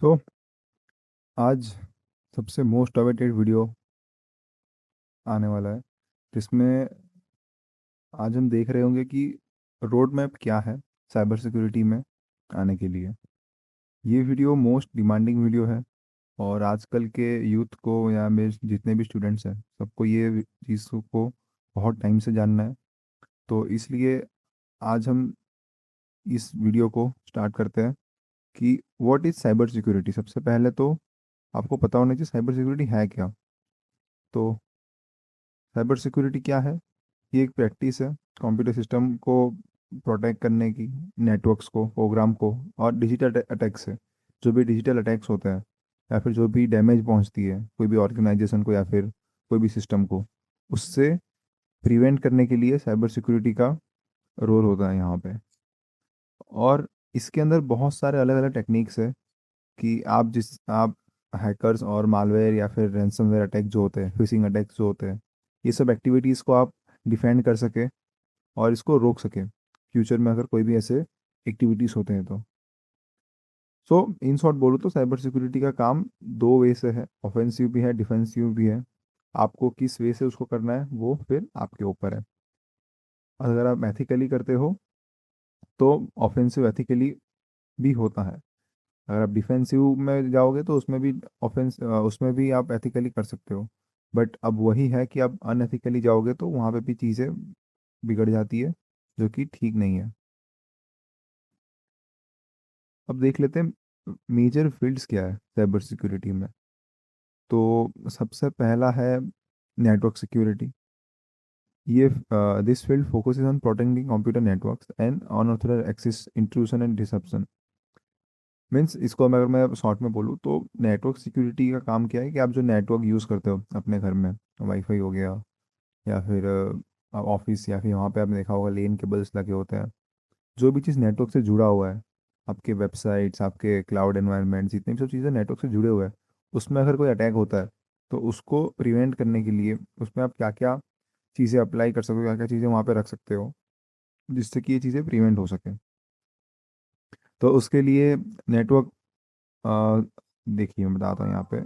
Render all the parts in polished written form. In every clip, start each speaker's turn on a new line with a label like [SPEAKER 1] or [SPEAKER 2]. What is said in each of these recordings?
[SPEAKER 1] सो आज सबसे most awaited video आने वाला है जिसमें आज हम देख रहे होंगे कि रोड मैप क्या है साइबर सिक्योरिटी में आने के लिए। ये वीडियो मोस्ट डिमांडिंग वीडियो है और आजकल के यूथ को या में जितने भी स्टूडेंट्स हैं सबको ये चीज़ को बहुत टाइम से जानना है। तो इसलिए आज हम इस वीडियो को स्टार्ट करते हैं कि व्हाट इज़ साइबर सिक्योरिटी। सबसे पहले तो आपको पता होना चाहिए साइबर सिक्योरिटी है क्या। तो साइबर सिक्योरिटी क्या है? ये एक प्रैक्टिस है कंप्यूटर सिस्टम को प्रोटेक्ट करने की, नेटवर्क्स को, प्रोग्राम को और डिजिटल अटैक से। जो भी डिजिटल अटैक्स होते हैं या फिर जो भी डैमेज पहुंचती है कोई भी ऑर्गेनाइजेशन को या फिर कोई भी सिस्टम को, उससे प्रिवेंट करने के लिए साइबर सिक्योरिटी का रोल होता है यहाँ पे। और इसके अंदर बहुत सारे अलग अलग टेक्निक्स है कि आप हैकर्स और मालवेयर या फिर रैंसमवेयर अटैक जो होते हैं, फिशिंग अटैक जो होते हैं, ये सब एक्टिविटीज़ को आप डिफेंड कर सके और इसको रोक सके फ्यूचर में अगर कोई भी ऐसे एक्टिविटीज़ होते हैं तो। सो इन शॉर्ट बोलूँ तो साइबर सिक्योरिटी का काम दो वे से है, ऑफेंसिव भी है, डिफेंसिव भी है। आपको किस वे से उसको करना है वो फिर आपके ऊपर है। अगर आप एथिकली करते हो तो ऑफेंसिव एथिकली भी होता है। अगर आप डिफेंसिव में जाओगे तो उसमें भी आप एथिकली कर सकते हो। बट अब वही है कि आप अनएथिकली जाओगे तो वहाँ पे भी चीज़ें बिगड़ जाती है, जो कि ठीक नहीं है। अब देख लेते हैं मेजर फील्ड्स क्या है साइबर सिक्योरिटी में। तो सबसे पहला है नेटवर्क सिक्योरिटी। ये this field focuses on protecting computer networks and unauthorised access, intrusion and disruption. Means इसको अगर मैं शॉर्ट में बोलूँ तो नेटवर्क सिक्योरिटी का काम क्या है कि आप जो नेटवर्क यूज़ करते हो अपने घर में, वाईफाई हो गया या फिर ऑफिस या फिर वहाँ पे आपने देखा होगा लेन केबल्स लगे होते हैं। जो भी चीज़ नेटवर्क से जुड़ा हुआ है, आपके वेबसाइट्स, आपके क्लाउड एनवायरनमेंट, जितनी भी सब चीज़ें नेटवर्क से जुड़े हुए हैं, उसमें अगर कोई अटैक होता है तो उसको प्रिवेंट करने के लिए उसमें आप क्या क्या चीज़ें अप्लाई कर सकते हो, क्या क्या चीज़ें वहाँ पे रख सकते हो जिससे कि ये चीज़ें प्रिवेंट हो सके। तो उसके लिए नेटवर्क, देखिए मैं बताता हूँ यहाँ पे।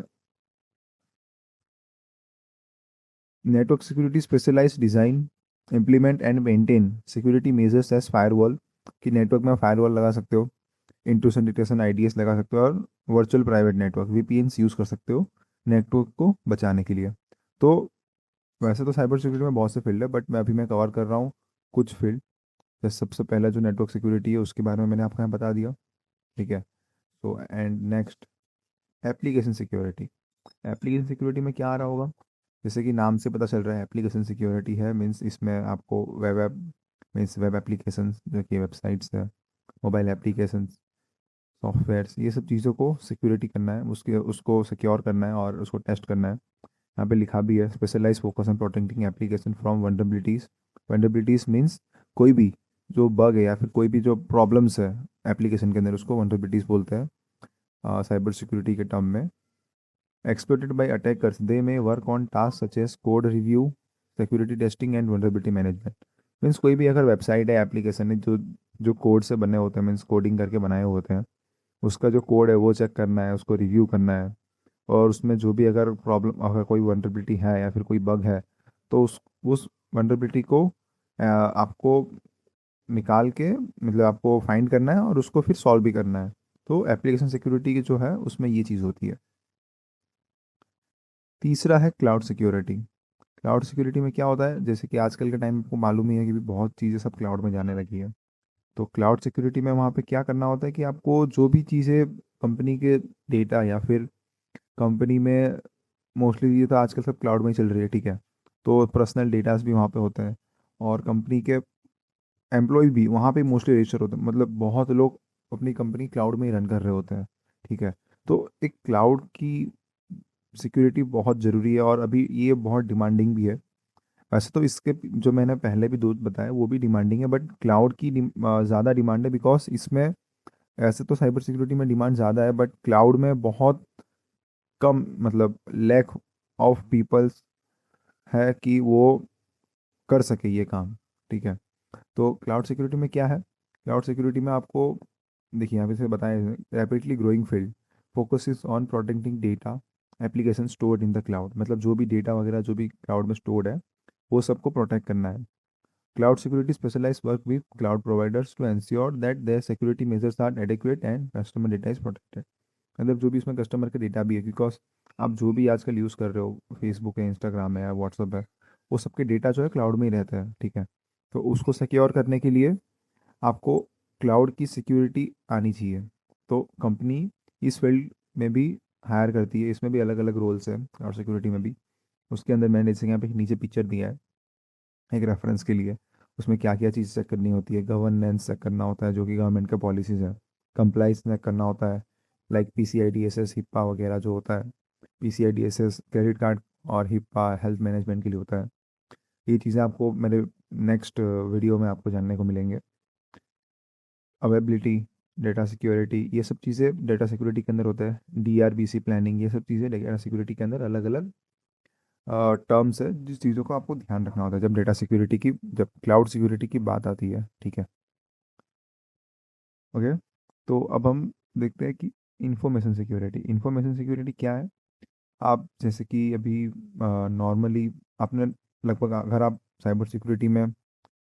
[SPEAKER 1] Network security specialised design, implement and maintain security measures as firewall. कि नेटवर्क में फायरवॉल लगा सकते हो, इंट्रूशन डिटेक्शन आईडीएस लगा सकते हो और वर्चुअल प्राइवेट नेटवर्क वीपीएन्स यूज़ कर सकते हो नेटवर्क को बचाने के लिए। तो वैसे तो साइबर सिक्योरिटी में बहुत से फील्ड है बट मैं कवर कर रहा हूँ कुछ फील्ड। जैसे सबसे पहला जो नेटवर्क सिक्योरिटी है उसके बारे में मैंने आपको यहाँ बता दिया, ठीक है। तो and next application security. Application security में क्या आ रहा होगा? जैसे कि नाम से पता चल रहा है एप्लीकेशन सिक्योरिटी है, मीन्स इसमें आपको web app, means web application जो कि वेबसाइट्स है, मोबाइल एप्लीकेशन, सॉफ्टवेयर्स, ये सब चीज़ों को सिक्योरिटी करना है, उसके उसको सिक्योर करना है और उसको टेस्ट करना है। यहाँ पे लिखा भी है specialise focus on protecting application from vulnerabilities. Vulnerabilities means कोई भी जो बग है या फिर कोई भी जो प्रॉब्लम्स है एप्लीकेशन के अंदर उसको वनरेबिलिटीज़ बोलते हैं साइबर सिक्योरिटी के टर्म में। Exploited by attackers, they may work on tasks such as code review, security testing and vulnerability management. Means कोई भी अगर वेबसाइट है, एप्लीकेशन है जो जो कोड से बने होते हैं, मीन्स कोडिंग करके बनाए होते हैं, उसका जो कोड है वो चेक करना है, उसको रिव्यू करना है। और उसमें जो भी अगर प्रॉब्लम, अगर कोई वनरेबिलिटी है या फिर कोई बग है तो उस वनरेबिलिटी को आपको निकाल के, मतलब आपको फाइंड करना है और उसको फिर सॉल्व भी करना है। तो एप्लीकेशन सिक्योरिटी की जो है उसमें ये चीज़ होती है। तीसरा है क्लाउड सिक्योरिटी। क्लाउड सिक्योरिटी में क्या होता है, जैसे कि आजकल के टाइम में आपको मालूम ही है कि भी बहुत चीज़ें सब क्लाउड में जाने लगी है। तो क्लाउड सिक्योरिटी में वहाँ पे क्या करना होता है कि आपको जो भी चीज़ें कंपनी के डेटा या फिर कंपनी में, मोस्टली ये तो आजकल सब क्लाउड में ही चल रही है, ठीक है। तो पर्सनल डेटास भी वहाँ पे होते हैं और कंपनी के एम्प्लॉय भी वहाँ पे मोस्टली रजिस्टर होते हैं, मतलब बहुत लोग अपनी कंपनी क्लाउड में ही रन कर रहे होते हैं, ठीक है। तो एक क्लाउड की सिक्योरिटी बहुत ज़रूरी है और अभी ये बहुत डिमांडिंग भी है। वैसे तो इसके जो मैंने पहले भी दो बताए वो भी डिमांडिंग है बट क्लाउड की ज़्यादा डिमांड है बिकॉज इसमें, ऐसे तो साइबर सिक्योरिटी में डिमांड ज़्यादा है बट क्लाउड में बहुत कम, मतलब लैक ऑफ पीपल्स है कि वो कर सके ये काम, ठीक है। तो क्लाउड सिक्योरिटी में क्या है? क्लाउड सिक्योरिटी में आपको देखिए यहाँ पे से बताएं, rapidly growing field focuses on protecting data application stored in the cloud, मतलब जो भी डेटा वगैरह जो भी क्लाउड में स्टोर्ड है वो सबको प्रोटेक्ट करना है। Cloud security specialise work with cloud providers to ensure that their security measures are adequate and customer data is protected. मतलब जो भी इसमें कस्टमर का डेटा भी है, बिकॉज आप जो भी आजकल यूज़ कर रहे हो, फेसबुक है, इंस्टाग्राम है या व्हाट्सअप है, वो सबके डेटा जो है क्लाउड में ही रहता है, ठीक है। तो उसको सिक्योर करने के लिए आपको क्लाउड की सिक्योरिटी आनी चाहिए। तो कंपनी इस फील्ड में भी हायर करती है, इसमें भी अलग अलग रोल्स हैं क्लाउड सिक्योरिटी में भी। उसके अंदर मैंने जैसे यहाँ पे नीचे पिक्चर दिया है एक रेफरेंस के लिए, उसमें क्या क्या चीज़ चेक करनी होती है। गवर्नेंस चेक करना होता है जो कि गवर्नमेंट का पॉलिसीज़ है। कंप्लाइंस चेक करना होता है, लाइक PCI DSS हिप्पा वगैरह जो होता है। PCI DSS क्रेडिट कार्ड और हिप्पा हेल्थ मैनेजमेंट के लिए होता है। ये चीज़ें आपको मेरे नेक्स्ट वीडियो में आपको जानने को मिलेंगे। अवेबिलिटी, डेटा सिक्योरिटी, ये सब चीज़ें डेटा सिक्योरिटी के अंदर होता है। DRBC प्लानिंग, ये सब चीज़ें डेटा सिक्योरिटी के अंदर अलग अलग टर्म्स है जिस चीज़ों को आपको ध्यान रखना होता है जब डेटा सिक्योरिटी की, जब क्लाउड सिक्योरिटी की बात आती है, ठीक है। ओके, तो अब हम देखते हैं कि इंफॉर्मेशन सिक्योरिटी क्या है। आप जैसे कि अभी नॉर्मली आपने लगभग, अगर आप साइबर सिक्योरिटी में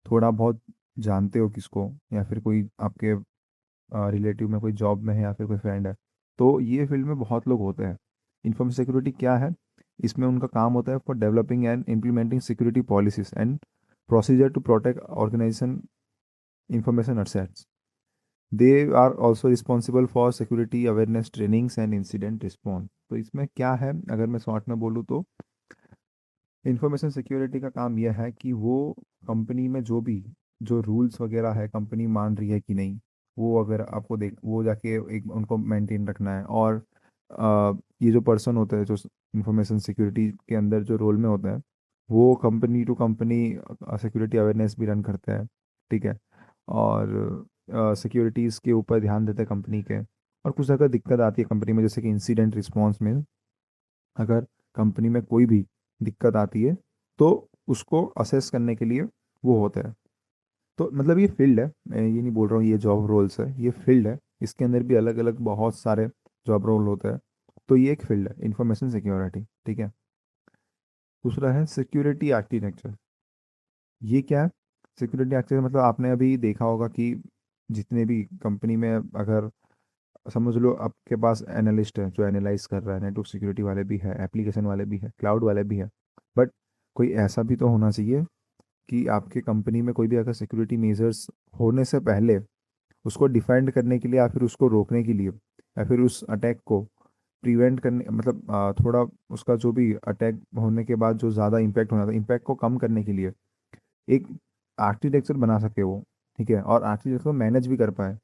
[SPEAKER 1] थोड़ा बहुत जानते हो किसको, या फिर कोई आपके रिलेटिव में कोई जॉब में है या फिर कोई फ्रेंड है, तो ये फील्ड में बहुत लोग होते हैं। इंफॉर्मेशन सिक्योरिटी क्या है, इसमें उनका काम होता है for developing and implementing security policies and procedure to protect organisation information assets. They are also responsible for security awareness trainings and incident response. तो इसमें क्या है, अगर मैं शॉर्ट में बोलूँ तो इंफॉर्मेशन सिक्योरिटी का काम यह है कि वो कंपनी में जो भी जो रूल्स वगैरह है कंपनी मान रही है कि नहीं, वो अगर आपको देख, वो जाके एक उनको मेंटेन रखना है। और ये जो पर्सन होता है जो इंफॉर्मेशन सिक्योरिटी के अंदर जो रोल में होता है, वो company to company security awareness भी रन करता है, ठीक है। और सिक्योरिटीज़ के ऊपर ध्यान देते हैं कंपनी के। और कुछ अगर दिक्कत आती है कंपनी में, जैसे कि इंसिडेंट रिस्पॉन्स में, अगर कंपनी में कोई भी दिक्कत आती है तो उसको असेस करने के लिए वो होता है। तो मतलब ये फील्ड है, मैं ये नहीं बोल रहा हूँ ये जॉब रोल्स है, ये फील्ड है। इसके अंदर भी अलग अलग बहुत सारे जॉब रोल होते हैं। तो ये एक फील्ड है इंफॉर्मेशन सिक्योरिटी, ठीक है। दूसरा है सिक्योरिटी आर्किटेक्चर। ये क्या है? सिक्योरिटी आर्किटेक्चर मतलब आपने अभी देखा होगा कि जितने भी कंपनी में, अगर समझ लो आपके पास एनालिस्ट है जो एनालाइज कर रहा है, नेटवर्क सिक्योरिटी वाले भी है, एप्लीकेशन वाले भी है, क्लाउड वाले भी है। बट कोई ऐसा भी तो होना चाहिए कि आपके कंपनी में कोई भी अगर सिक्योरिटी मेजर्स होने से पहले उसको डिफाइंड करने के लिए, या फिर उसको रोकने के लिए, या फिर उस अटैक को प्रिवेंट करने, मतलब थोड़ा उसका जो भी अटैक होने के बाद जो ज़्यादा इम्पैक्ट होना था, इम्पैक्ट को कम करने के लिए एक आर्किटेक्चर बना सके वो, ठीक है, और आर्किटेक्चर को मैनेज भी कर पाए।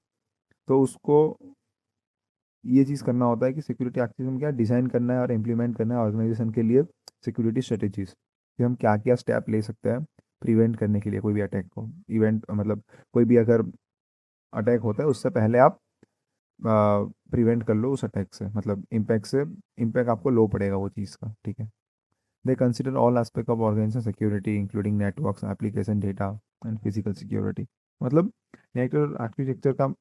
[SPEAKER 1] तो उसको ये चीज़ करना होता है कि सिक्योरिटी आर्किटेक्चर में क्या डिज़ाइन करना है और इम्प्लीमेंट करना है ऑर्गेनाइजेशन के लिए सिक्योरिटी स्ट्रेटेजीज, कि हम क्या क्या स्टेप ले सकते हैं प्रिवेंट करने के लिए कोई भी अटैक को। इवेंट मतलब कोई भी अगर अटैक होता है उससे पहले आप प्रिवेंट कर लो उस अटैक से, मतलब इम्पैक्ट से, इम्पैक्ट आपको लो पड़ेगा वो चीज़ का, ठीक है। They consider all aspect of organisation security including networks, application, data and physical security. मतलब नेटवर्क आर्किटेक्चर का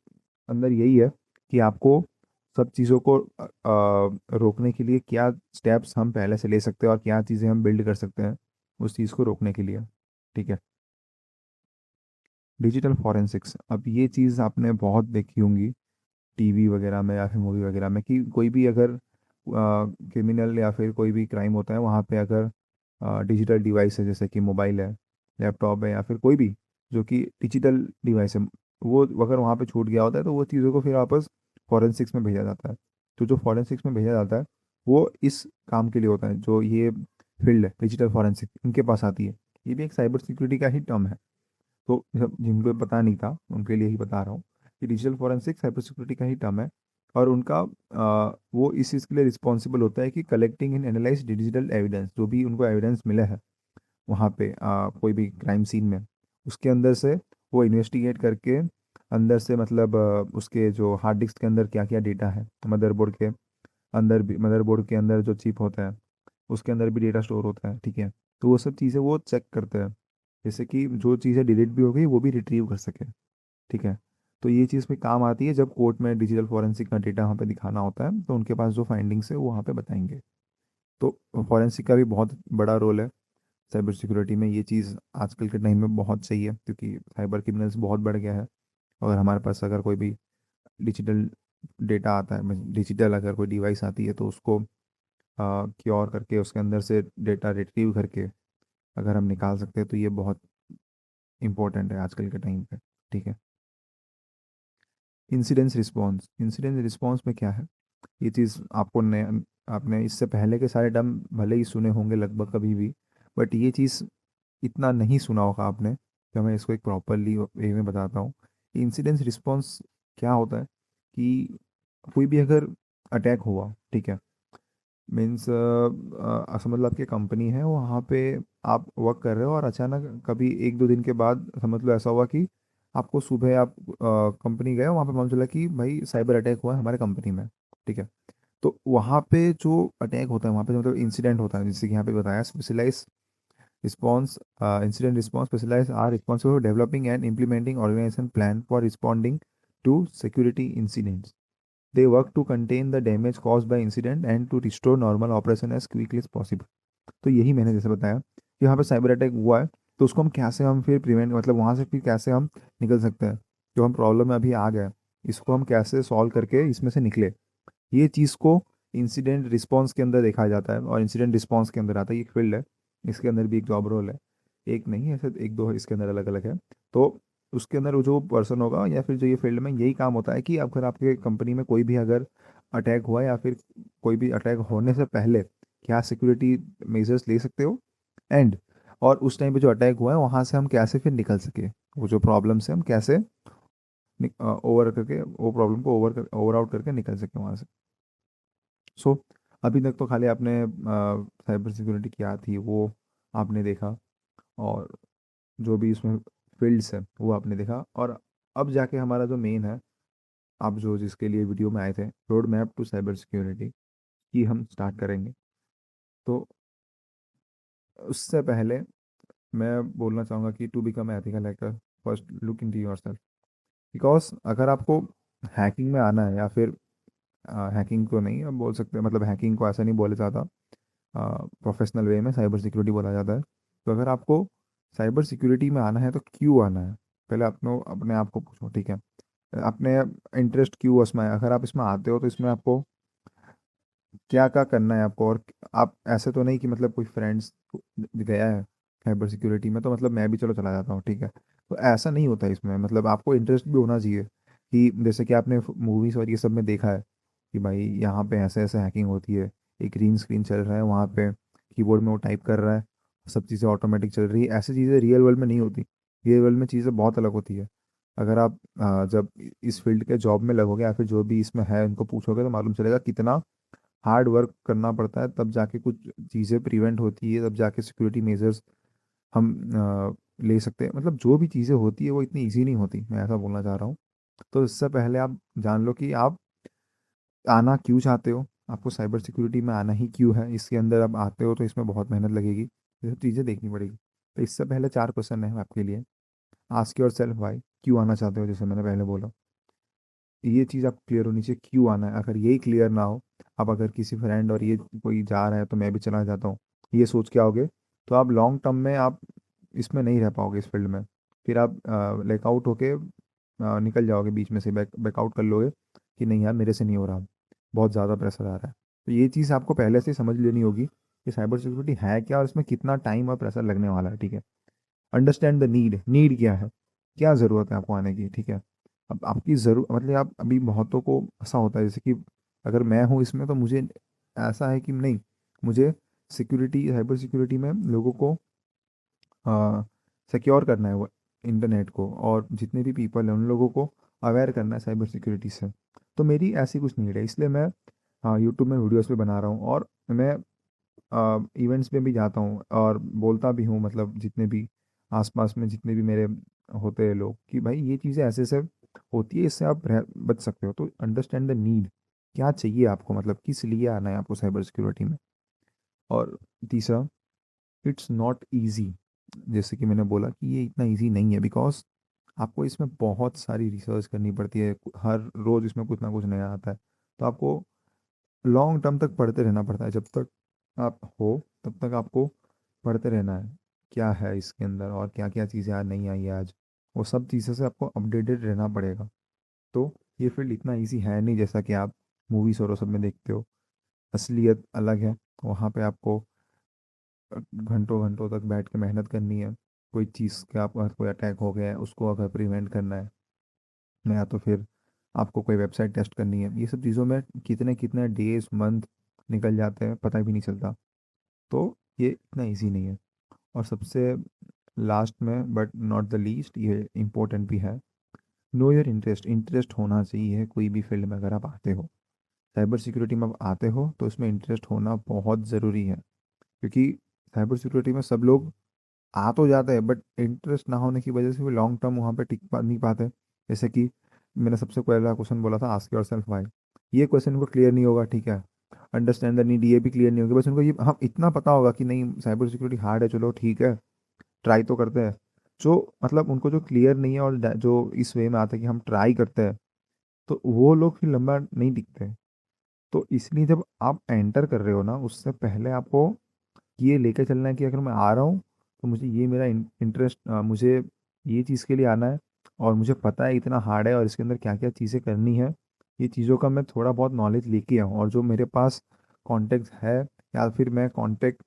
[SPEAKER 1] अंदर यही है कि आपको सब चीज़ों को रोकने के लिए क्या स्टेप्स हम पहले से ले सकते हैं और क्या चीज़ें हम बिल्ड कर सकते हैं उस चीज़ को रोकने के लिए, ठीक है। डिजिटल फॉरेंसिक्स, अब ये चीज़ आपने बहुत देखी होंगी टीवी वगैरह में या फिर मूवी वगैरह में, कि कोई भी अगर क्रिमिनल या फिर कोई भी क्राइम होता है वहाँ पे, अगर डिजिटल डिवाइस है जैसे कि मोबाइल है, लैपटॉप है, या फिर कोई भी जो कि डिजिटल डिवाइस है, वो अगर वहाँ पे छूट गया होता है तो वो चीज़ों को फिर वापस फॉरेंसिक्स में भेजा जाता है। तो जो फॉरेंसिक्स में भेजा जाता है वो इस काम के लिए होता है, जो ये फील्ड है डिजिटल फॉरेंसिक इनके पास आती है। ये भी एक साइबर सिक्योरिटी का ही टर्म है। तो जिनको पता नहीं था उनके लिए ही बता रहा हूँ कि डिजिटल फॉरेंसिक साइबर सिक्योरिटी का ही टर्म है। और उनका वो इस चीज़ के लिए रिस्पॉन्सिबल होता है कि collecting and analyse digital evidence, जो भी उनको एविडेंस मिला है वहाँ पे कोई भी क्राइम सीन में, उसके अंदर से वो इन्वेस्टिगेट करके अंदर से, मतलब उसके जो हार्ड डिस्क के अंदर क्या क्या डेटा है, मदरबोर्ड के अंदर भी, मदरबोर्ड के अंदर जो चिप होता है उसके अंदर भी डेटा स्टोर होता है, ठीक है। तो वो सब चीज़ें वो चेक करते हैं, जैसे कि जो चीज़ें डिलीट भी हो गई वो भी रिट्रीव कर सके, ठीक है। तो ये चीज़ में काम आती है जब कोर्ट में डिजिटल फॉरेंसिक का डेटा वहाँ पे दिखाना होता है, तो उनके पास जो फाइंडिंग्स है वो वहाँ पे बताएंगे। तो फॉरेंसिक का भी बहुत बड़ा रोल है साइबर सिक्योरिटी में। ये चीज़ आजकल के टाइम में बहुत सही है, क्योंकि साइबर क्रिमिनल्स बहुत बढ़ गया है। अगर हमारे पास अगर कोई भी डिजिटल डेटा आता है, डिजिटल अगर कोई डिवाइस आती है, तो उसको क्योर करके उसके अंदर से डेटा रिट्रीव करके अगर हम निकाल सकते हैं, तो ये बहुत इंपॉर्टेंट है आजकल के टाइम पे। ठीक है। इंसिडेंस रिस्पॉन्स में क्या है, ये चीज़ आपको ने आपने इससे पहले के सारे टर्म भले ही सुने होंगे लगभग कभी भी, बट ये चीज़ इतना नहीं सुना होगा आपने, तो मैं इसको एक प्रॉपरली वे में बताता हूँ। इंसिडेंस रिस्पॉन्स क्या होता है कि कोई भी अगर अटैक हुआ, ठीक है, मीन्स समझ लो आपकी कंपनी है, वहाँ पे आप वर्क कर रहे हो और अचानक कभी एक दो दिन के बाद समझ लो ऐसा हुआ कि आपको सुबह आप कंपनी गए, वहाँ पे मालूम चला कि भाई साइबर अटैक हुआ है हमारे कंपनी में। ठीक है। तो वहाँ पे जो अटैक होता है, वहाँ पे जो मतलब इंसिडेंट होता है, जैसे कि यहाँ पे बताया specialise response, incident response specialise are responsible for developing and implementing organisation plan for responding to security incidents. They work to contain the damage caused by incident and to restore normal operation as quickly as possible। तो यही मैंने जैसे बताया कि यहाँ पे cyber attack हुआ है, तो उसको हम कैसे हम फिर प्रिवेंट, मतलब वहाँ से फिर कैसे हम निकल सकते हैं, जो हम प्रॉब्लम में अभी आ गए इसको हम कैसे सॉल्व करके इसमें से निकले। ये चीज़ को इंसिडेंट रिस्पॉन्स के अंदर देखा जाता है, और इंसिडेंट रिस्पॉन्स के अंदर आता है, ये एक फील्ड है, इसके अंदर भी एक जॉब रोल है। एक नहीं, ऐसे एक दो इसके अंदर अलग अलग है। तो उसके अंदर वो जो पर्सन होगा या फिर जो ये फील्ड में, यही काम होता है कि अगर आपके कंपनी में कोई भी अगर अटैक हुआ, या फिर कोई भी अटैक होने से पहले क्या सिक्योरिटी मेजर्स ले सकते हो, एंड और उस टाइम पे जो अटैक हुआ है वहाँ से हम कैसे फिर निकल सके, वो जो प्रॉब्लम से हम कैसे ओवर करके वो प्रॉब्लम को ओवर आउट करके निकल सके वहाँ से। सो अभी तक तो खाली आपने साइबर सिक्योरिटी क्या थी वो आपने देखा, और जो भी इसमें फील्ड्स है वो आपने देखा, और अब जाके हमारा जो मेन है, आप जो जिसके लिए वीडियो में आए थे, road map to cyber security की हम स्टार्ट करेंगे। तो उससे पहले मैं बोलना चाहूँगा कि to become ethical hacker first look into yourself. Because अगर आपको हैकिंग में आना है, या फिर हैकिंग को नहीं अब बोल सकते, मतलब हैकिंग को ऐसा नहीं बोला जाता, प्रोफेशनल वे में साइबर सिक्योरिटी बोला जाता है। तो अगर आपको साइबर सिक्योरिटी में आना है तो क्यों आना है, पहले अपने अपने आप को पूछो। ठीक है। अपने इंटरेस्ट क्यों उसमें है, अगर आप इसमें आते हो तो इसमें आपको क्या क्या करना है आपको, और आप ऐसे तो नहीं कि मतलब कोई फ्रेंड्स गया है साइबर सिक्योरिटी में तो मतलब मैं भी चलो चला जाता हूँ। ठीक है। तो ऐसा नहीं होता है इसमें, मतलब आपको इंटरेस्ट भी होना चाहिए, कि जैसे कि आपने मूवीज़ और ये सब में देखा है कि भाई यहाँ पे ऐसे ऐसे हैकिंग होती है, एक ग्रीन स्क्रीन चल रहा है वहाँ पे, कीबोर्ड में वो टाइप कर रहा है, सब चीज़ें ऑटोमेटिक चल रही है। ऐसी चीज़ें रियल वर्ल्ड में नहीं होती, रियल वर्ल्ड में चीज़ें बहुत अलग होती है। अगर आप जब इस फील्ड के जॉब में लगोगे, या फिर जो भी इसमें है उनको पूछोगे, तो मालूम चलेगा कितना हार्ड वर्क करना पड़ता है, तब जाके कुछ चीज़ें प्रिवेंट होती है, तब जाके सिक्योरिटी मेजर्स हम ले सकते हैं। मतलब जो भी चीज़ें होती है वो इतनी इजी नहीं होती, मैं ऐसा बोलना चाह रहा हूँ। तो इससे पहले आप जान लो कि आप आना क्यों चाहते हो, आपको साइबर सिक्योरिटी में आना ही क्यों है, इसके अंदर आप आते हो तो इसमें बहुत मेहनत लगेगी, ये सब चीज़ें देखनी पड़ेगी। तो इससे पहले चार क्वेश्चन है आपके लिए। आस्क योर सेल्फ वाई, क्यों आना चाहते हो, जैसे मैंने पहले बोला, ये चीज़ आपको क्लियर होनी चाहिए क्यों आना है। अगर यही क्लियर ना हो, आप अगर किसी फ्रेंड और ये कोई जा रहा है तो मैं भी चला जाता हूँ, ये सोच के आओगे, तो आप लॉन्ग टर्म में आप इसमें नहीं रह पाओगे इस फील्ड में। फिर आप लेकआउट होके निकल जाओगे बीच में से, बैकआउट कर लोगे कि नहीं यार मेरे से नहीं हो रहा, बहुत ज़्यादा प्रेशर आ रहा है। तो ये चीज़ आपको पहले से समझ लेनी होगी कि साइबर सिक्योरिटी है क्या, और इसमें कितना टाइम और प्रेशर लगने वाला है। ठीक है। अंडरस्टैंड द नीड, नीड क्या है, क्या ज़रूरत है आपको आने की। ठीक है। अब आपकी ज़रूर मतलब आप अभी बहुतों को ऐसा होता है, जैसे कि अगर मैं हूँ इसमें तो मुझे ऐसा है कि नहीं, मुझे सिक्योरिटी, साइबर सिक्योरिटी में लोगों को सिक्योर करना है, वो इंटरनेट को, और जितने भी पीपल हैं उन लोगों को अवेयर करना है साइबर सिक्योरिटी से। तो मेरी ऐसी कुछ नीड है, इसलिए मैं यूट्यूब में वीडियोस भी बना रहा हूँ, और मैं इवेंट्स में भी जाता हूँ और बोलता भी हूँ, मतलब जितने भी आसपास में जितने भी मेरे होते हैं लोग, कि भाई ये चीज़ें ऐसे ऐसे होती है, इससे आप बच सकते हो। तो अंडरस्टैंड द नीड, क्या चाहिए आपको, मतलब किस लिए आना है आपको साइबर सिक्योरिटी में। और तीसरा, इट्स नॉट ईजी, जैसे कि मैंने बोला कि ये इतना ईजी नहीं है, बिकॉज आपको इसमें बहुत सारी रिसर्च करनी पड़ती है, हर रोज़ इसमें कुछ ना कुछ नया आता है। तो आपको लॉन्ग टर्म तक पढ़ते रहना पड़ता है, जब तक आप हो तब तक आपको पढ़ते रहना है क्या है इसके अंदर और क्या क्या चीज़ें आज नहीं आई है आज, वो सब चीज़ों से आपको अपडेटेड रहना पड़ेगा। तो ये फील्ड इतना इजी है नहीं जैसा कि आप मूवीज और वो सब में देखते हो। असलियत अलग है। वहाँ पे आपको घंटों घंटों तक बैठ के मेहनत करनी है। कोई चीज़ के आप, अगर कोई अटैक हो गया है उसको अगर प्रिवेंट करना है, या तो फिर आपको कोई वेबसाइट टेस्ट करनी है, ये सब चीज़ों में कितने कितने डेज मंथ निकल जाते हैं पता भी नहीं चलता। तो ये इतना इजी नहीं है। और सबसे लास्ट में बट नॉट द लीस्ट, ये इम्पोर्टेंट भी है, नो योर इंटरेस्ट। इंटरेस्ट होना चाहिए कोई भी फील्ड में। अगर आप आते हो साइबर सिक्योरिटी में, आप आते हो तो इसमें इंटरेस्ट होना बहुत ज़रूरी है। क्योंकि साइबर सिक्योरिटी में सब लोग आ तो जाते हैं बट इंटरेस्ट ना होने की वजह से वो लॉन्ग टर्म वहाँ पे नहीं पाते। जैसे कि मैंने सबसे पहला क्वेश्चन बोला था, आस्क योर सेल्फ वाई। ये क्वेश्चन उनको क्लियर नहीं होगा, ठीक है। अंडरस्टैंड द नीड, ये भी क्लियर नहीं होगी। बस उनको ये हम इतना पता होगा कि नहीं साइबर सिक्योरिटी हार्ड है, चलो ठीक है ट्राई तो करते हैं। जो मतलब उनको जो क्लियर नहीं है और जो इस वे में आता है कि हम ट्राई करते हैं, तो वो लोग फिर लंबा नहीं टिकते। तो इसलिए जब आप एंटर कर रहे हो ना, उससे पहले आपको ये लेके चलना है कि अगर मैं आ रहा हूँ तो मुझे ये मेरा इंटरेस्ट, मुझे ये चीज़ के लिए आना है और मुझे पता है इतना हार्ड है और इसके अंदर क्या क्या चीज़ें करनी है। ये चीज़ों का मैं थोड़ा बहुत नॉलेज लेके आऊँ और जो मेरे पास कॉन्टेक्ट है, या फिर मैं कांटेक्ट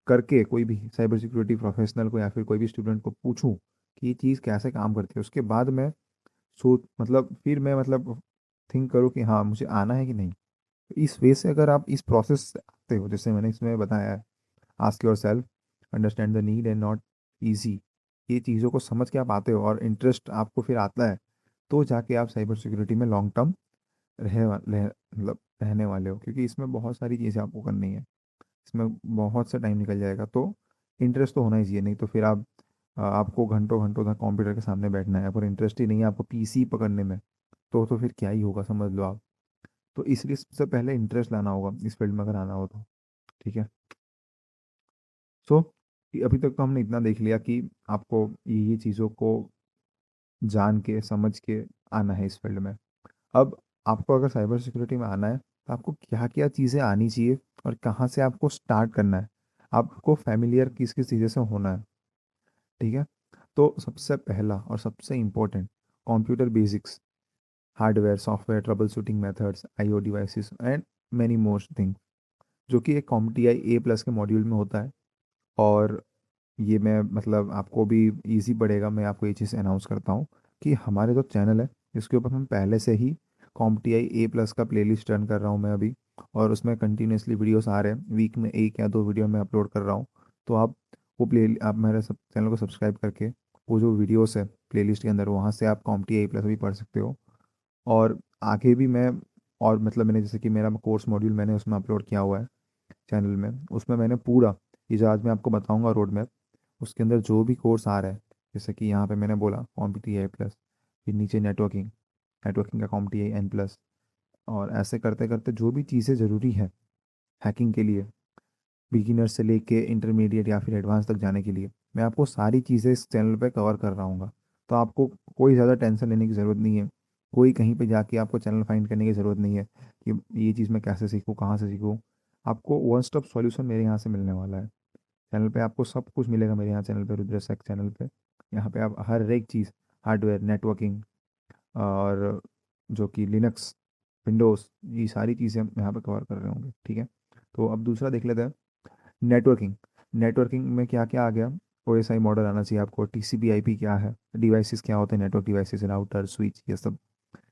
[SPEAKER 1] करके कोई भी साइबर सिक्योरिटी प्रोफेशनल को या फिर कोई भी स्टूडेंट को पूछूं कि ये चीज़ कैसे काम करती है, उसके बाद मैं सोच मतलब फिर मैं मतलब थिंक करूँ कि हाँ मुझे आना है कि नहीं। तो इस वे से अगर आप इस प्रोसेस से आते हो, जैसे मैंने इसमें बताया है, ask your self, understand the need and not easy, ये चीज़ों को समझ के आप आते हो और इंटरेस्ट आपको फिर आता है, तो जाके आप साइबर सिक्योरिटी में लॉन्ग टर्म मतलब रहने वाले हो। क्योंकि इसमें बहुत सारी चीज़ें आपको करनी है, इसमें बहुत सा टाइम निकल जाएगा। तो इंटरेस्ट तो होना ही चाहिए, नहीं तो फिर आप आपको घंटों घंटों तक कंप्यूटर के सामने बैठना है पर इंटरेस्ट ही नहीं है आपको पीसी पकड़ने में, तो फिर क्या ही होगा समझ लो आप। तो इसलिए सबसे पहले इंटरेस्ट लाना होगा इस फील्ड में अगर आना हो तो, ठीक है। सो अभी तक तो हमने इतना देख लिया कि आपको ये चीज़ों को जान के समझ के आना है इस फील्ड में। अब आपको अगर साइबर सिक्योरिटी में आना है तो आपको क्या क्या चीज़ें आनी चाहिए और कहाँ से आपको स्टार्ट करना है, आपको फैमिलियर किस किस चीज़ें से होना है, ठीक है। तो सबसे पहला और सबसे important, computer basics, hardware software trouble shooting methods, IO devices and many more thing, जो कि एक कॉम्प्टी ए प्लस के मॉड्यूल में होता है। और ये मैं मतलब आपको भी इजी पड़ेगा, मैं आपको ये चीज़ अनाउंस करता हूँ कि हमारे जो चैनल है इसके ऊपर हम पहले से ही कॉम्प्टी ए प्लस का प्लेलिस्ट रन कर रहा हूँ मैं अभी। और उसमें कंटिन्यूसली वीडियोस आ रहे हैं, वीक में एक या दो वीडियो मैं अपलोड कर रहा हूँ। तो आप मेरे सब चैनल को सब्सक्राइब करके वो जो वीडियोस है प्लेलिस्ट के अंदर, वहाँ से आप कॉम्प्टी ए प्लस भी पढ़ सकते हो। और आगे भी मैं, और मतलब मैंने जैसे कि मेरा कोर्स मॉड्यूल मैंने उसमें अपलोड किया हुआ है चैनल में, उसमें मैंने पूरा ये जो आज मैं आपको बताऊंगा रोड मैप, उसके अंदर जो भी कोर्स आ रहा है, जैसे कि यहाँ पे मैंने बोला कॉम्पिटी आई प्लस, फिर नीचे नेटवर्किंग, नेटवर्किंग का कॉम्पिटी आई एन प्लस, और ऐसे करते करते जो भी चीज़ें ज़रूरी है हैकिंग के लिए, बिगिनर से लेके इंटरमीडिएट या फिर एडवांस तक जाने के लिए, मैं आपको सारी चीज़ें इस चैनल पे कवर कर रहा हूँ। तो आपको कोई ज़्यादा टेंशन लेने की ज़रूरत नहीं है, कोई कहीं पे जाके आपको चैनल फाइंड करने की ज़रूरत नहीं है कि ये चीज़ मैं कैसे सीखूँ कहाँ से सीखूँ। आपको वन स्टॉप सॉल्यूशन मेरे यहाँ से मिलने वाला है। चैनल पे आपको सब कुछ मिलेगा मेरे यहाँ चैनल पे, रुद्रसेक चैनल पे। यहाँ पे आप हर एक चीज़, हार्डवेयर, नेटवर्किंग और जो कि लिनक्स, विंडोज़, ये सारी चीज़ें हम यहाँ पे कवर कर रहे होंगे, ठीक है। तो अब दूसरा देख लेते हैं, नेटवर्किंग। नेटवर्किंग में क्या क्या आ गया, ओएसआई मॉडल आना चाहिए आपको, टीसीपी आईपी क्या है, डिवाइसेस क्या होते हैं, नेटवर्क डिवाइसेस, राउटर स्विच, ये सब।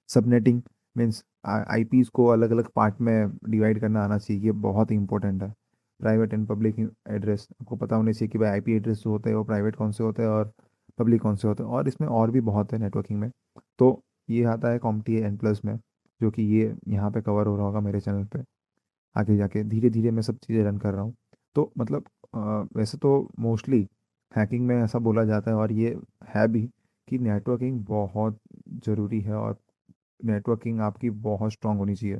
[SPEAKER 1] सबनेटिंग मीन्स आईपीज को अलग अलग पार्ट में डिवाइड करना आना चाहिए, ये बहुत ही इंपॉर्टेंट है। प्राइवेट एंड पब्लिक एड्रेस आपको पता होने चाहिए कि भाई आईपी एड्रेस जो होते हैं वो प्राइवेट कौन से होते हैं और पब्लिक कौन से होते हैं, और इसमें और भी बहुत है नेटवर्किंग में। तो ये आता है कॉम्टी एन प्लस में, जो कि ये यहाँ पे कवर हो रहा होगा मेरे चैनल पे। आगे जाके धीरे धीरे मैं सब चीज़ें रन कर रहा हूँ। तो मतलब वैसे तो मोस्टली हैकिंग में ऐसा बोला जाता है और ये है भी कि नेटवर्किंग बहुत ज़रूरी है, और नेटवर्किंग आपकी बहुत स्ट्रांग होनी चाहिए।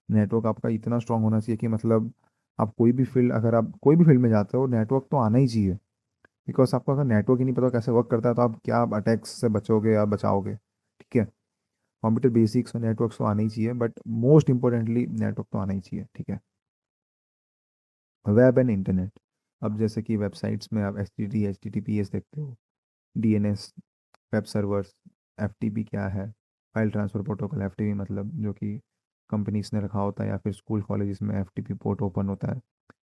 [SPEAKER 1] नेटवर्क आपका इतना स्ट्रांग होना चाहिए कि मतलब आप कोई भी फील्ड, अगर आप कोई भी फील्ड में जाते हो नेटवर्क तो आना ही चाहिए। बिकॉज आपको अगर नेटवर्क ही नहीं पता कैसे वर्क करता है तो आप क्या अटैक्स से बचोगे या बचाओगे, ठीक है। कंप्यूटर बेसिक्स और नेटवर्क तो आना ही चाहिए, बट मोस्ट इंपॉर्टेंटली नेटवर्क तो आना ही चाहिए, ठीक है। वेब एंड इंटरनेट, अब जैसे कि वेबसाइट्स में आप H T T P S देखते हो, D N S, web servers, F T P क्या है, file transfer protocol, F T P मतलब जो कि कंपनीज ने रखा होता है, या फिर स्कूल कॉलेजेस में F T P port open होता है,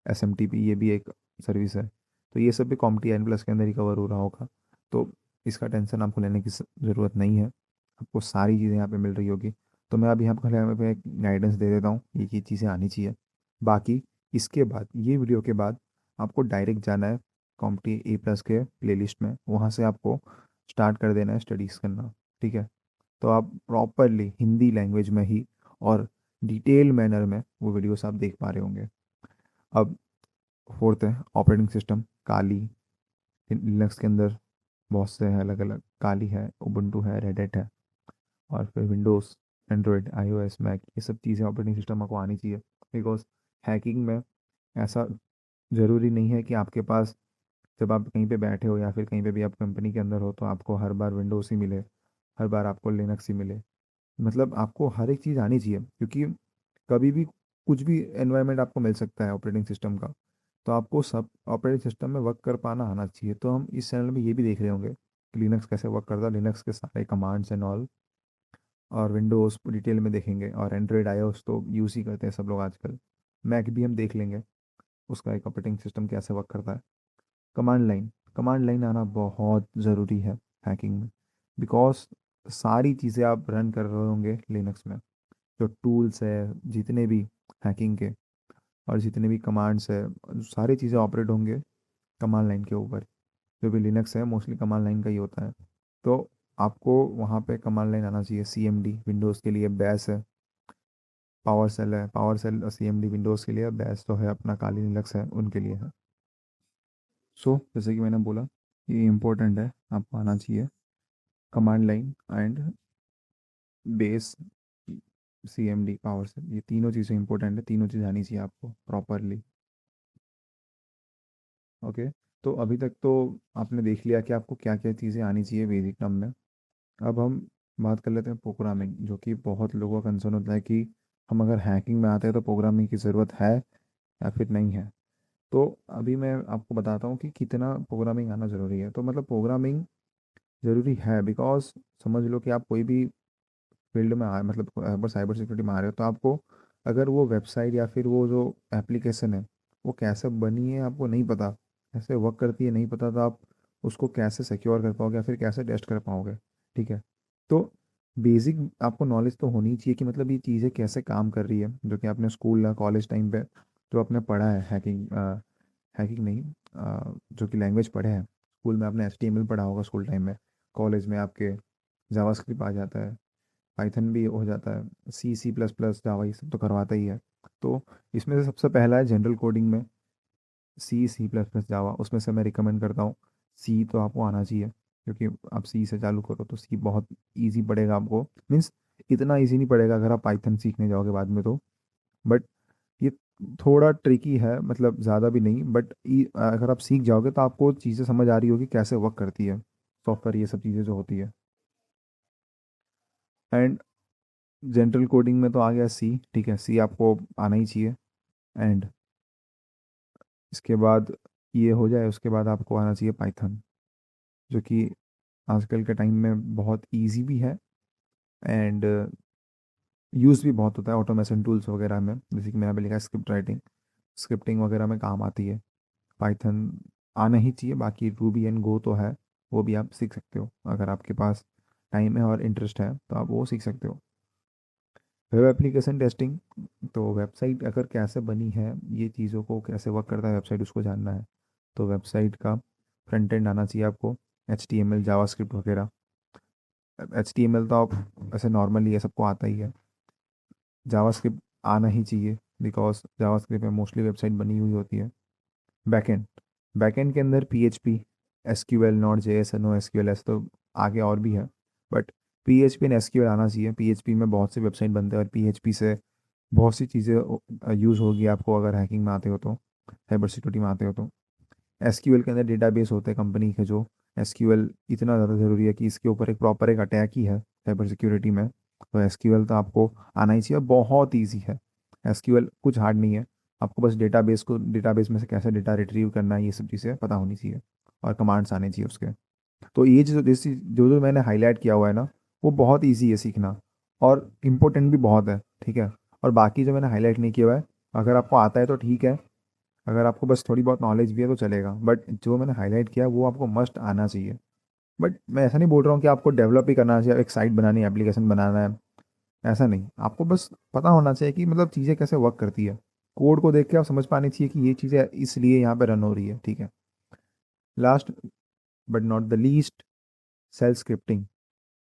[SPEAKER 1] एस एम टी पी ये भी एक सर्विस है। तो ये सब भी कॉम्प्टी एन प्लस के अंदर ही कवर हो रहा होगा, तो इसका टेंशन आपको लेने की ज़रूरत नहीं है, आपको सारी चीज़ें यहाँ पे मिल रही होगी। तो मैं अभी आपको यहाँ पे एक गाइडेंस दे देता हूँ, ये चीज़ें आनी चाहिए। बाकी इसके बाद, ये वीडियो के बाद आपको डायरेक्ट जाना है कॉम्प्टी ए प्लस के प्लेलिस्ट में, वहाँ से आपको स्टार्ट कर देना है स्टडीज़ करना, ठीक है। तो आप प्रॉपरली हिंदी लैंग्वेज में ही और डिटेल मैनर में वो वीडियोस आप देख पा रहे होंगे। अब फोर्थ है ऑपरेटिंग सिस्टम, काली। लिनक्स के अंदर बहुत से हैं अलग अलग, काली है, उबुंटू है, रेड हैट है, और फिर विंडोज़, एंड्रॉयड, आईओएस, मैक, ये सब चीज़ें ऑपरेटिंग सिस्टम आपको आनी चाहिए। बिकॉज हैकिंग में ऐसा ज़रूरी नहीं है कि आपके पास, जब आप कहीं पे बैठे हो या फिर कहीं पे भी आप कंपनी के अंदर हो, तो आपको हर बार विंडोज़ ही मिले, हर बार आपको लिनक्स ही मिले। मतलब आपको हर एक चीज़ आनी चाहिए, क्योंकि कभी भी कुछ भी एनवायरनमेंट आपको मिल सकता है ऑपरेटिंग सिस्टम का। तो आपको सब ऑपरेटिंग सिस्टम में वर्क कर पाना आना चाहिए। तो हम इस चैनल में ये भी देख रहे होंगे कि लिनक्स कैसे वर्क करता है, लिनक्स के सारे कमांड्स एंड ऑल, और विंडोज़ डिटेल में देखेंगे, और एंड्रॉयड आईओएस तो यूज़ ही करते हैं सब लोग आजकल। मैक भी हम देख लेंगे, उसका एक ऑपरेटिंग सिस्टम कैसे वर्क करता है। कमांड लाइन आना बहुत ज़रूरी है हैकिंग में, बिकॉज सारी चीज़ें आप रन कर रहे होंगे लिनक्स में। जो टूल्स है जितने भी हैकिंग के, और जितने भी कमांड्स है, सारी चीज़ें ऑपरेट होंगे कमांड लाइन के ऊपर। जो भी लिनक्स है मोस्टली कमांड लाइन का ही होता है। तो आपको वहाँ पे कमांड लाइन आना चाहिए। सी एम डी विंडोज़ के लिए बैश है, पावर सेल है, पावर सेल और सी एम डी विंडोज़ के लिए, बैश तो है अपना काली लिनक्स है उनके लिए है। सो जैसे कि मैंने बोला, ये इम्पोर्टेंट है, आपको आना चाहिए command line and base, C M D, PowerShell, ये तीनों चीज़ें इंपॉर्टेंट है, तीनों चीज़ आनी चाहिए आपको प्रॉपरली। ओके। तो अभी तक तो आपने देख लिया कि आपको क्या क्या चीज़ें आनी चाहिए बेसिक टर्म में। अब हम बात कर लेते हैं प्रोग्रामिंग, जो कि बहुत लोगों का कंसर्न होता है कि हम अगर हैकिंग में आते हैं तो प्रोग्रामिंग की ज़रूरत है या फिर नहीं है। तो अभी मैं आपको बताता हूँ कि कितना प्रोग्रामिंग आना ज़रूरी है। तो मतलब प्रोग्रामिंग ज़रूरी है, बिकॉज समझ लो कि आप कोई भी फील्ड में आ, मतलब अगर साइबर सिक्योरिटी में आ रहे हो, तो आपको अगर वो वेबसाइट या फिर वो जो एप्लीकेशन है वो कैसे बनी है आपको नहीं पता, कैसे वर्क करती है नहीं पता, तो आप उसको कैसे सिक्योर कर पाओगे या फिर कैसे टेस्ट कर पाओगे, ठीक है। तो बेसिक आपको नॉलेज तो होनी चाहिए कि मतलब ये चीज़ें कैसे काम कर रही है, जो कि आपने स्कूल या कॉलेज टाइम पे जो आपने पढ़ा है हैकिंग, हैकिंग नहीं, जो कि लैंग्वेज पढ़े हैं स्कूल में, आपने HTML पढ़ा होगा स्कूल टाइम में, कॉलेज में आपके जावास्क्रिप्ट आ जाता है, पाइथन भी हो जाता है, सी प्लस प्लस जावा, ये सब तो करवाता ही है। तो इसमें से सबसे पहला है जनरल कोडिंग में सी प्लस प्लस जावा, उसमें से मैं रिकमेंड करता हूँ सी तो आपको आना चाहिए, क्योंकि आप सी से चालू करो तो सी बहुत इजी पड़ेगा आपको। मीन्स इतना इजी नहीं पड़ेगा अगर आप पाइथन सीखने जाओगे बाद में तो, बट ये थोड़ा ट्रिकी है, मतलब ज़्यादा भी नहीं, बट अगर आप सीख जाओगे तो आपको चीज़ें समझ आ रही होगी कैसे वर्क करती है सॉफ्टवेयर, ये सब चीज़ें जो होती है। एंड जनरल कोडिंग में तो आ गया सी, ठीक है, सी आपको आना ही चाहिए। एंड इसके बाद ये हो जाए, उसके बाद आपको आना चाहिए पाइथन, जो कि आजकल के टाइम में बहुत इजी भी है, एंड यूज़ भी बहुत होता है ऑटोमेशन टूल्स वगैरह में, जैसे कि मैंने अभी लिखा है स्क्रिप्ट राइटिंग, स्क्रिप्टिंग वगैरह में काम आती है। पाइथन आना ही चाहिए, बाकी रूबी एंड गो तो है, वो भी आप सीख सकते हो अगर आपके पास टाइम है और इंटरेस्ट है तो आप वो सीख सकते हो। वेब एप्लीकेशन टेस्टिंग, तो वेबसाइट अगर कैसे बनी है, ये चीज़ों को कैसे वर्क करता है वेबसाइट, उसको जानना है। तो वेबसाइट का फ्रंट एंड आना चाहिए आपको, HTML जावास्क्रिप्ट वगैरह। HTML तो आप ऐसे नॉर्मली ये सबको आता ही है, जावास्क्रिप्ट आना ही चाहिए, बिकॉज जावास्क्रिप्ट में मोस्टली वेबसाइट बनी हुई होती है। बैकएंड, बैकएंड के अंदर PHP, SQL, not JS, NoSQL, ऐसे तो आगे और भी है, बट PHP एंड SQL आना चाहिए। PHP में बहुत से वेबसाइट बनते हैं और PHP से बहुत सी चीज़ें यूज़ होगी आपको अगर हैकिंग में आते हो तो, साइबर सिक्योरिटी में आते हो तो। एसक्यूएल के अंदर डेटाबेस होते हैं कंपनी के, जो एसक्यूएल इतना ज़्यादा ज़रूरी है कि इसके ऊपर एक प्रॉपर एक अटैक ही है साइबर सिक्योरिटी में। तो एसक्यूएल तो आपको आना ही चाहिए, और बहुत ईजी है। एसक्यूएल कुछ हार्ड नहीं है। आपको बस डेटाबेस में से कैसे डेटा रिट्रीव करना है, ये सब चीज़ें पता होनी चाहिए, और कमांड्स आने चाहिए उसके। तो ये जो जो मैंने हाईलाइट किया हुआ है ना, वो बहुत ईजी है सीखना, और इम्पोर्टेंट भी बहुत है, ठीक है। और बाकी जो मैंने हाईलाइट नहीं किया हुआ है, अगर आपको आता है तो ठीक है, अगर आपको बस थोड़ी बहुत नॉलेज भी है तो चलेगा, बट जो मैंने हाईलाइट किया है वो आपको मस्ट आना चाहिए। बट मैं ऐसा नहीं बोल रहा हूँ कि आपको डेवलप ही करना चाहिए, एक साइट बनानी है, एप्लीकेशन बनाना है, ऐसा नहीं। आपको बस पता होना चाहिए कि मतलब चीज़ें कैसे वर्क करती है। कोड को देख के आप समझ पानी चाहिए कि ये चीज़ें इसलिए यहाँ पे रन हो रही है, ठीक है। Last but not the least, shell scripting,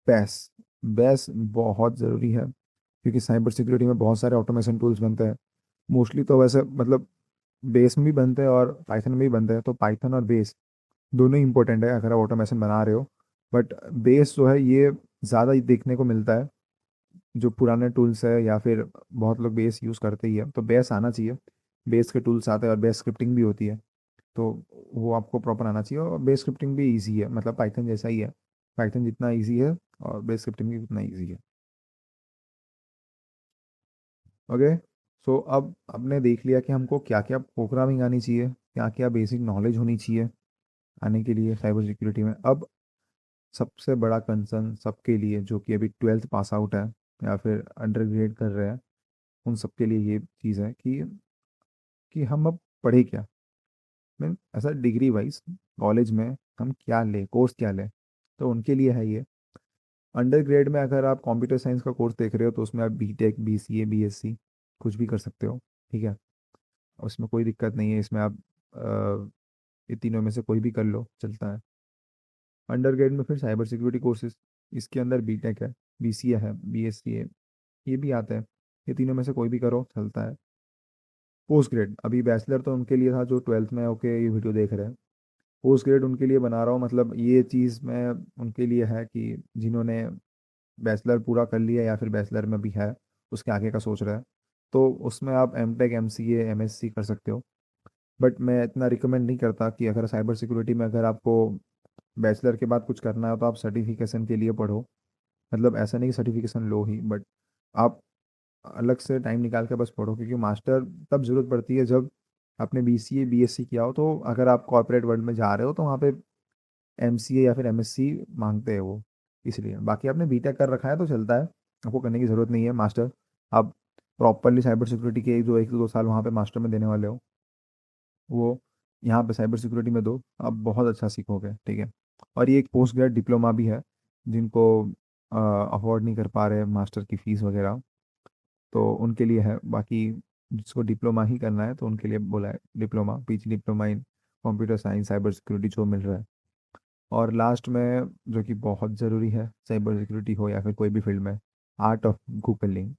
[SPEAKER 1] bash. Bash बहुत ज़रूरी है, क्योंकि साइबर सिक्योरिटी में बहुत सारे ऑटोमेशन टूल्स बनते हैं। मोस्टली तो वैसे मतलब बेस में भी बनते हैं और पाइथन में भी बनते हैं, तो पाइथन और बेस दोनों ही इंपॉर्टेंट है अगर आप ऑटोमेशन बना रहे हो। बट बेस जो है ये ज़्यादा देखने को मिलता है, जो पुराने टूल्स है, या फिर बहुत लोग बेस यूज़ करते ही है, तो बेस आना चाहिए। बेस के टूल्स आते हैं और बेस स्क्रिप्टिंग भी होती है, तो वो आपको प्रॉपर आना चाहिए। और बेस स्क्रिप्टिंग भी ईजी है, मतलब पाइथन जैसा ही है। पाइथन जितना ईजी है और बेस स्क्रिप्टिंग भी उतना ईजी है। ओके। सो अब आपने देख लिया कि हमको क्या क्या प्रोग्रामिंग आनी चाहिए, क्या क्या बेसिक नॉलेज होनी चाहिए आने के लिए साइबर सिक्योरिटी में। अब सबसे बड़ा कंसर्न सबके लिए जो कि अभी 12th पास आउट है या फिर अंडर ग्रेड कर रहे हैं, उन सबके लिए ये चीज़ है कि हम अब पढ़े क्या। मीन ऐसा डिग्री वाइज कॉलेज में हम क्या लें, कोर्स क्या लें, तो उनके लिए है ये। अंडर ग्रेड में अगर आप कंप्यूटर साइंस का कोर्स देख रहे हो, तो उसमें आप बीटेक, बीसीए, बीएससी कुछ भी कर सकते हो, ठीक है। उसमें कोई दिक्कत नहीं है, इसमें आप ये तीनों में से कोई भी कर लो, चलता है। अंडर ग्रेड में फिर साइबर सिक्योरिटी कोर्सेज, इसके अंदर बीटेक है, बीसीए है, बीएससी है, ये भी आता है। ये तीनों में से कोई भी करो, चलता है। पोस्ट ग्रेड, अभी बैचलर तो उनके लिए था जो 12th में ओके ये वीडियो देख रहे हैं। पोस्ट ग्रेड उनके लिए बना रहा हूँ, मतलब ये चीज़ मैं उनके लिए है कि जिन्होंने बैचलर पूरा कर लिया या फिर बैचलर में भी है, उसके आगे का सोच रहा है, तो उसमें आप एम टेक, एम सी ए, एम एस सी कर सकते हो। बट मैं इतना रिकमेंड नहीं करता कि अगर साइबर सिक्योरिटी में अगर आपको बैचलर के बाद कुछ करना है तो आप सर्टिफिकेशन के लिए पढ़ो। मतलब ऐसा नहीं कि सर्टिफिकेशन लो ही, बट आप अलग से टाइम निकाल के बस पढ़ो, क्योंकि मास्टर तब ज़रूरत पड़ती है जब आपने बीसीए, बीएससी किया हो। तो अगर आप कॉर्पोरेट वर्ल्ड में जा रहे हो तो वहाँ पे एमसीए या फिर एमएससी मांगते हैं वो, इसलिए। बाकी आपने बीटेक कर रखा है तो चलता है, आपको करने की ज़रूरत नहीं है मास्टर। आप प्रॉपरली साइबर सिक्योरिटी के जो 1 से 2 साल वहाँ पे मास्टर में देने वाले हो, वो यहाँ पे साइबर सिक्योरिटी में दो, आप बहुत अच्छा सीखोगे, ठीक है। और ये एक पोस्ट ग्रेड डिप्लोमा भी है, जिनको अफोर्ड नहीं कर पा रहे मास्टर की फ़ीस वगैरह, तो उनके लिए है। बाकी जिसको डिप्लोमा ही करना है तो उनके लिए बोला है diploma, PG diploma in computer science cyber security जो मिल रहा है। और लास्ट में जो कि बहुत ज़रूरी है, साइबर सिक्योरिटी हो या फिर कोई भी फील्ड में, आर्ट ऑफ गूगलिंग।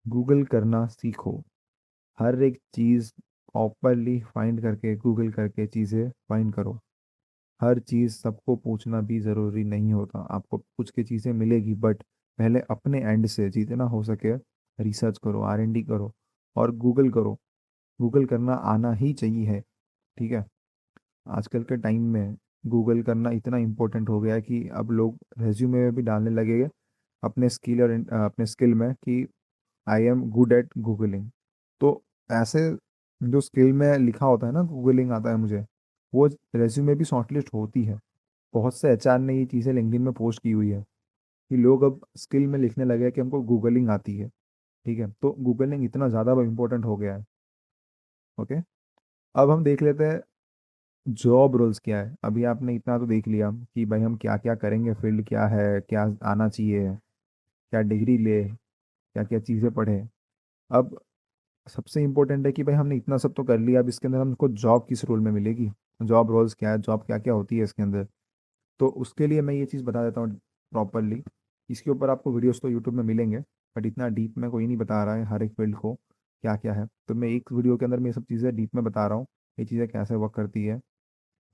[SPEAKER 1] गूगल करना सीखो, हर एक चीज़ प्रॉपरली फाइंड करके, गूगल करके चीज़ें फाइंड करो। हर चीज़ सबको पूछना भी ज़रूरी नहीं होता, आपको कुछ की चीज़ें मिलेगी, बट पहले अपने एंड से जितना हो सके रिसर्च करो, आर&डी करो, और गूगल करो। गूगल करना आना ही चाहिए है, ठीक है। आजकल के टाइम में गूगल करना इतना इम्पोर्टेंट हो गया है कि अब लोग रेज्यूमे में भी डालने लगे हैं अपने स्किल और अपने स्किल में कि I am good at googling. तो ऐसे जो स्किल में लिखा होता है ना, गूगलिंग आता है मुझे, वो रेज्यूमे भी शॉर्टलिस्ट होती है। बहुत से एचआर ने ये चीज़ें लिंक्डइन में पोस्ट की हुई है कि लोग अब स्किल में लिखने लगे हैं कि हमको गूगलिंग आती है, ठीक है। तो गूगलिंग इतना ज़्यादा इम्पोर्टेंट हो गया है। ओके। अब हम देख लेते हैं जॉब रोल्स क्या है। अभी आपने इतना तो देख लिया कि भाई हम क्या क्या करेंगे, फील्ड क्या है, क्या आना चाहिए, क्या डिग्री ले, क्या क्या चीज़ें पढ़े। अब सबसे इम्पोर्टेंट है कि भाई हमने इतना सब तो कर लिया, अब इसके अंदर हमको जॉब किस रोल में मिलेगी, जॉब रोल्स क्या है, जॉब क्या क्या होती है इसके अंदर। तो उसके लिए मैं ये चीज़ बता देता हूँ प्रॉपरली। इसके ऊपर आपको वीडियोस तो यूट्यूब में मिलेंगे, बट इतना डीप में कोई नहीं बता रहा है हर एक फील्ड को क्या क्या है। तो मैं एक वीडियो के अंदर मैं ये सब चीज़ें डीप में बता रहा हूँ, ये चीज़ें कैसे वर्क करती है,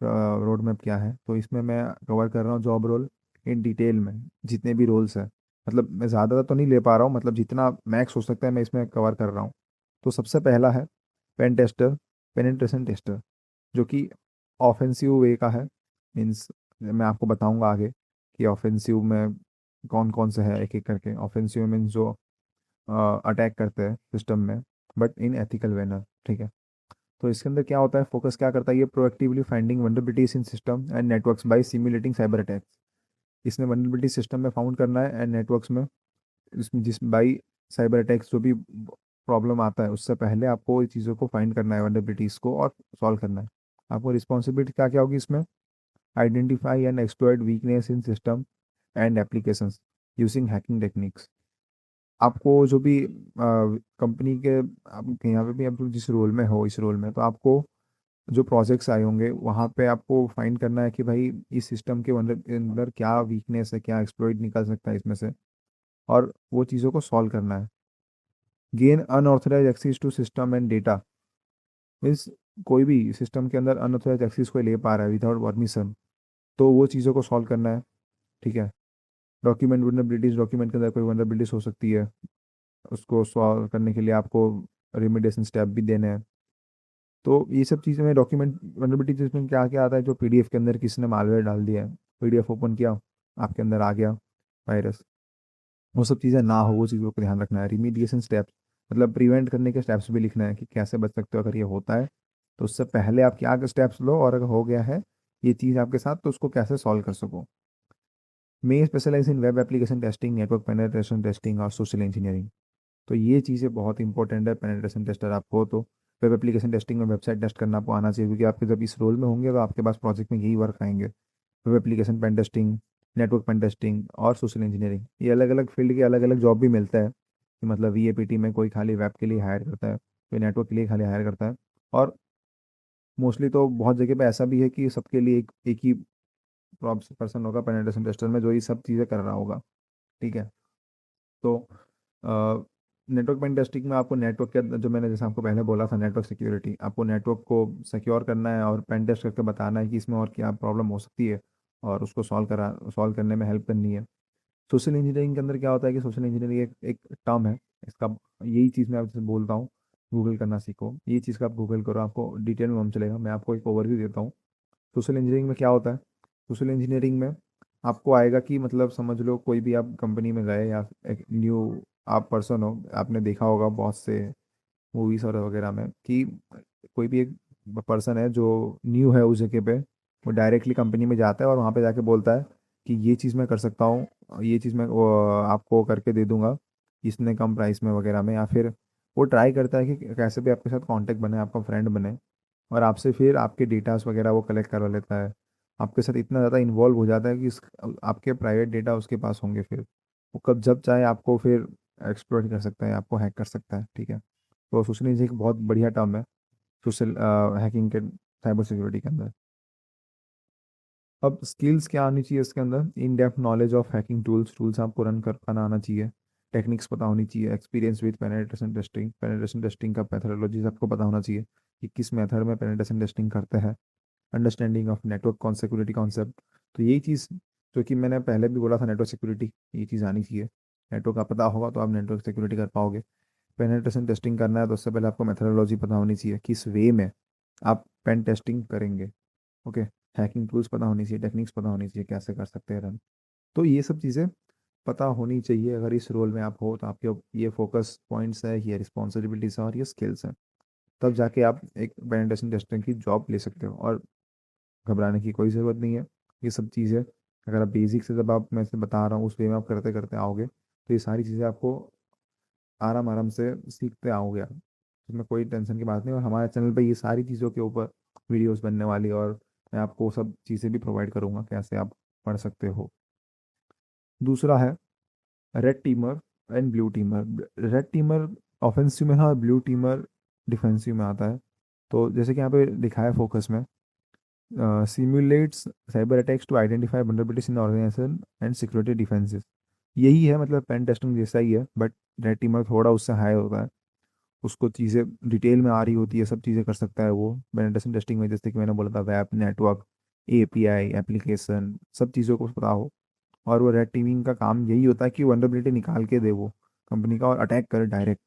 [SPEAKER 1] रोड मैप क्या है। तो इसमें मैं कवर कर रहा हूँ जॉब रोल इन डिटेल में, जितने भी रोल्स हैं। मतलब मैं ज़्यादा तो नहीं ले पा रहा हूँ, मतलब जितना मैक्स हो सकता है मैं इसमें कवर कर रहा हूँ। तो सबसे पहला है पेन टेस्टर, पेनिट्रेशन टेस्टर, जो कि ऑफेंसिव वे का है। मीन्स मैं आपको बताऊंगा आगे कि ऑफेंसिव में कौन कौन से है एक एक करके। ऑफेंसिव मीन्स जो अटैक करते हैं सिस्टम में, बट इन एथिकल मैनर, ठीक है। तो इसके अंदर क्या होता है, फोकस क्या करता है ये, proactively finding vulnerabilities in system and networks by simulating cyber attacks. इसने वनरेबिलिटी सिस्टम में फाउंड करना है एंड नेटवर्क्स में, इसमें जिस बाई साइबर अटैक्स जो भी प्रॉब्लम आता है उससे पहले आपको ये चीज़ों को फाइंड करना है, वनरेबिलिटीज को, और सॉल्व करना है। आपको रिस्पॉन्सिबिलिटी क्या क्या होगी इसमें, identify and exploit weakness in system and applications using hacking techniques. आपको जो भी कंपनी के, आप यहाँ पे भी आप जिस रोल में हो, इस रोल में तो आपको जो प्रोजेक्ट्स आए होंगे वहाँ पे आपको फाइंड करना है कि भाई इस सिस्टम के अंदर क्या वीकनेस है, क्या एक्सप्लॉइट निकल सकता है इसमें से, और वो चीज़ों को सॉल्व करना है। Gain unauthorised access to system and data, means कोई भी सिस्टम के अंदर अनऑथराइज एक्सेस कोई ले पा रहा है विदाउट परमिशन, तो वो चीज़ों को सॉल्व करना है, ठीक है। डॉक्यूमेंट वनरेबिलिटीज, डॉक्यूमेंट के अंदर कोई वनरेबिलिटीज हो सकती है, उसको सॉल्व करने के लिए आपको रिमेडिएशन स्टेप भी देने हैं। तो ये सब चीज़ें में डॉक्यूमेंट वनरेबिलिटी जिसमें क्या क्या आता है, जो पीडीएफ के अंदर किसी ने मालवेयर डाल दिया है, पीडीएफ ओपन किया, आपके अंदर आ गया वायरस, वो सब चीज़ें ना हो, वो चीज़ों को ध्यान रखना है। रिमीडिएशन स्टेप्स, मतलब प्रिवेंट करने के स्टेप्स भी लिखना है कि कैसे बच सकते हो अगर ये होता है, तो उससे पहले आप क्या स्टेप्स लो, और अगर हो गया है ये चीज़ आपके साथ तो उसको कैसे सॉल्व कर सको। May specialise in web application testing, network penetration testing और सोशल इंजीनियरिंग। तो ये चीज़ें बहुत इंपॉर्टेंट है। पेनिट्रेशन टेस्टर आप हो तो वेब एप्लीकेशन टेस्टिंग में वेबसाइट टेस्ट करना आपको आना चाहिए, क्योंकि आपके जब इस रोल में होंगे तो आपके पास प्रोजेक्ट में यही वर्क आएंगे। Web application pen testing, network pen testing और सोशल इंजीनियरिंग, ये अलग अलग फील्ड के अलग अलग जॉब भी मिलता है कि मतलब वीएपीटी में कोई खाली वेब के लिए हायर करता है, कोई नेटवर्क के लिए खाली हायर करता है, और मोस्टली तो बहुत जगह पे ऐसा भी है कि सबके लिए एक ही पर्सन होगा पेनिट्रेशन टेस्टर में, जो ये सब चीज़ें कर रहा होगा, ठीक है। तो नेटवर्क पेन टेस्टिंग में आपको नेटवर्क के, जो मैंने जैसे आपको पहले बोला था, नेटवर्क सिक्योरिटी, आपको नेटवर्क को सिक्योर करना है और पेन टेस्ट करके बताना है कि इसमें और क्या प्रॉब्लम हो सकती है, और उसको सॉल्व करने में हेल्प करनी है। सोशल इंजीनियरिंग के अंदर क्या होता है कि सोशल इंजीनियरिंग एक टर्म है इसका, यही चीज़ मैं आपसे बोलता हूँ, गूगल करना सीखो, ये चीज़ का आप गूगल करो, आपको डिटेल में हम चलेगा। मैं आपको एक ओवरव्यू देता हूँ सोशल इंजीनियरिंग में क्या होता है। सोशल इंजीनियरिंग में आपको आएगा कि मतलब समझ लो कोई भी आप कंपनी में गए, या एक न्यू आप पर्सन हो, आपने देखा होगा बहुत से मूवीज और वगैरह में कि कोई भी एक पर्सन है जो न्यू है उस जगह पे, वो डायरेक्टली कंपनी में जाता है और वहाँ पे जाके बोलता है कि ये चीज़ मैं कर सकता हूँ, ये चीज़ मैं आपको करके दे दूंगा इतने कम प्राइस में वगैरह में, या फिर वो ट्राई करता है कि कैसे भी आपके साथ कांटेक्ट बने, आपका फ्रेंड बने, और आपसे फिर आपके डेटास वगैरह वो कलेक्ट करवा लेता है। आपके साथ इतना ज़्यादा इन्वॉल्व हो जाता है कि आपके प्राइवेट डेटा उसके पास होंगे, फिर वो कब जब चाहे आपको फिर एक्सप्लॉइट कर सकता है, आपको हैक कर सकता है, ठीक है। तो सोशल इंजीनियरिंग एक बहुत बढ़िया टर्म है सोशल हैकिंग के, साइबर सिक्योरिटी के अंदर। अब स्किल्स क्या आनी चाहिए इसके अंदर, in depth knowledge of hacking tools, tools आपको रन कर पाना आना चाहिए, टेक्निक्स पता होनी चाहिए, experience with penetration testing, penetration testing का पैथोलॉजीज आपको पता होना चाहिए कि किस मेथड में पेनिट्रेशन टेस्टिंग करते हैं, understanding of network con security concept. तो यही चीज़ जो कि मैंने पहले भी बोला था, नेटवर्क सिक्योरिटी, ये चीज़ आनी चाहिए। नेटवर्क का पता होगा तो आप नेटवर्क सिक्योरिटी कर पाओगे। पेनिट्रेशन टेस्टिंग करना है तो उससे पहले आपको मेथोडोलॉजी पता होनी चाहिए, किस वे में आप पेन टेस्टिंग करेंगे, ओके। हैकिंग टूल्स पता होनी चाहिए, टेक्निक्स पता होनी चाहिए, कैसे कर सकते हैं रन। तो ये सब चीज़ें पता होनी चाहिए। अगर इस रोल में आप हो तो आपके ये फोकस पॉइंट्स है, ये रिस्पॉन्सिबिलिटीज है और ये स्किल्स हैं, तब जाके आप एक पेनिट्रेशन टेस्टिंग की जॉब ले सकते हो। और घबराने की कोई ज़रूरत नहीं है। ये सब चीज़ें अगर आप बेसिक से, जब आप मैं से बता रहा हूँ उस वे में आप करते करते आओगे, तो ये सारी चीज़ें आपको आराम आराम से सीखते आओगे आप, इसमें कोई टेंशन की बात नहीं। और हमारे चैनल पे ये सारी चीज़ों के ऊपर वीडियोस बनने वाली, और मैं आपको सब चीज़ें भी प्रोवाइड करूँगा कैसे आप पढ़ सकते हो। दूसरा है red teamer and blue teamer. Red teamer offensive में है और ब्लू टीमर डिफेंसिव में आता है। तो जैसे कि यहाँ पे लिखा है फोकस में, simulates cyber attacks to identify vulnerabilities in organisation and security defences. यही है, मतलब पेन टेस्टिंग जैसा ही है, बट रेड टीमर थोड़ा उससे हाई होता है, उसको चीज़ें डिटेल में आ रही होती है, सब चीज़ें कर सकता है वो पेनिट्रेशन टेस्टिंग में। जैसे कि मैंने बोला था, वेब, नेटवर्क, एपीआई, एप्लीकेशन, सब चीज़ों को पता हो। और वो रेड टीमिंग का काम यही होता है कि वनरेबिलिटी निकाल के दे वो कंपनी का, और अटैक करे डायरेक्ट,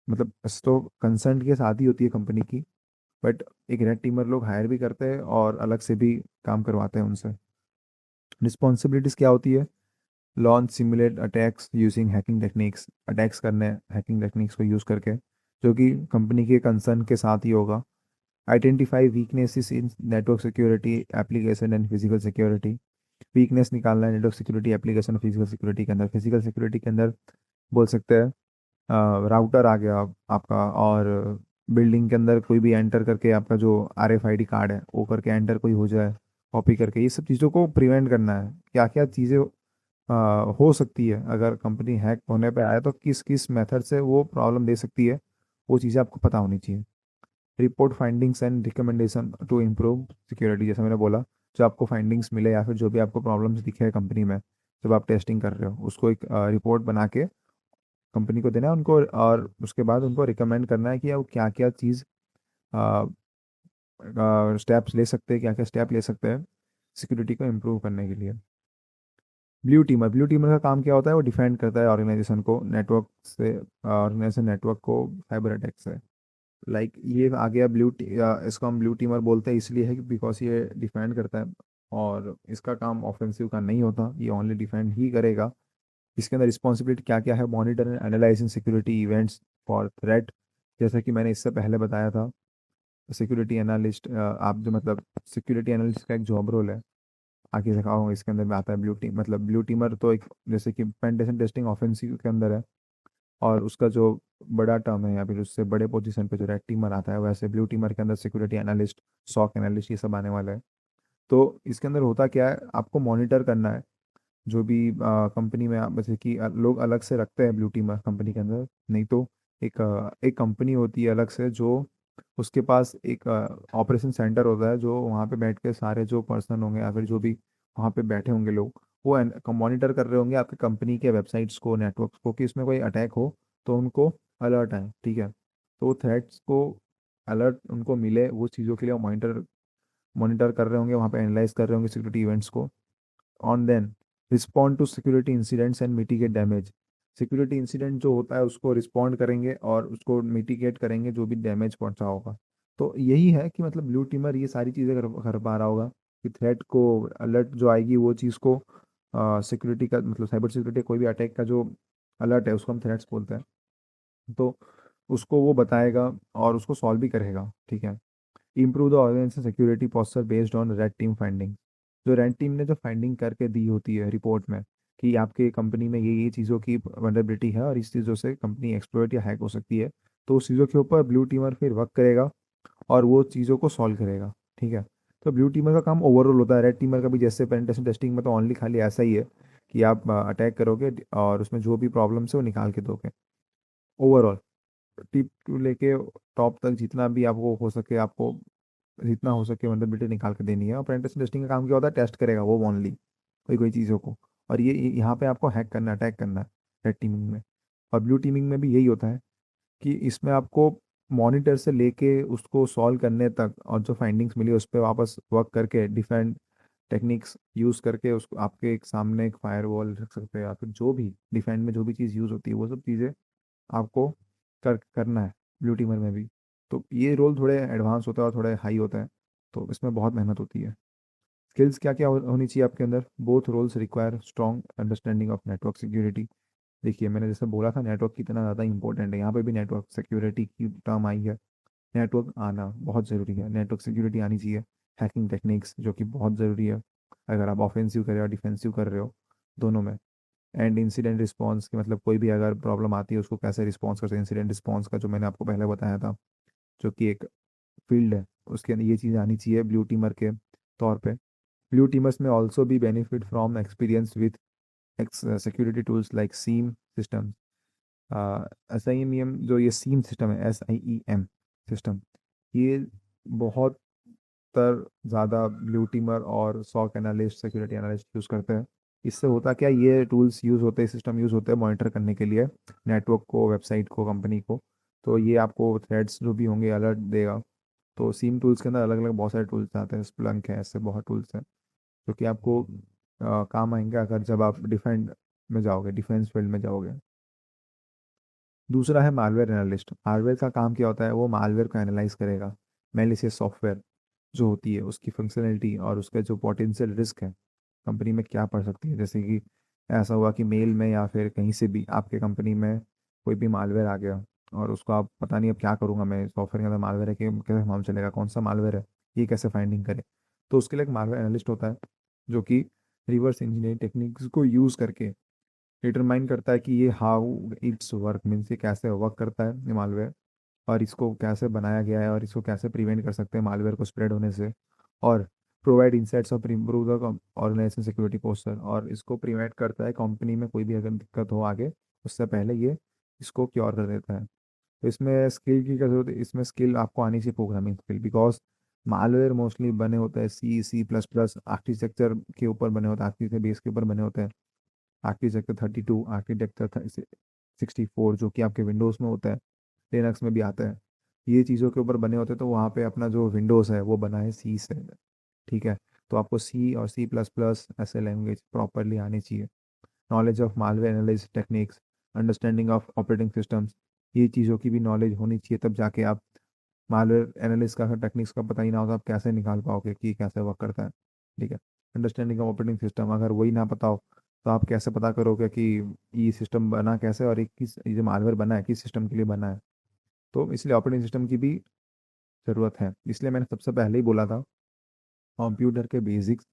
[SPEAKER 1] मतलब तो कंसर्न के साथ ही होती है कंपनी की, बट एक रेड टीमर लोग हायर भी करते हैं और अलग से भी काम करवाते हैं उनसे। रिस्पॉन्सिबिलिटीज़ क्या होती है? Launch simulate attacks using hacking techniques, attacks करने हैकिंग टेक्निक्स को यूज़ करके, जो कि कंपनी के कंसर्न के साथ ही होगा। Identify weaknesses in network security application and physical security, weakness निकालना है नेटवर्क सिक्योरिटी एप्लीकेशन और फिजिकल सिक्योरिटी के अंदर। फिजिकल सिक्योरिटी के अंदर बोल सकते हैं राउटर आ गया आपका, और बिल्डिंग के अंदर कोई भी एंटर करके आपका जो RFID कार्ड है वो करके एंटर कोई हो जाए कॉपी करके, ये सब चीज़ों को प्रिवेंट करना है। क्या क्या चीज़ें हो सकती है अगर कंपनी हैक होने पे आए, तो किस किस मेथड से वो प्रॉब्लम दे सकती है, वो चीज़ें आपको पता होनी चाहिए। Report findings and recommendation to improve security, जैसे मैंने बोला, जो आपको फाइंडिंग्स मिले या फिर जो भी आपको प्रॉब्लम्स दिखे कंपनी में जब आप टेस्टिंग कर रहे हो, उसको एक रिपोर्ट बना के कंपनी को देना है उनको, और उसके बाद उनको रिकमेंड करना है कि वो क्या क्या चीज़ स्टेप्स ले सकते हैं, क्या क्या स्टेप ले सकते हैं सिक्योरिटी को इम्प्रूव करने के लिए। ब्लू टीमर का काम क्या होता है? वो डिफेंड करता है ऑर्गेनाइजेशन को नेटवर्क से, ऑर्गेनाइजेशन नेटवर्क को साइबर अटैक से। ये आ गया इसको हम ब्लू टीमर बोलते हैं इसलिए है कि बिकॉज ये डिफेंड करता है, और इसका काम ऑफेंसिव का नहीं होता, ये ओनली डिफेंड ही करेगा। इसके अंदर रिस्पॉन्सिबिलिटी क्या क्या है? Monitor and analysing security events for threat, जैसा कि मैंने इससे पहले बताया था। सिक्योरिटी एनालिस्ट, आप जो मतलब सिक्योरिटी एनालिस्ट का एक जॉब रोल है, आगे दिखाऊंगा इसके अंदर में आता है ब्लू टीम। मतलब ब्लू टीमर तो एक जैसे कि पेंटेशन टेस्टिंग ऑफेंसिव के अंदर है, और उसका जो बड़ा टर्म है या फिर उससे बड़े पोजीशन पे जो रेड टीमर आता है, वैसे ब्लू टीमर के अंदर सिक्योरिटी एनालिस्ट, सॉक एनालिस्ट, ये सब आने वाला है। तो इसके अंदर होता क्या है? आपको मॉनिटर करना है जो भी कंपनी में जैसे कि लोग अलग से रखते हैं ब्लू टीमर कंपनी के अंदर, नहीं तो एक कंपनी होती है अलग से, जो उसके पास एक ऑपरेशन सेंटर होता है, जो वहाँ पे बैठ के सारे जो पर्सन होंगे या फिर जो भी वहाँ पे बैठे होंगे लोग, वो मॉनिटर कर रहे होंगे आपके कंपनी के वेबसाइट्स को, नेटवर्क्स को, कि इसमें कोई अटैक हो तो उनको अलर्ट आए, ठीक है। तो वो थ्रेट्स को अलर्ट उनको मिले, वो चीज़ों के लिए वो मॉनिटर मॉनिटर कर रहे होंगे, वहाँ पे एनालाइज कर रहे होंगे सिक्योरिटी इवेंट्स को। On then respond to security incidents and mitigate damage, security incident जो होता है उसको रिस्पॉन्ड करेंगे और उसको मिटिगेट करेंगे जो भी डैमेज पहुंचा होगा। तो यही है कि मतलब ब्लू टीमर ये सारी चीज़ें कर पा रहा होगा कि थ्रेट को अलर्ट जो आएगी वो चीज़ को, सिक्योरिटी का मतलब साइबर सिक्योरिटी कोई भी अटैक का जो अलर्ट है उसको हम थ्रेट्स बोलते हैं, तो उसको वो बताएगा और उसको सॉल्व भी करेगा, ठीक है। Improve the organisation security posture based on red team finding, जो रेड टीम ने जो फाइंडिंग करके दी होती है रिपोर्ट में कि आपके कंपनी में ये चीज़ों की वनरेबिलिटी है और इस चीज़ों से कंपनी एक्सप्लॉइट या हैक हो सकती है, तो उस चीज़ों के ऊपर ब्लू टीमर फिर वर्क करेगा और वो चीज़ों को सॉल्व करेगा, ठीक है। तो ब्लू टीमर का काम ओवरऑल होता है, रेड टीमर का भी जैसे पेनिट्रेशन टेस्टिंग में तो ओनली खाली ऐसा ही है कि आप अटैक करोगे और उसमें जो भी प्रॉब्लम्स है वो निकाल के दोगे। ओवरऑल टिप टू लेके टॉप तक जितना भी आपको हो सके, आपको जितना हो सके वनरेबिलिटी निकाल के देनी है। और पेनिट्रेशन टेस्टिंग का काम क्या होता है? टेस्ट करेगा वो ओनली कोई कोई चीज़ों को, और ये यहाँ पे आपको हैक करना है, अटैक करना है रेड टीमिंग में। और ब्लू टीमिंग में भी यही होता है कि इसमें आपको मॉनिटर से लेके उसको सॉल्व करने तक और जो फाइंडिंग्स मिली उस पर वापस वर्क करके डिफरेंट टेक्निक्स यूज़ करके उसको आपके एक सामने एक फायरवॉल रख सकते हैं, या फिर जो भी डिफेंड में जो भी चीज़ यूज़ होती है वो सब चीज़ें आपको करना है ब्लू टीमर में भी। तो ये रोल थोड़े एडवांस होता है और थोड़े हाई होता है, तो इसमें बहुत मेहनत होती है। स्किल्स क्या क्या होनी चाहिए आपके अंदर? Both roles require strong understanding of network security. देखिए मैंने जैसे बोला था नेटवर्क कितना ज़्यादा इंपॉर्टेंट है, यहाँ पे भी नेटवर्क सिक्योरिटी की टर्म आई है। नेटवर्क आना बहुत ज़रूरी है, नेटवर्क सिक्योरिटी आनी चाहिए। हैकिंग टेक्निक्स जो कि बहुत ज़रूरी है अगर आप ऑफेंसिव कर रहे हो डिफेंसिव कर रहे हो, दोनों में। एंड इंसिडेंट रिस्पॉन्स की मतलब कोई भी अगर प्रॉब्लम आती है उसको कैसे रिस्पॉन्स करते हैं, इंसिडेंट रिस्पॉन्स का जो मैंने आपको पहले बताया था, जो कि एक फील्ड है, उसके अंदर ये चीज़ आनी चाहिए ब्लू टीमर के तौर पे। ब्लू टीमर्स में ऑल्सो भी benefit from experience with security tools like SIEM system. SIEM जो ये सीम सिस्टम है, SIEM सिस्टम, ये बहुत तर ज़्यादा ब्लू टीमर और SOC analyst security analyst use करते हैं। इससे होता क्या, ये टूल्स यूज़ होते हैं, सिस्टम यूज़ होते हैं मॉनिटर करने के लिए नेटवर्क को, वेबसाइट को, कंपनी को। तो ये आपको थ्रेड्स जो भी होंगे अलर्ट देगा। तो सीम टूल्स के अंदर अलग अलग बहुत सारे टूल्स आते हैं, स्प्लंक है, ऐसे बहुत टूल्स हैं जो कि आपको काम आएंगे अगर जब आप डिफेंड में जाओगे, डिफेंस फील्ड में जाओगे। दूसरा है मालवेयर एनालिस्ट। मालवेयर का काम क्या होता है? वो मालवेयर को एनालाइज करेगा मेलिशियस सॉफ्टवेयर जो होती है उसकी फंक्शनैलिटी और उसका जो पोटेंशियल रिस्क है कंपनी में क्या पड़ सकती है। जैसे कि ऐसा हुआ कि मेल में या फिर कहीं से भी आपके कंपनी में कोई भी मालवेयर आ गया और उसको आप पता नहीं अब क्या करूँगा मैं, सॉफ्टवेयर के अंदर मालवेयर है कि कैसे मालूम चलेगा कौन सा मालवेयर है, ये कैसे फाइंडिंग करे। तो उसके लिए एक मालवेयर एनालिस्ट होता है जो कि रिवर्स इंजीनियरिंग टेक्निक्स को यूज़ करके डिटरमाइन करता है कि ये हाउ इट्स वर्क, मीन्स ये कैसे वर्क करता है ये मालवेयर, और इसको कैसे बनाया गया है और इसको कैसे प्रिवेंट कर सकते हैं मालवेयर को स्प्रेड होने से, और provide insights of improve the organisation security posture, और इसको प्रिवेंट करता है कंपनी में कोई भी अगर दिक्कत हो आगे उससे पहले ये इसको क्योर कर देता है। तो इसमें स्किल की क्या जरूरत है, इसमें स्किल आपको आनी चाहिए, programming skill, because malware mostly बने होते हैं C++ आर्किटेक्चर के ऊपर बने होते हैं, आर्किटेक्चर बेस के ऊपर बने होते हैं। आर्किटेक्चर 32, आर्किटेक्चर 64 जो कि आपके विंडोज़ में होता है, लिनक्स में भी आता है, ये चीज़ों के ऊपर बने होते हैं। तो वहाँ पे अपना जो विंडोज़ है वो बना है सी से, ठीक है। तो आपको सी और C++ ऐसे लैंग्वेज प्रॉपरली आनी चाहिए। Knowledge of malware analysis techniques, understanding of operating systems, ये चीज़ों की भी नॉलेज होनी चाहिए, तब जाके आप मालवेयर एनालिसिस का अगर टेक्निक्स का पता ही ना हो तो आप कैसे निकाल पाओगे कि कैसे वर्क करता है, ठीक है। अंडरस्टैंडिंग ऑफ ऑपरेटिंग सिस्टम, अगर वही ना पता हो तो आप कैसे पता करोगे कि ये सिस्टम बना कैसे और ये जो मालवेयर बना है किस सिस्टम के लिए बना है। तो इसलिए ऑपरेटिंग सिस्टम की भी ज़रूरत है। इसलिए मैंने सबसे पहले ही बोला था कंप्यूटर के बेसिक्स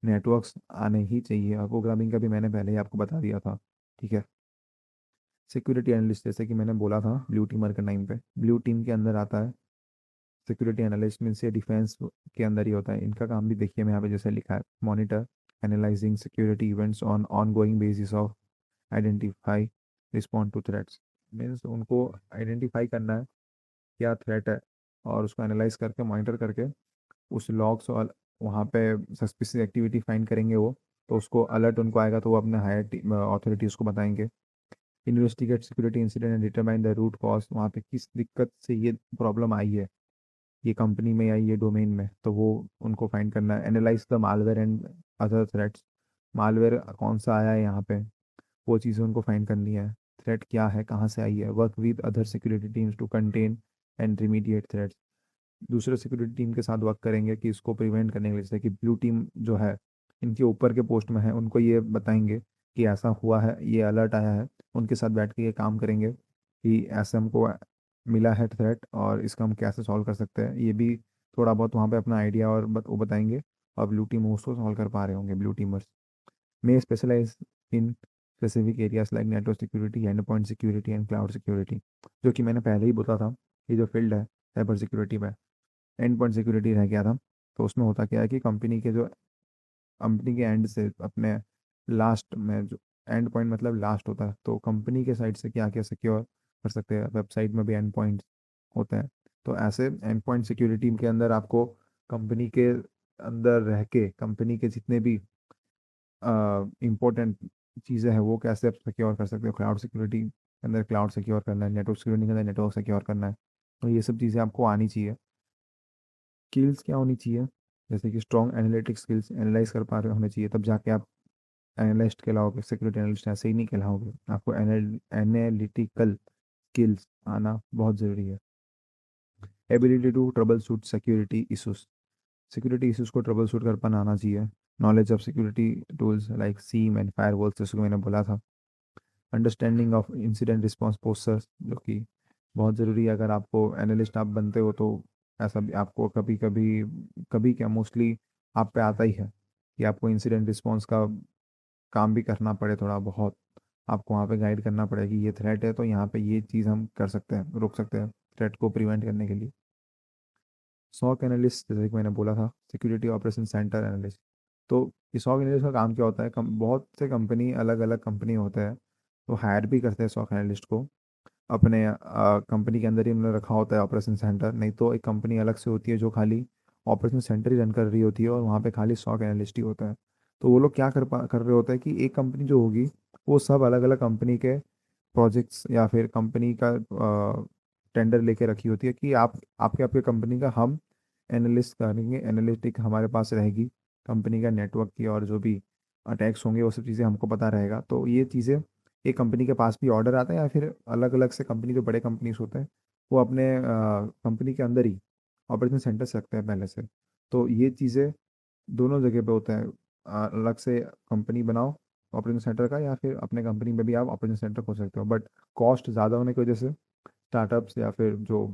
[SPEAKER 1] नेटवर्क्स आने ही चाहिए, और प्रोग्रामिंग का भी मैंने पहले ही आपको बता दिया था, ठीक है। सिक्योरिटी एनालिस्ट, जैसे कि मैंने बोला था ब्लू टीमर के टाइम पे, ब्लू टीम के अंदर आता है सिक्योरिटी एनालिस्ट, मीन से डिफेंस के अंदर ही होता है। इनका काम भी देखिए मैं यहाँ पे जैसे लिखा है, monitor analysing security events on ongoing basis of identify respond to threats, means उनको आइडेंटिफाई करना है क्या थ्रेट है और उसको एनालाइज करके मॉनिटर करके उस लॉग्स और वहाँ पे सस्पिशियस एक्टिविटी फाइंड करेंगे वो, तो उसको अलर्ट उनको आएगा तो वो अपने हायर अथॉरिटीज़ को बताएंगे। Investigate security incident and determine the root cause, वहाँ पे किस दिक्कत से ये प्रॉब्लम आई है, ये कंपनी में या ये डोमेन में, तो वो उनको फाइंड करना है। Analyse the malware and other threats, malware कौन सा आया है यहाँ पे, वो चीज़ें उनको फाइंड करनी है। थ्रेट क्या है, कहाँ से आई है, work with other security teams to contain and remediate threats, दूसरे सिक्योरिटी टीम के साथ वर्क करेंगे कि इसको प्रिवेंट करने के लिए। जैसे कि ब्लू टीम जो है इनके ऊपर के पोस्ट में है, उनको ये बताएंगे कि ऐसा हुआ है, ये अलर्ट आया है, उनके साथ बैठ के ये काम करेंगे कि ऐसे हमको मिला है थ्रेट और इसका हम कैसे सॉल्व कर सकते हैं। ये भी थोड़ा बहुत वहाँ पे अपना आइडिया और वो बताएंगे, और ब्लू टीम उसको सॉल्व कर पा रहे होंगे। Blue teamers may specialize in specific areas like network security, endpoint security and cloud security, जो कि मैंने पहले ही बोला था, ये जो फील्ड है साइबर सिक्योरिटी में एंड पॉइंट सिक्योरिटी रह गया था। तो उसमें होता क्या है कि कंपनी के एंड से अपने लास्ट में, जो एंड पॉइंट मतलब लास्ट होता है, तो कंपनी के साइड से क्या क्या सिक्योर कर सकते हैं, वेबसाइट में भी एंड पॉइंट होते हैं। तो ऐसे एंड पॉइंट सिक्योरिटी के अंदर आपको कंपनी के अंदर रह के कंपनी के जितने भी इम्पोर्टेंट चीज़ें हैं वो कैसे आप सिक्योर कर सकते हो। क्लाउड सिक्योरिटी के अंदर क्लाउड सिक्योर करना है, नेटवर्क सिक्योरिटी के अंदर नेटवर्क सिक्योर करना है। तो ये सब चीज़ें आपको आनी चाहिए। स्किल्स क्या होनी चाहिए, जैसे कि स्ट्रॉन्ग एनालिटिक स्किल्स, एनालाइज कर पा रहे होने चाहिए, तब जाके आप एनालिस्ट कहलाओगे। सिक्योरिटी एनालिस्ट ऐसे ही नहीं कहलाओगे, आपको एनालिटिकल स्किल्स आना बहुत ज़रूरी है। Ability to troubleshoot security issues, security issues को ट्रबल शूट कर पाना आना चाहिए। Knowledge of security tools like SIEM and firewalls, जैसे कि मैंने बोला था। Understanding of incident response process, जो कि बहुत ज़रूरी है अगर आपको एनालिस्ट आप बनते हो तो। ऐसा भी आपको कभी कभी, कभी क्या मोस्टली आप पे आता ही है कि आपको इंसिडेंट रिस्पॉन्स का काम भी करना पड़े थोड़ा बहुत, आपको वहाँ पे गाइड करना पड़े कि ये थ्रेट है तो यहाँ पे ये चीज़ हम कर सकते हैं, रोक सकते हैं थ्रेट को प्रिवेंट करने के लिए। सॉक एनालिस्ट, जैसे कि मैंने बोला था सिक्योरिटी ऑपरेशन सेंटर एनालिस्ट। तो ये सॉक एनालिस्ट का काम क्या होता है, बहुत से कंपनी अलग अलग कंपनी होते हैं तो हायर भी करते हैं सॉक एनालिस्ट को, अपने कंपनी के अंदर ही उन्होंने रखा होता है ऑपरेशन सेंटर। नहीं तो एक कंपनी अलग से होती है जो खाली ऑपरेशन सेंटर ही रन कर रही होती है और वहाँ पे खाली सॉक एनालिस्ट ही होता है। तो वो लोग क्या कर रहे होते हैं कि एक कंपनी जो होगी वो सब अलग अलग कंपनी के प्रोजेक्ट्स या फिर कंपनी का टेंडर लेके रखी होती है कि आप आपके आपके कंपनी का हम एनालिस्ट करेंगे, एनालिटिक हमारे पास रहेगी कंपनी का नेटवर्क की, और जो भी अटैक्स होंगे वो सब चीज़ें हमको पता रहेगा। तो ये चीज़ें एक कंपनी के पास भी ऑर्डर आता है या फिर अलग अलग से कंपनी जो बड़े कंपनीज होते हैं वो अपने कंपनी के अंदर ही ऑपरेशन सेंटर से रखते हैं पहले से। तो ये चीज़ें दोनों जगह पे होता है। अलग से कंपनी बनाओ ऑपरेशन सेंटर का, या फिर अपने कंपनी में भी आप ऑपरेशन सेंटर खोल सकते हो, बट कॉस्ट ज़्यादा होने की वजह से स्टार्टअप्स या फिर जो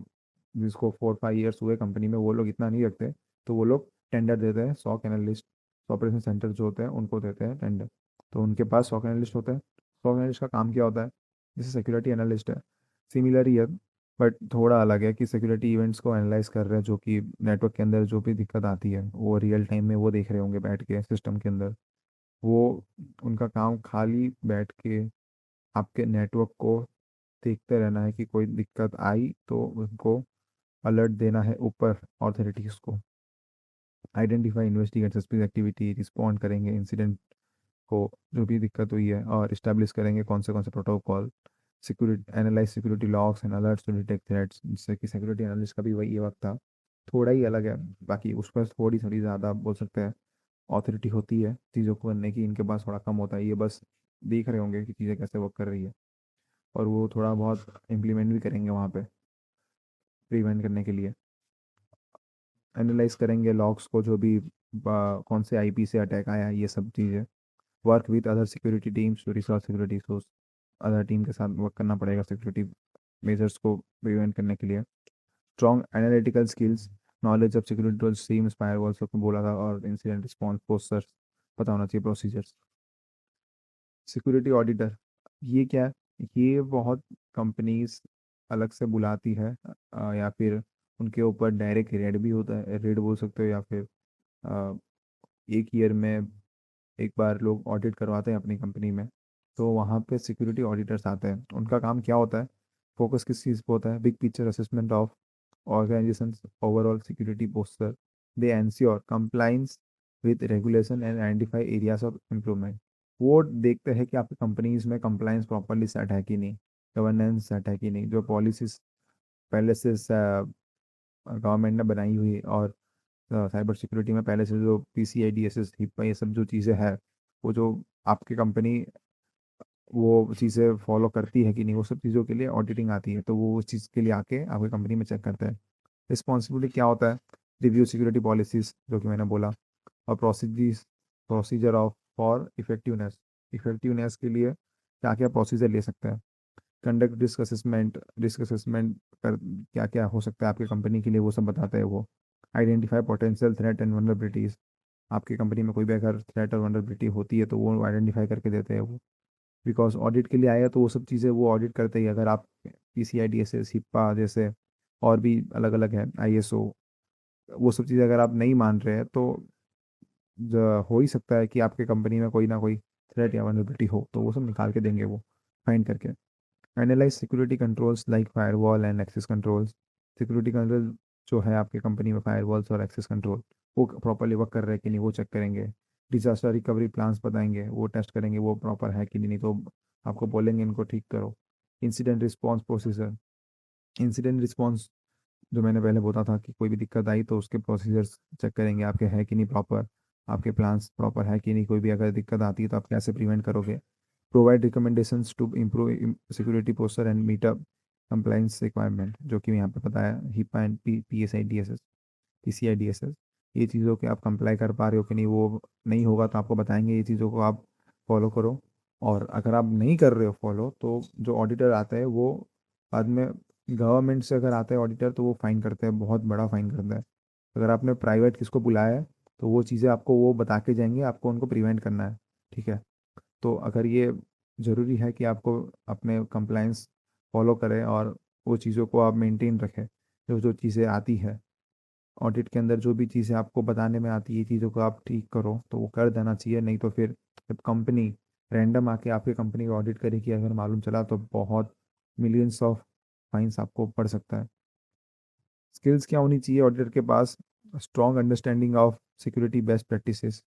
[SPEAKER 1] जिसको 4-5 ईयर्स हुए कंपनी में, वो लोग इतना नहीं रखते। तो वो लोग टेंडर देते हैं, सॉक एनालिस्ट ऑपरेशन सेंटर जो होते हैं उनको देते हैं टेंडर। तो उनके पास सॉक एनालिस्ट होते हैं। सॉक एनालिस्ट का काम क्या होता है? जैसे सिक्योरिटी एनालिस्ट है, सिमिलर ही है, बट थोड़ा अलग है कि सिक्योरिटी इवेंट्स को एनालाइज कर रहे हैं, जो कि नेटवर्क के अंदर जो भी दिक्कत आती है वो रियल टाइम में वो देख रहे होंगे बैठ के सिस्टम के अंदर। वो उनका काम खाली बैठ के आपके नेटवर्क को देखते रहना है कि कोई दिक्कत आई तो उनको अलर्ट देना है ऊपर ऑथोरिटीज़ को, identify investigate suspicious activity, respond करेंगे इंसिडेंट को जो भी दिक्कत हुई है, और इस्टेब्लिश करेंगे कौन से protocol, security analyse security logs and alerts to detect threats. जिससे कि सिक्योरिटी एनालिस्ट का भी वही ये वक्त था, थोड़ा ही अलग है। बाकी उस पर थोड़ी थोड़ी ज़्यादा बोल सकते हैं ऑथोरिटी होती है चीज़ों को करने की, इनके पास थोड़ा कम होता है। ये बस देख रहे होंगे कि चीज़ें कैसे वर्क कर रही है, और वो थोड़ा बहुत इम्प्लीमेंट भी करेंगे वहाँ पे प्रिवेंट करने के लिए। एनालाइज करेंगे लॉग्स को, जो भी कौन से आईपी से अटैक आया है, ये सब चीज़ें। Work with other security teams to resolve security issues, other team के साथ वर्क करना पड़ेगा सिक्योरिटी मेजर्स को प्रिवेंट करने के लिए। Strong analytical skills, knowledge of security tools, seems firewalls को बोला था, और इंसिडेंट रिस्पॉन्स पोस्टर्स पता होना चाहिए, प्रोसीजर्स। सिक्योरिटी ऑडिटर, ये क्या है? ये बहुत कंपनीज अलग से बुलाती है, या फिर उनके ऊपर डायरेक्ट रेड भी होता है, रेड बोल सकते हो, या फिर अ, एक ईयर में एक बार लोग ऑडिट करवाते हैं अपनी कंपनी में। तो वहाँ पे सिक्योरिटी ऑडिटर्स आते हैं। उनका काम क्या होता है? फोकस किस चीज़ पे होता है? Big picture assessment of organisation overall security posture. They ensure compliance with regulation and identify areas of improvement. वो देखते हैं कि आपकी कंपनीज में कंप्लाइंस प्रॉपरली सेट है कि नहीं, गवर्नेंस सेट है कि नहीं, जो पॉलिसीज पहले से गवर्नमेंट ने बनाई हुई, और साइबर सिक्योरिटी में पहले से जो PCI DSS HIPAA ये सब जो चीज़ें हैं, वो जो आपकी कंपनी वो चीज़ें फॉलो करती है कि नहीं, वो सब चीज़ों के लिए ऑडिटिंग आती है। तो वो उस चीज़ के लिए आके आपकी कंपनी में चेक करते हैं। रिस्पॉन्सिबिलिटी क्या होता है? रिव्यू सिक्योरिटी पॉलिसीज, जो कि मैंने बोला, और procedure of for effectiveness, effectiveness के लिए क्या क्या प्रोसीजर ले सकते हैं। Conduct risk assessment, risk assessment कर क्या क्या हो सकता है आपकी कंपनी के लिए, वो सब बताते हैं वो। Identify potential threat and vulnerabilities, आपकी कंपनी में कोई भी अगर थ्रेट और वनरेबिलिटी होती है तो वो आइडेंटिफाई करके देते हैं वो। बिकॉज ऑडिट के लिए आया तो वो सब चीज़ें वो ऑडिट करते ही। अगर आप PCI DSS HIPAA जैसे और भी अलग अलग है, ISO, वो सब चीज़ें अगर आप नहीं मान रहे हैं तो हो ही सकता है कि आपके कंपनी में कोई ना कोई थ्रेट या वनरेबिलिटी हो, तो वो सब निकाल के देंगे वो, फाइंड करके। Analyse security controls like firewall and access controls, security control जो है आपकी कंपनी में, फायरवॉल्स और एक्सेस कंट्रोल, वो प्रॉपरली वर्क कर रहे हैं कि नहीं वो चेक करेंगे। डिजास्टर रिकवरी प्लान्स बताएंगे, वो टेस्ट करेंगे वो प्रॉपर है कि नहीं, नहीं तो आपको बोलेंगे इनको ठीक करो। Incident response procedure, incident response जो मैंने पहले बोला था कि कोई भी दिक्कत आई तो उसके प्रोसीजर्स चेक करेंगे आपके है कि नहीं प्रॉपर, आपके प्लान्स प्रॉपर है कि नहीं, कोई भी अगर दिक्कत आती है तो आप कैसे प्रिवेंट करोगे। Provide recommendations to improve security posture and meet up compliance requirement, जो कि यहाँ पे बताया, HIPAA एंड PCI DSS, ये चीज़ों के आप कंप्लाई कर पा रहे हो कि नहीं, वो नहीं होगा तो आपको बताएंगे ये चीज़ों को आप फॉलो करो। और अगर आप नहीं कर रहे हो फॉलो, तो जो ऑडिटर आता है वो बाद में, गवर्नमेंट से अगर आता है ऑडिटर तो वो फाइन करते हैं, बहुत बड़ा फाइन करता है। अगर आपने प्राइवेट किसको बुलाया है तो वो चीज़ें आपको वो बता के जाएंगे, आपको उनको प्रिवेंट करना है, ठीक है। तो अगर ये ज़रूरी है कि आपको अपने कंप्लायंस फॉलो करें, और वो चीज़ों को आप मेंटेन रखें, जो जो चीज़ें आती है ऑडिट के अंदर, जो भी चीज़ें आपको बताने में आती है चीज़ों को आप ठीक करो, तो वो कर देना चाहिए। नहीं तो फिर जब कंपनी रैंडम आके आपकी कंपनी को ऑडिट करेगी, अगर मालूम चला तो बहुत मिलियंस ऑफ फाइन्स आपको पड़ सकता है। स्किल्स क्या होनी चाहिए ऑडिटर के पास? Strong understanding of security best practices,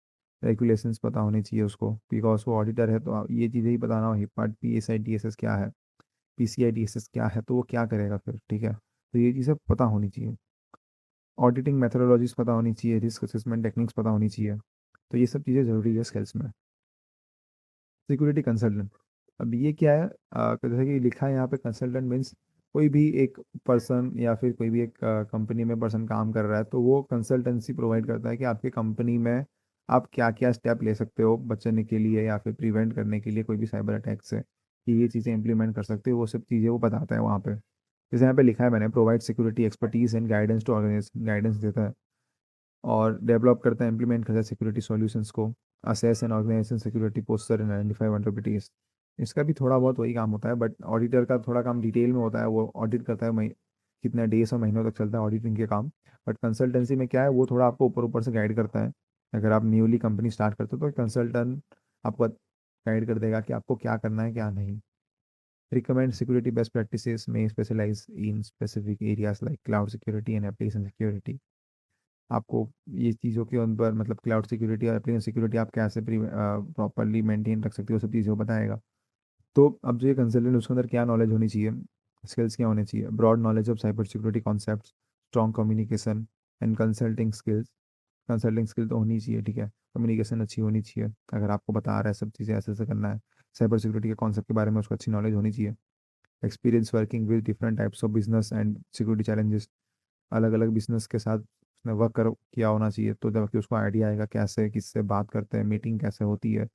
[SPEAKER 1] regulations पता होनी चाहिए उसको, बिकॉज वो ऑडिटर है, तो ये चीज़ें ही बताना हो, हिपा PSI DSS क्या है, PCI DSS क्या है, तो वो क्या करेगा फिर, ठीक है। तो ये चीज़ें पता होनी चाहिए। ऑडिटिंग मेथोडोलॉजीज पता होनी चाहिए, रिस्क असेसमेंट टेक्निक्स पता होनी चाहिए। तो ये सब चीज़ें ज़रूरी है स्किल्स में। सिक्योरिटी कंसल्टेंट, अब ये क्या है? जैसे कि लिखा है यहाँ पे, कंसल्टेंट मीन्स कोई भी एक पर्सन या फिर कोई भी एक कंपनी में पर्सन काम कर रहा है, तो वो कंसल्टेंसी प्रोवाइड करता है कि आपकी कंपनी में आप क्या क्या स्टेप ले सकते हो बचने के लिए या फिर प्रिवेंट करने के लिए कोई भी साइबर अटैक से, कि ये चीज़ें इंप्लीमेंट कर सकते हो, वो सब चीज़ें वो बताता है वहाँ पे। जैसे यहाँ पे लिखा है मैंने, provide security expertise and guidance to organisation, guidance देता है और डेवलप करता है, इंप्लीमेंट करता है सिक्योरिटी सॉल्यूशंस को, assess and organisation security posture and identify vulnerabilities. इसका भी थोड़ा बहुत वही काम होता है, बट ऑडिटर का थोड़ा काम डिटेल में होता है, वो ऑडिट करता है कितने डेज और महीनों तक चलता है ऑडिटिंग के काम। बट कंसल्टेंसी में क्या है, वो थोड़ा आपको ऊपर ऊपर से गाइड करता है। अगर आप न्यूली कंपनी स्टार्ट करते हो तो कंसल्टेंट आपको गाइड कर देगा कि आपको क्या करना है क्या नहीं। रिकमेंड सिक्योरिटी बेस्ट प्रैक्टिसेस में specialise in specific areas like cloud security and application security. आपको ये चीज़ों के ऊपर मतलब क्लाउड सिक्योरिटी और एप्लीकेशन सिक्योरिटी आप कैसे प्रॉपरली मेंटेन रख सकते हो, सब चीज़ें वो बताएगा। तो अब जो ये कंसल्टेंट, उसके अंदर क्या नॉलेज होनी चाहिए, स्किल्स क्या होने चाहिए? Broad knowledge of cyber security concept, strong communication and consulting skills. Consulting skill तो होनी चाहिए, ठीक है। कम्युनिकेशन अच्छी होनी चाहिए, अगर आपको बता रहा है सब चीज़ें ऐसे ऐसे करना है, साइबर सिक्योरिटी के कॉन्सेप्ट के बारे में उसको अच्छी नॉलेज होनी चाहिए। Experience working with different types of business and security challenges. अलग अलग बिजनेस के साथ उसने वर्क कर किया होना चाहिए, तो जबकि उसको आइडिया आएगा कैसे किससे बात करते हैं, मीटिंग कैसे होती है,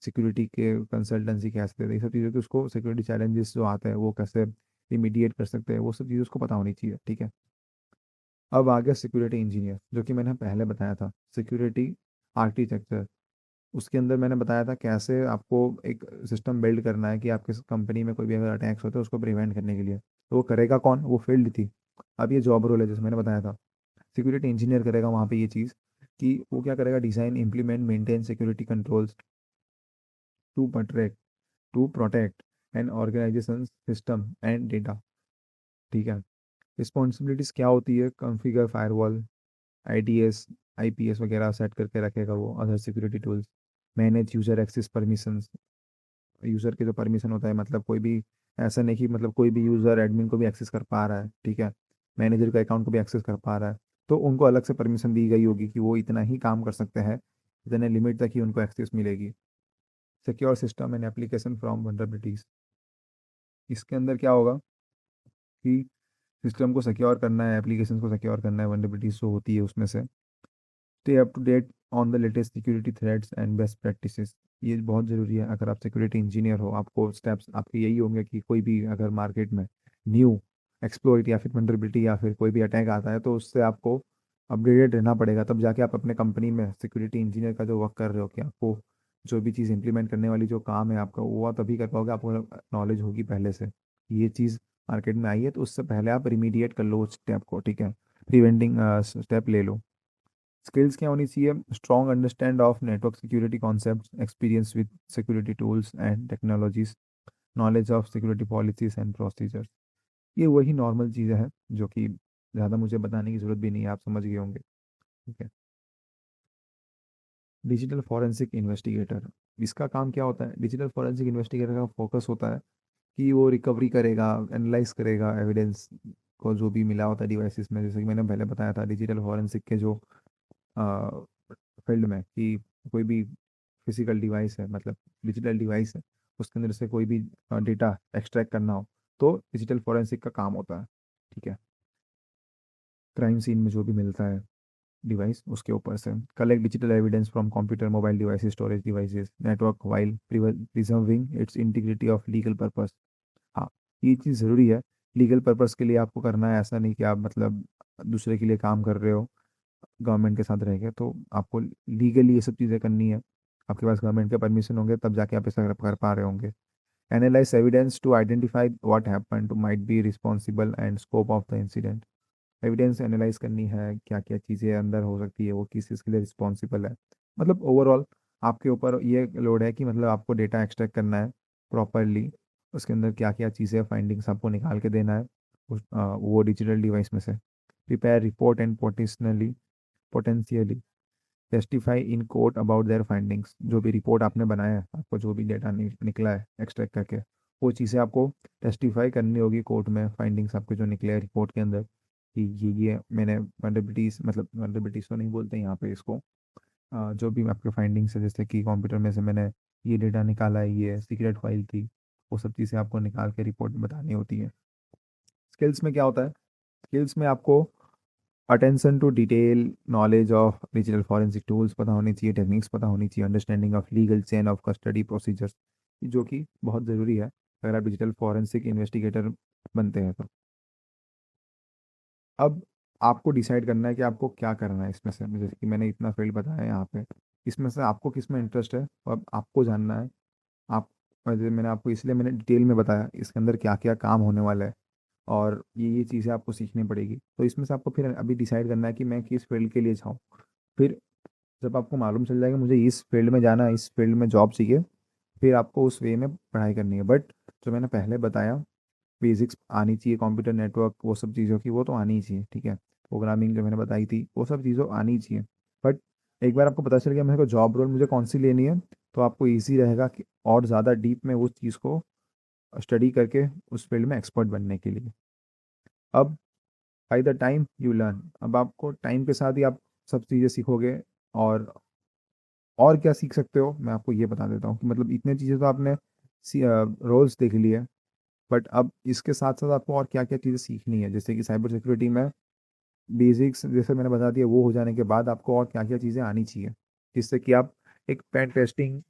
[SPEAKER 1] सिक्योरिटी के कंसल्टेंसी कैसे देते हैं, ये सब चीज़ों की उसको सिक्योरिटी चैलेंजेस जो आते हैं वो कैसे इमीडिएट कर सकते हैं, वो सब चीज़ें उसको पता होनी चाहिए, ठीक है। अब आ गया सिक्योरिटी इंजीनियर, जो कि मैंने पहले बताया था सिक्योरिटी आर्किटेक्चर। उसके अंदर मैंने बताया था कैसे आपको एक सिस्टम बिल्ड करना है कि आपके कंपनी में कोई भी अगर अटैक्स होते हैं उसको प्रिवेंट करने के लिए। तो वो करेगा कौन? वो फील्ड थी। अब ये जॉब रोल है, जैसे मैंने बताया था सिक्योरिटी इंजीनियर करेगा वहाँ पे ये चीज़, कि वो क्या करेगा, design implement maintain security controls to protect to protect and organisation system and data, ठीक है। रिस्पॉन्सिबिलिटीज़ क्या होती है? कॉन्फ़िगर फायरवॉल, आईडीएस, आईपीएस वगैरह सेट करके रखेगा वो, other security tools. Manage user access permissions, user के जो परमिशन होता है, मतलब कोई भी ऐसा नहीं कि मतलब कोई भी यूज़र एडमिन को भी एक्सेस कर पा रहा है, ठीक है, मैनेजर का अकाउंट को भी एक्सेस कर पा रहा है, तो उनको अलग से परमिशन दी गई होगी कि वो इतना ही काम कर सकते हैं, इतने लिमिट तक ही उनको एक्सेस मिलेगी। Secure system and application from vulnerabilities. इसके अंदर क्या होगा कि सिस्टम को सिक्योर करना है, एप्लीकेशन को सिक्योर करना है, वल्नरेबिलिटीज जो होती है उसमें से। Stay up to date on the latest security threats and best practices. ये बहुत ज़रूरी है, अगर आप सिक्योरिटी इंजीनियर हो, आपको स्टेप्स आपके यही होंगे कि कोई भी अगर मार्केट में न्यू एक्सप्लॉइट या फिर वल्नरेबिलिटी या फिर कोई भी अटैक आता है, तो उससे आपको अपडेटेड रहना पड़ेगा, तब जाके आप अपने कंपनी में सिक्योरिटी इंजीनियर का जो वर्क कर रहे हो, कि आपको जो भी चीज़ इंप्लीमेंट करने वाली जो काम है आपका, वो आप तभी कर पाओगे, आपको नॉलेज होगी पहले से ये चीज़ मार्केट में आई है, तो उससे पहले आप रिमीडिएट कर लो उस स्टेप को, ठीक है, प्रिवेंटिंग स्टेप ले लो। स्किल्स क्या होनी चाहिए? Strong understand of network security concept, experience with security tools and technologies, knowledge of security policies and procedures. ये वही नॉर्मल चीज़ें हैं जो कि ज़्यादा मुझे बताने की ज़रूरत भी नहीं है, आप समझ गए होंगे, ठीक है। डिजिटल फॉरेंसिक इन्वेस्टिगेटर, इसका काम क्या होता है? डिजिटल फॉरेंसिक इन्वेस्टिगेटर का फोकस होता है कि वो रिकवरी करेगा, एनालाइज करेगा एविडेंस को जो भी मिला होता है डिवाइसेस में, जैसे कि मैंने पहले बताया था डिजिटल फॉरेंसिक के जो फील्ड में, कि कोई भी फिजिकल डिवाइस है, मतलब डिजिटल डिवाइस है, उसके अंदर से कोई भी डेटा एक्सट्रैक्ट करना हो, तो डिजिटल फॉरेंसिक का काम होता है, ठीक है। क्राइम सीन में जो भी मिलता है डिवाइस, उसके ऊपर से collect digital evidence from computer, mobile devices, storage devices, network, while preserving it's integrity of legal purpose. हाँ, ये चीज़ ज़रूरी है, लीगल पर्पस के लिए आपको करना है, ऐसा नहीं कि आप मतलब दूसरे के लिए काम कर रहे हो गवर्नमेंट के साथ रह के, तो आपको लीगली ये सब चीज़ें करनी है, आपके पास गवर्नमेंट के परमिशन होंगे तब जाके आप ऐसा कर पा रहे होंगे। Analyse evidence to identify what happen to might be responsible and scope of the incident. Evidence analyse करनी है, क्या क्या चीज़ें अंदर हो सकती है, वो किस चीज़ के लिए रिस्पॉन्सिबल है, मतलब ओवरऑल आपके ऊपर ये लोड है कि मतलब आपको डेटा एक्सट्रैक्ट करना है प्रॉपरली, उसके अंदर क्या क्या चीज़ें फाइंडिंग्स आपको निकाल के देना है वो डिजिटल डिवाइस में से। Prepare report and potentially testify in court about their findings. जो भी रिपोर्ट आपने बनाया है, आपको जो भी डेटा निकला है एक्सट्रैक्ट करके, वो चीज़ें आपको टेस्टिफाई करनी होगी कोर्ट में, फाइंडिंग्स आपके जो निकले हैं रिपोर्ट के अंदर, कि ये मैंने वल्नरेबिलिटीज, मतलब वल्नरेबिलिटीज तो नहीं बोलते यहाँ पे इसको, जो भी आपके फाइंडिंग्स है, जैसे कि कंप्यूटर में से मैंने ये डेटा निकाला है, ये सीक्रेट फाइल थी, वो सब चीज़ें आपको निकाल के रिपोर्ट में बतानी होती है। स्किल्स में क्या होता है? स्किल्स में आपको attention to detail, knowledge of digital forensic tools पता होनी चाहिए, टेक्निक्स पता होनी चाहिए, understanding of legal chain of custody procedures, जो कि बहुत ज़रूरी है अगर आप डिजिटल फॉरेंसिक इन्वेस्टिगेटर बनते हैं तो। अब आपको डिसाइड करना है कि आपको क्या करना है इसमें से। जैसे कि मैंने इतना फील्ड बताया है यहाँ पे, इसमें से आपको किस में इंटरेस्ट है, और अब आपको जानना है। आप, जैसे मैंने आपको इसलिए मैंने डिटेल में बताया इसके अंदर क्या क्या काम होने वाला है, और ये चीज़ें आपको सीखनी पड़ेगी। तो इसमें से आपको फिर अभी डिसाइड करना है कि मैं किस फील्ड के लिए जाऊँ। फिर जब आपको मालूम चल जाएगा मुझे इस फील्ड में जाना है, इस फील्ड में जॉब चाहिए, फिर आपको उस वे में पढ़ाई करनी है। बट जो मैंने पहले बताया, बेसिक्स आनी चाहिए कंप्यूटर नेटवर्क वो सब चीज़ों की, वो तो आनी ही चाहिए, ठीक है। प्रोग्रामिंग जो मैंने बताई थी वो सब चीज़ों आनी ही चाहिए। बट एक बार आपको पता चल गया मेरे को जॉब रोल मुझे कौन सी लेनी है, तो आपको ईजी रहेगा कि और ज़्यादा डीप में उस चीज़ को स्टडी करके उस फील्ड में एक्सपर्ट बनने के लिए। अब by the time you learn, अब आपको टाइम के साथ ही आप सब चीज़ें सीखोगे। और क्या सीख सकते हो मैं आपको ये बता देता हूँ कि मतलब इतने चीज़ें तो आपने रोल्स देख लिए, बट अब इसके साथ साथ आपको और क्या क्या चीज़ें सीखनी है। जैसे कि साइबर सिक्योरिटी में बेसिक्स जैसे मैंने बता दिया, वो हो जाने के बाद आपको और क्या क्या चीज़ें आनी चाहिए, जिससे कि आप एक पेन टेस्टिंग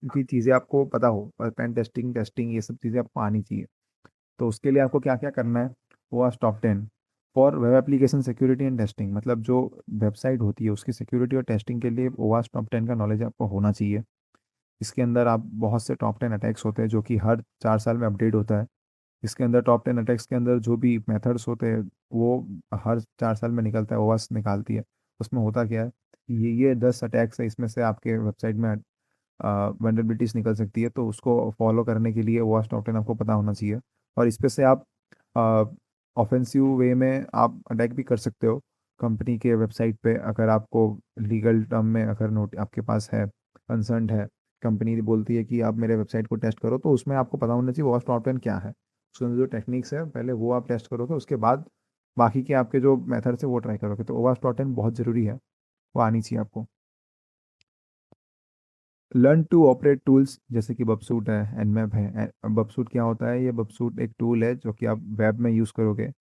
[SPEAKER 1] की चीज़ें आपको पता हो, और पेन टेस्टिंग टेस्टिंग ये सब चीज़ें आपको आनी चाहिए। तो उसके लिए आपको क्या क्या करना है, वो आज top 10 for web application security and testing, मतलब जो वेबसाइट होती है उसकी सिक्योरिटी और टेस्टिंग के लिए ओवास टॉप 10 का नॉलेज आपको होना चाहिए। इसके अंदर आप बहुत से टॉप 10 अटैक्स होते हैं जो कि हर 4 साल में अपडेट होता है। इसके अंदर टॉप 10 अटैक्स के अंदर जो भी मेथड्स होते हैं वो हर 4 साल में निकलता है, ओवास निकालती है। उसमें होता क्या है, ये 10 अटैक्स है, इसमें से आपके वेबसाइट में वनरेबिलिटीज निकल सकती है, तो उसको फॉलो करने के लिए ओवास टॉप 10 आपको पता होना चाहिए। और इस पे से आप ऑफेंसिव वे में आप अटैक भी कर सकते हो कंपनी के वेबसाइट पे, अगर आपको लीगल टर्म में अगर नोट आपके पास है, कंसर्न है, कंपनी बोलती है कि आप मेरे वेबसाइट को टेस्ट करो, तो उसमें आपको पता होना चाहिए ओवास टॉप 10 क्या है। उसके अंदर जो टेक्निक्स है पहले वो आप टेस्ट करोगे, उसके बाद बाकी के आपके जो मेथड्स है वो ट्राई करोगे। तो ओवास टॉप 10 बहुत ज़रूरी है, वो आनी चाहिए आपको। लर्न टू ऑपरेट टूल्स जैसे कि बबसूट है, एनमैप है। बबसूट क्या होता है? ये बबसूट एक टूल है जो कि आप वेब में यूज़ करोगे।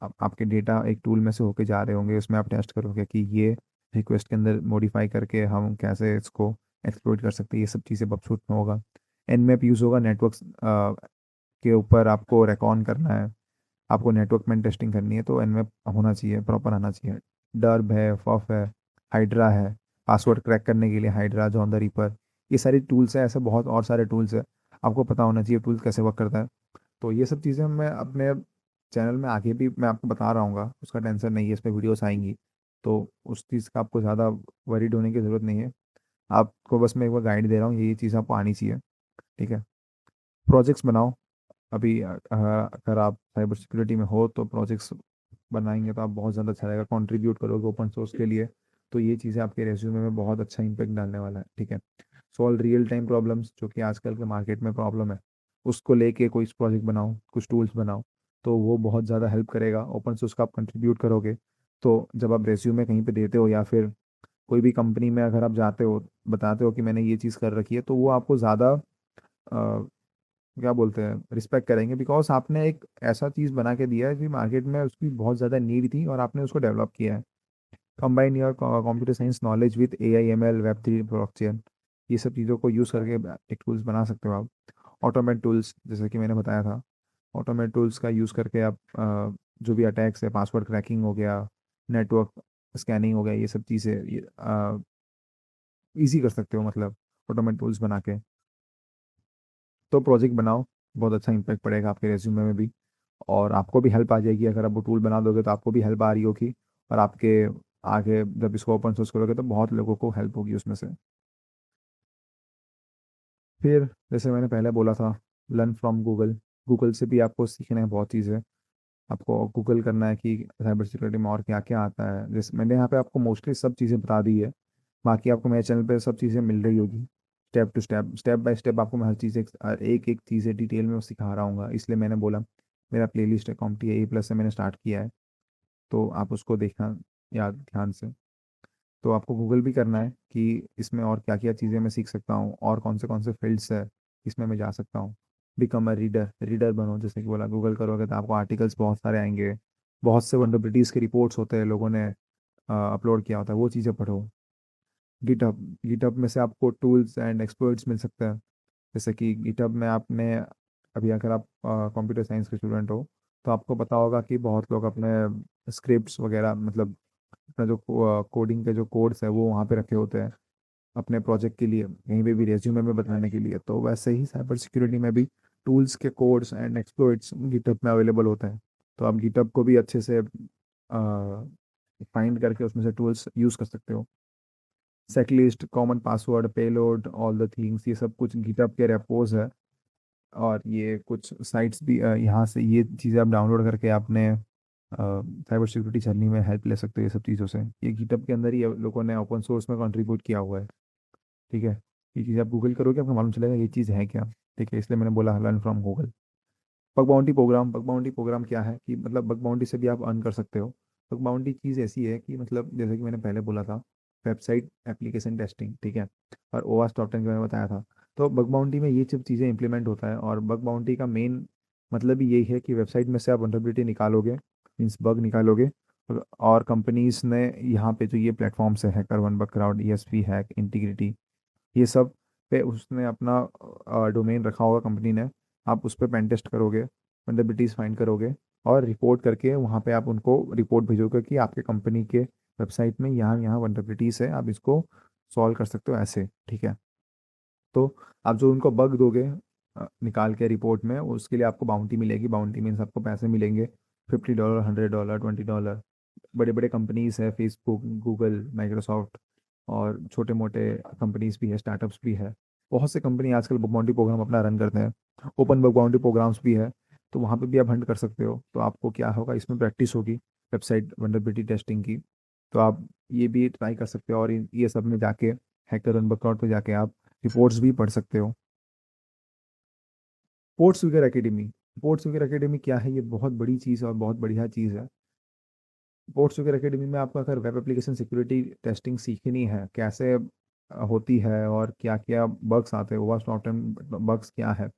[SPEAKER 1] आपके डेटा एक टूल में से होके जा रहे होंगे, उसमें आप टेस्ट करोगे कि ये रिक्वेस्ट के अंदर मॉडिफाई करके हम कैसे इसको एक्सप्लोइट कर सकते हैं। ये सब चीज़ें बबसूट में होगा। एनमैप यूज़ होगा नेटवर्क के ऊपर, आपको रेकॉन करना है, आपको नेटवर्क में टेस्टिंग करनी है, तो एनमैप होना चाहिए, प्रॉपर आना चाहिए। डर्ब है, फफ है, हाइड्रा है, पासवर्ड क्रैक करने के लिए हाइड्रा, जॉन द रीपर, ये सारी टूल्स है। ऐसे बहुत और सारे टूल्स है, आपको पता होना चाहिए टूल्स कैसे वर्क करता है। तो ये सब चीज़ें मैं अपने चैनल में आगे भी मैं आपको बता रहा हूँ, उसका टेंशन नहीं है, इस पर वीडियोस आएंगी। तो उस चीज़ का आपको ज़्यादा वरीड होने की ज़रूरत नहीं है। आपको बस मैं एक बार गाइड दे रहा हूँ, ये चीज़ आपको आनी चाहिए, ठीक है। प्रोजेक्ट्स बनाओ। अभी अगर आप साइबर सिक्योरिटी में हो तो प्रोजेक्ट्स बनाएंगे तो आप बहुत ज़्यादा अच्छा रहेगा, कंट्रीब्यूट करोगे ओपन सोर्स के लिए। तो ये चीज़ें आपके रेज्यूमे में बहुत अच्छा इंपैक्ट डालने वाला है, ठीक है। सॉल्व रियल टाइम प्रॉब्लम्स, जो कि आजकल के मार्केट में प्रॉब्लम है, उसको लेके कोई प्रोजेक्ट बनाओ, कुछ टूल्स बनाओ, तो वो बहुत ज़्यादा हेल्प करेगा। ओपन सोर्स का आप कंट्रीब्यूट करोगे तो जब आप रेज्यूमे कहीं पे देते हो, या फिर कोई भी कंपनी में अगर आप जाते हो, बताते हो कि मैंने ये चीज़ कर रखी है, तो वो आपको ज़्यादा क्या बोलते हैं, रिस्पेक्ट करेंगे, बिकॉज आपने एक ऐसा चीज़ बना के दिया है कि मार्केट में उसकी बहुत ज़्यादा नीड थी और आपने उसको डेवलप किया है। Combine your computer science knowledge with AI ML web 3 blockchain, ये सब चीज़ों को यूज़ करके एक टूल्स बना सकते हो आप। ऑटोमेट टूल्स जैसे कि मैंने बताया था, ऑटोमेट टूल्स का यूज़ करके आप जो भी अटैक्स है, पासवर्ड क्रैकिंग हो गया, नेटवर्क स्कैनिंग हो गया, ये सब चीज़ें ईजी कर सकते हो, मतलब ऑटोमेट टूल्स बना के। तो प्रोजेक्ट बनाओ, बहुत अच्छा इम्पैक्ट पड़ेगा आपके रेज्यूमे में भी, और आपको भी हेल्प आ जाएगी। अगर आप वो टूल बना दोगे तो आपको भी हेल्प आ रही होगी, और आपके आगे जब इसको ओपन सोर्स करोगे तो बहुत लोगों को हेल्प होगी उसमें से। फिर जैसे मैंने पहले बोला था, लर्न फ्रॉम गूगल। गूगल से भी आपको सीखना है बहुत चीज़ें। आपको गूगल करना है कि साइबर सिक्योरिटी में और क्या क्या आता है। जैसे मैंने यहाँ पे आपको मोस्टली सब चीज़ें बता दी है, बाकी आपको मेरे चैनल पे सब चीज़ें मिल रही होगी। Step to step, step by step आपको मैं हर चीज़ एक एक चीज़ें डिटेल में सिखा रहा हूँ, इसलिए मैंने बोला मेरा प्लेलिस्ट है CompTIA+ से मैंने स्टार्ट किया है, तो आप उसको देखना याद ध्यान से। तो आपको गूगल भी करना है कि इसमें और क्या क्या चीज़ें मैं सीख सकता हूँ, और कौन से फील्ड्स है इसमें मैं जा सकता हूँ। बिकम अ रीडर, रीडर बनो। जैसे कि बोला, गूगल करोगे तो आपको आर्टिकल्स बहुत सारे आएंगे, बहुत से वनरेबिलिटीज़ के रिपोर्ट्स होते हैं, लोगों ने अपलोड किया होता है, वो चीज़ें पढ़ो। गिटहब, गिटहब में से आपको टूल्स एंड एक्सपर्ट्स मिल सकते हैं। जैसे कि गिटहब में आपने, अभी अगर आप कंप्यूटर साइंस के स्टूडेंट हो तो आपको पता होगा कि बहुत लोग अपने स्क्रिप्ट्स वगैरह, मतलब अपना जो कोडिंग के जो कोड्स है वो वहाँ पे रखे होते हैं अपने प्रोजेक्ट के लिए, कहीं पे भी रेज्यूमे में बताने के लिए। तो वैसे ही साइबर सिक्योरिटी में भी टूल्स के कोड्स एंड एक्सप्लॉइट्स गिटहब में अवेलेबल होते हैं। तो आप गिटहब को भी अच्छे से फाइंड करके उसमें से टूल्स यूज़ कर सकते हो। Setlist, common password, payload, all the things, ये सब कुछ गिटहब के रेपोज है। और ये कुछ साइट्स भी, यहाँ से ये चीज़ें आप डाउनलोड करके आपने साइबर सिक्योरिटी जर्नी में हेल्प ले सकते हो ये सब चीज़ों से। ये गिटहब के अंदर ही लोगों ने ओपन सोर्स में कंट्रीब्यूट किया हुआ है। ठीक है, ये चीज़ आप गूगल करोगे आपको मालूम चलेगा ये चीज़ है क्या। ठीक है, इसलिए मैंने बोला learn from Google. Bug bounty program, bug bounty program क्या है कि मतलब बग बाउंटी से भी आप अर्न कर सकते हो। बग बाउंटी चीज़ ऐसी है कि मतलब जैसे कि मैंने पहले बोला था, वेबसाइट एप्लीकेशन टेस्टिंग, ठीक है, और ओवास टॉप 10 के मैंने बताया था। तो बग बाउंटी में ये सब चीज़ें इंप्लीमेंट होता है, और बग बाउंटी का मेन मतलब ही यही है कि वेबसाइट में से आप वल्नरेबिलिटी निकालोगे, मीन्स बग निकालोगे। और कंपनीज ने यहाँ पे जो ये प्लेटफॉर्म्स है, hacker one, bug crowd, ESP hack, integrity, ये सब पे उसने अपना डोमेन रखा होगा कंपनी ने। आप उस पर पेन टेस्ट करोगे, वल्नरेबिलिटीज फाइंड करोगे, और रिपोर्ट करके वहाँ पे आप उनको रिपोर्ट भेजोगे कि आपके कंपनी के वेबसाइट में यहाँ यहाँ वल्नरेबिलिटीज है, आप इसको सॉल्व कर सकते हो ऐसे। ठीक है, तो आप जो उनको बग दोगे निकाल के रिपोर्ट में, उसके लिए आपको बाउंटी मिलेगी। बाउंटी मीन्स आपको पैसे मिलेंगे, $50, $100, $20। बड़े बड़े कंपनीज है, फेसबुक, गूगल, माइक्रोसॉफ्ट, और छोटे मोटे कंपनीज भी है, स्टार्टअप्स भी है। बहुत से कंपनी आजकल बग बाउंटी प्रोग्राम अपना रन करते हैं। ओपन बग बाउंटी प्रोग्राम्स भी है, तो वहाँ पे भी आप हंट कर सकते हो। तो आपको क्या होगा, इसमें प्रैक्टिस होगी वेबसाइट वल्नरेबिलिटी टेस्टिंग की। तो आप ये भी ट्राई कर सकते हो, और ये सब में जाके हैकर एंड बकआउट पे जाके आप रिपोर्ट्स भी पढ़ सकते हो। Sports vigour academy, sports vigour academy क्या है, ये बहुत बड़ी चीज़ है और बहुत बढ़िया चीज़ है। स्पोर्ट्स विगर एकेडमी में आपको अगर वेब एप्लीकेशन सिक्योरिटी टेस्टिंग सीखनी है, कैसे होती है और क्या क्या बग्स आते हैं, ओवर टॉप 10 बग्स क्या है,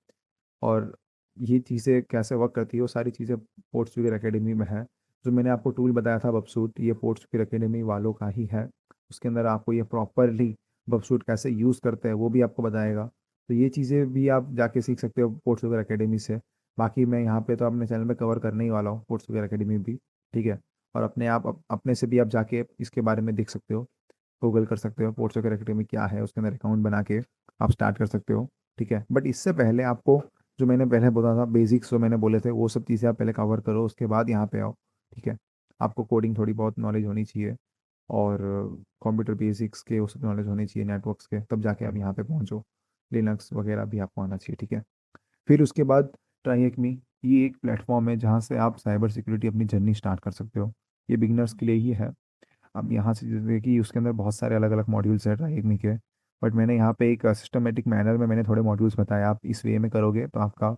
[SPEAKER 1] और ये चीज़ें कैसे वर्क करती है, वो सारी चीज़ें स्पोर्ट्स विगर एकेडमी में है। जो मैंने आपको टूल बताया था बबसूट, ये स्पोर्ट्स विगर एकेडमी वालों का ही है। उसके अंदर आपको ये प्रॉपरली बबसूट कैसे यूज़ करते हैं वो भी आपको बताएगा। तो ये चीज़ें भी आप जाके सीख सकते हो स्पोर्ट्स विगर एकेडमी से। बाकी मैं यहाँ पे तो अपने चैनल में कवर करने ही वाला हूँ स्पोर्ट्स विगर एकेडमी भी। ठीक है, और अपने आप अपने से भी आप जाके इसके बारे में देख सकते हो, गूगल कर सकते हो स्पोर्ट्स वगैरह एकेडमी क्या है, उसके अंदर अकाउंट बना के आप स्टार्ट कर सकते हो। ठीक है, बट इससे पहले आपको, जो मैंने पहले बोला था बेसिक्स जो मैंने बोले थे, वो सब चीज़ें आप पहले कवर करो, उसके बाद यहाँ पे आओ। ठीक है, आपको कोडिंग थोड़ी बहुत नॉलेज होनी चाहिए, और कंप्यूटर बेसिक्स के वो सब नॉलेज होनी चाहिए, नेटवर्क्स के, तब जाके आप यहाँ पे पहुँचो। लिनक्स वगैरह भी आपको आना चाहिए। ठीक है, फिर उसके बाद ट्राई, ये एक प्लेटफॉर्म है जहाँ से आप साइबर सिक्योरिटी अपनी जर्नी स्टार्ट कर सकते हो। ये बिगनर्स के लिए ही है। अब यहाँ से जैसे कि उसके अंदर बहुत सारे अलग अलग मॉड्यूल्स हैं ट्राइगमी के, बट मैंने यहाँ पे एक सिस्टमेटिक मैनर में मैंने थोड़े मॉड्यूल्स बताए। आप इस वे में करोगे तो आपका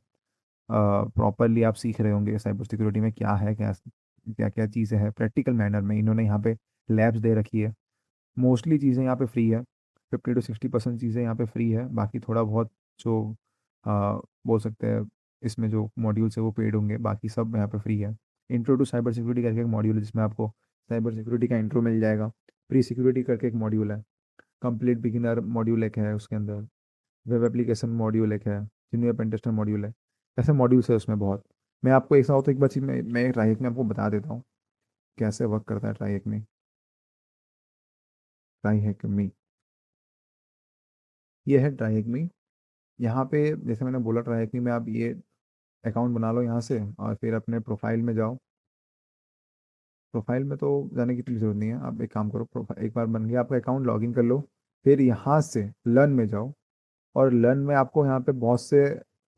[SPEAKER 1] प्रॉपरली आप सीख रहे होंगे साइबर सिक्योरिटी में क्या है, क्या क्या क्या चीज़ें हैं। प्रैक्टिकल मैनर में इन्होंने यहाँ पे लैब्स दे रखी है। मोस्टली चीज़ें यहाँ पे फ्री है, 50 to 60% चीज़ें यहाँ पे फ्री है। बाकी थोड़ा बहुत जो बोल सकते हैं इसमें जो मॉड्यूल्स है वो पेड होंगे, बाकी सब यहाँ पे फ्री है। इंट्रो टू साइबर सिक्योरिटी करके एक मॉड्यूल है जिसमें आपको साइबर सिक्योरिटी का इंट्रो मिल जाएगा। प्री सिक्योरिटी करके एक मॉड्यूल है। कंप्लीट बिगिनर मॉड्यूल एक है उसके अंदर। वेब एप्लीकेशन मॉड्यूल एक है। जूनियर पेंटेस्टर मॉड्यूल है। ऐसे मॉड्यूल्स है उसमें बहुत। मैं आपको एक साथ एक बार चीज़ मैं ट्राई में आपको बता देता हूँ कैसे वर्क करता है ट्राई में। ट्राई हैक मी, ये है ट्राई हैक मी। यहाँ पे जैसे मैंने बोला ट्राई हैक मी में आप ये अकाउंट बना लो यहाँ से, और फिर अपने प्रोफाइल में जाओ। प्रोफाइल में तो जाने की इतनी ज़रूरत नहीं है, आप एक काम करो, प्रोफाइल एक बार बन गया आपका अकाउंट, लॉगिन कर लो। फिर यहाँ से लर्न में जाओ, और लर्न में आपको यहाँ पे बहुत से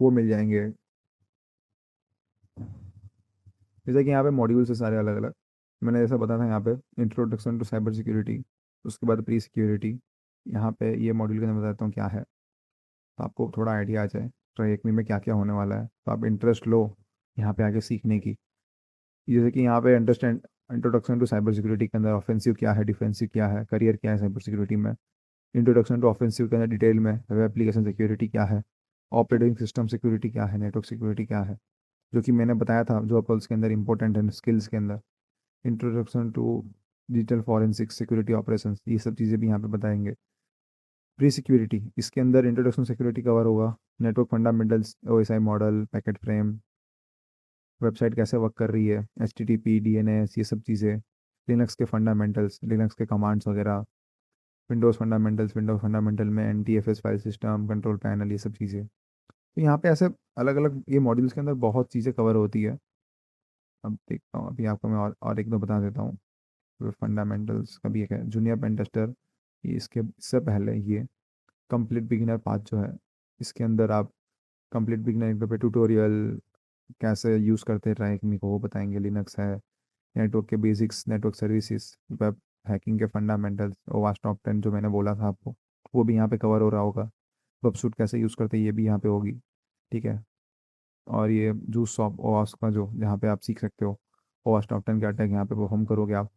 [SPEAKER 1] वो मिल जाएंगे। जैसे कि यहाँ पे मॉड्यूल्स है सारे अलग अलग। मैंने जैसा बताया था यहाँ पे इंट्रोडक्शन टू साइबर सिक्योरिटी, उसके बाद प्री सिक्योरिटी। यहाँ पे ये मॉड्यूल के मैं बताता हूँ क्या है, तो आपको थोड़ा आइडिया आ जाए ट्राई एक में क्या क्या होने वाला है, तो आप इंटरेस्ट लो यहाँ पे आके सीखने की। जैसे कि यहाँ पे understand introduction to cyber security के अंदर ऑफेंसिव क्या है, डिफेंसिव क्या है, करियर क्या है साइबर सिक्योरिटी में। इंट्रोडक्शन टू ऑफेंसिव के अंदर डिटेल में वेब एप्लीकेशन सिक्योरिटी क्या है, ऑपरेटिंग सिस्टम सिक्योरिटी क्या है, नेटवर्क सिक्योरिटी क्या है, जो कि मैंने बताया था जो अपल्स के अंदर इंपॉर्टेंट है स्किल्स के अंदर। Introduction to digital forensic security operations, ये सब चीज़ें भी यहाँ पे बताएंगे। प्री सिक्योरिटी, इसके अंदर इंट्रोडक्शन सिक्योरिटी कवर होगा, network fundamentals, OSI model, packet frame, website कैसे वर्क कर रही है, एचटीटीपी, डीएनएस, ये सब चीज़ें, लिनक्स के फंडामेंटल्स, लिनक्स के कमांड्स वगैरह, विंडोज़ फंडामेंटल्स, विंडोज़ फंडामेंटल में NTFS file system, control panel, ये सब चीज़ें। तो यहाँ पे ऐसे अलग अलग ये मॉड्यूल्स के अंदर बहुत चीज़ें कवर होती है। अब देखता हूँ, अभी आपको मैं और एक दो बता देता हूँ। फंडामेंटल्स का भी एक है, जूनियर पेन टेस्टर, ये इससे पहले ये कंप्लीट बिगिनर पाथ जो है, इसके अंदर आप कंप्लीट बिगिनर पे ट्यूटोरियल कैसे यूज़ करते हैं ट्राइकमी को वो बताएंगे। लिनक्स है, नेटवर्क के basics, network services, web hacking के फंडामेंटल्स, ओवास टॉप 10 जो मैंने बोला था आपको, वो भी यहाँ पे कवर हो रहा होगा। वेबसूट कैसे यूज़ करते हैं ये भी यहाँ पे होगी, ठीक है। और ये जूस सॉफ्ट ओवास का जो जहाँ पे आप सीख सकते हो ओवास टॉप 10 के अटैक यहाँ पे परफॉर्म करोगे आप।